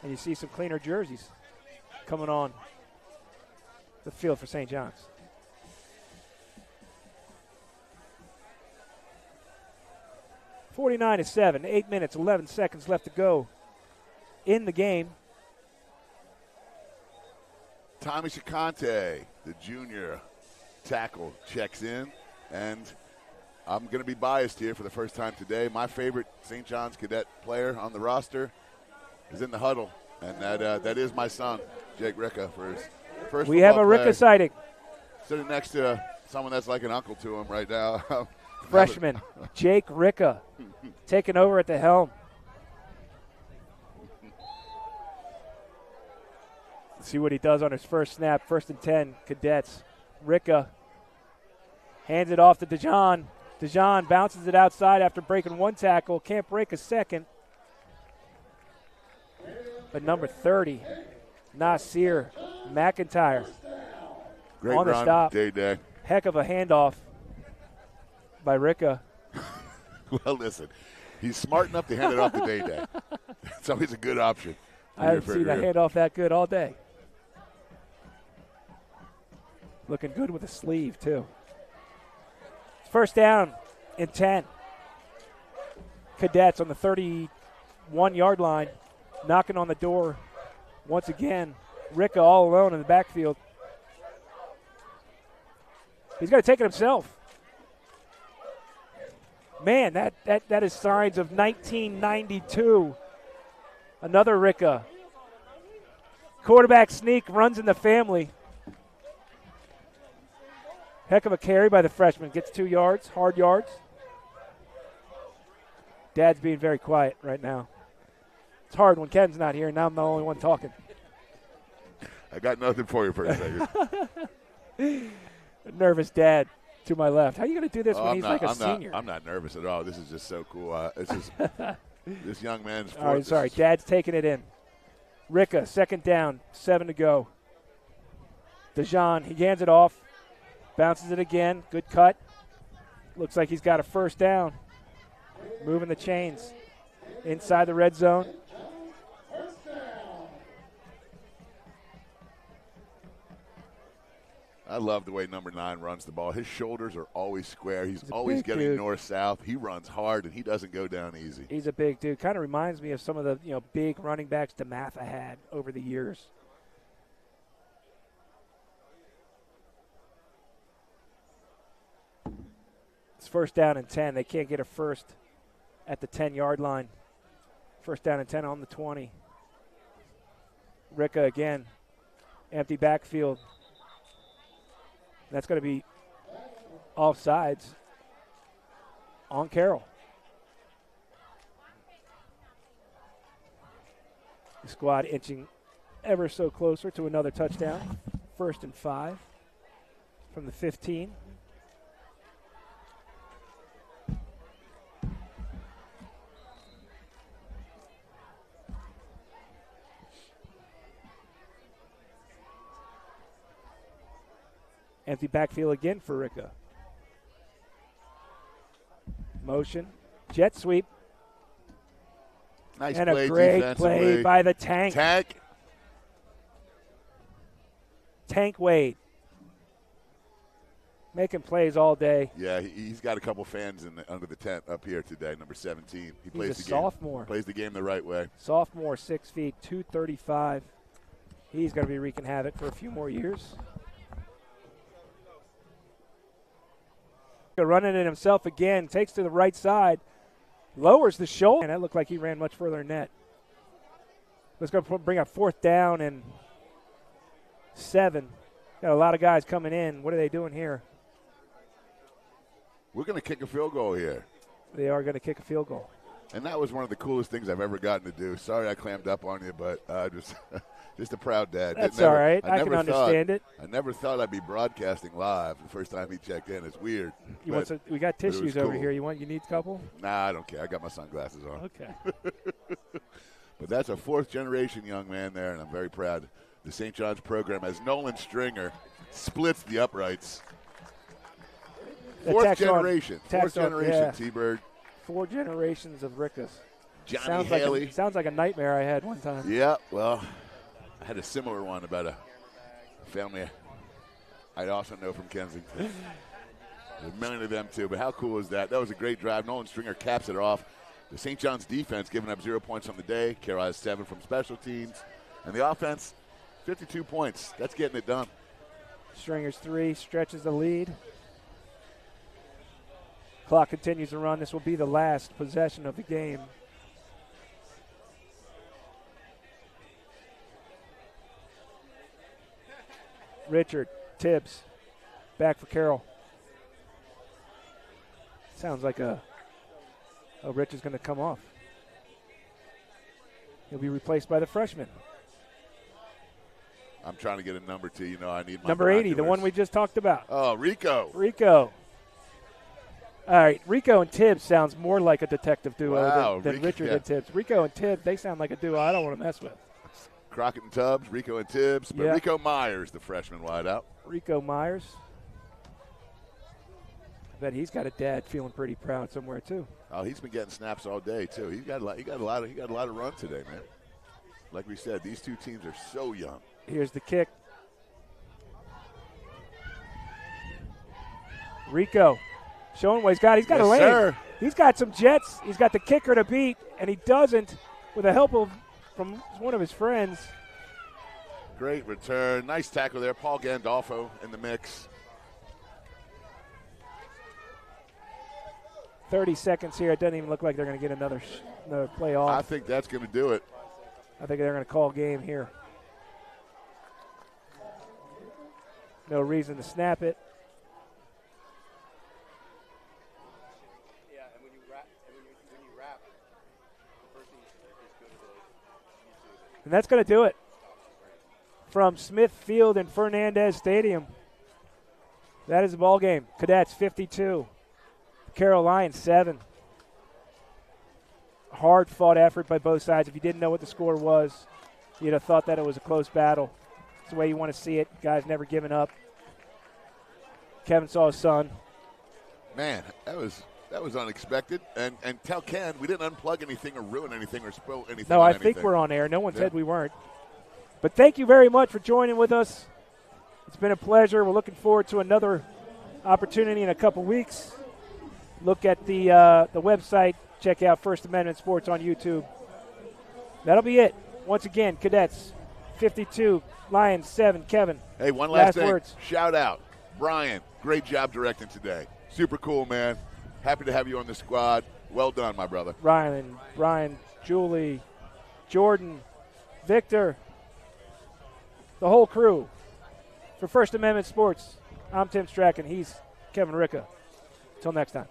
And you see some cleaner jerseys coming on the field for St. John's. (49-7), 8 minutes, 11 seconds left to go in the game. Tommy Chicante, the junior tackle, checks in, and I'm going to be biased here for the first time today. My favorite St. John's Cadet player on the roster is in the huddle, and that is my son, Jake Ricca, for his first. We have a Ricca sighting. Sitting next to someone that's like an uncle to him right now. Freshman Jake Ricca taking over at the helm. Let's see what he does on his first snap. 1st and 10, Cadets. Ricca hands it off to DeJohn. DeJohn bounces it outside after breaking one tackle. Can't break a second. But number 30, Nasir McIntyre Great on the run, stop. Day. Heck of a handoff. by Ricca. Well, listen, he's smart enough to hand it off to Day-Day. It's always a good option. I haven't seen that handoff that good all day. Looking good with a sleeve, too. First down and 10. Cadets on the 31-yard line, knocking on the door once again. Ricca all alone in the backfield. He's got to take it himself. Man, that is signs of 1992. Another Ricca. Quarterback sneak runs in the family. Heck of a carry by the freshman. Gets 2 yards, hard yards. Dad's being very quiet right now. It's hard when Ken's not here, and now I'm the only one talking. I got nothing for you for a second. A nervous dad to my left. How are you going to do this when he's like a senior? I'm not nervous at all. This is just so cool. This young man's. All right, sorry. Dad's taking it in. Ricca, second down, 7 to go. DeJean, he hands it off. Bounces it again. Good cut. Looks like he's got a first down. Moving the chains inside the red zone. I love the way number 9 runs the ball. His shoulders are always square. He's always getting north-south. He runs hard, and he doesn't go down easy. He's a big dude. Kind of reminds me of some of the big running backs DeMatha had over the years. It's first down and 10. They can't get a first at the 10-yard line. First down and 10 on the 20. Ricca again. Empty backfield. That's going to be offsides on Carroll. The squad inching ever so closer to another touchdown. 1st and 5 from the 15. Empty backfield again for Ricca. Motion. Jet sweep. Nice and play a great defensively. play by the Tank. Tank Wade. Making plays all day. Yeah, he's got a couple fans under the tent up here today, number 17. He plays the sophomore. Plays the game the right way. Sophomore, 6 feet, 235. He's going to be wreaking havoc for a few more years. Running it himself again, takes to the right side, lowers the shoulder, and that looked like he ran much further than net. Let's go bring up 4th down and 7. Got a lot of guys coming in. What are they doing here? We're going to kick a field goal here. They are going to kick a field goal. And that was one of the coolest things I've ever gotten to do. Sorry I clammed up on you, but just a proud dad. That's all right. I can understand it. I never thought I'd be broadcasting live the first time he checked in. It's weird. We got tissues over here. You need a couple? Nah, I don't care. I got my sunglasses on. Okay. But that's a 4th-generation young man there, and I'm very proud. The St. John's program, as Nolan Stringer splits the uprights. 4th generation. 4th generation, T-Bird. 4 generations of Riccas. Johnny Haley. Sounds like a nightmare I had one time. Yeah, well, I had a similar one about a family I also know from Kensington. There's a million of them, too. But how cool is that? That was a great drive. Nolan Stringer caps it off. The St. John's defense giving up 0 points on the day. Carroll has 7 from special teams. And the offense, 52 points. That's getting it done. Stringer's 3 stretches the lead. Clock continues to run. This will be the last possession of the game. Richard, Tibbs, back for Carroll. Sounds like Rich is going to come off. He'll be replaced by the freshman. I'm trying to get a number to you. I need my number 80, the one we just talked about. Oh, Rico. All right, Rico and Tibbs sounds more like a detective duo than Richard and Tibbs. Rico and Tibbs, they sound like a duo I don't want to mess with. Crockett and Tubbs, Rico and Tibbs, but Rico Myers, the freshman wideout. Rico Myers. bet he's got a dad feeling pretty proud somewhere too. Oh, he's been getting snaps all day too. He got a lot of run today, man. Like we said, these two teams are so young. Here's the kick. Rico showing what he's got. He's got a lane. Sir. He's got some jets. He's got the kicker to beat, and he doesn't with the help from one of his friends. Great return. Nice tackle there. Paul Gandolfo in the mix. 30 seconds here. It doesn't even look like they're going to get another play off. I think that's going to do it. I think they're going to call game here. No reason to snap it. Yeah, and when you wrap, the first thing is go to the YouTube. And that's going to do it from Smith Field and Fernandez Stadium. That is the ball game. Cadets 52, Carroll Lions 7. Hard-fought effort by both sides. If you didn't know what the score was, you'd have thought that it was a close battle. It's the way you want to see it. Guys never giving up. Kevin saw his son. Man, that was unexpected. And tell Ken we didn't unplug anything or ruin anything or spill anything. No, I think we're on air. No one said we weren't. But thank you very much for joining with us. It's been a pleasure. We're looking forward to another opportunity in a couple weeks. Look at the website. Check out First Amendment Sports on YouTube. That'll be it. Once again, Cadets 52, Lions 7. Kevin. Hey, one last thing. Words. Shout out. Brian, great job directing today. Super cool, man. Happy to have you on the squad. Well done, my brother. Brian, Julie, Jordan, Victor, the whole crew. For First Amendment Sports, I'm Tim Strachan. He's Kevin Ricca. Until next time.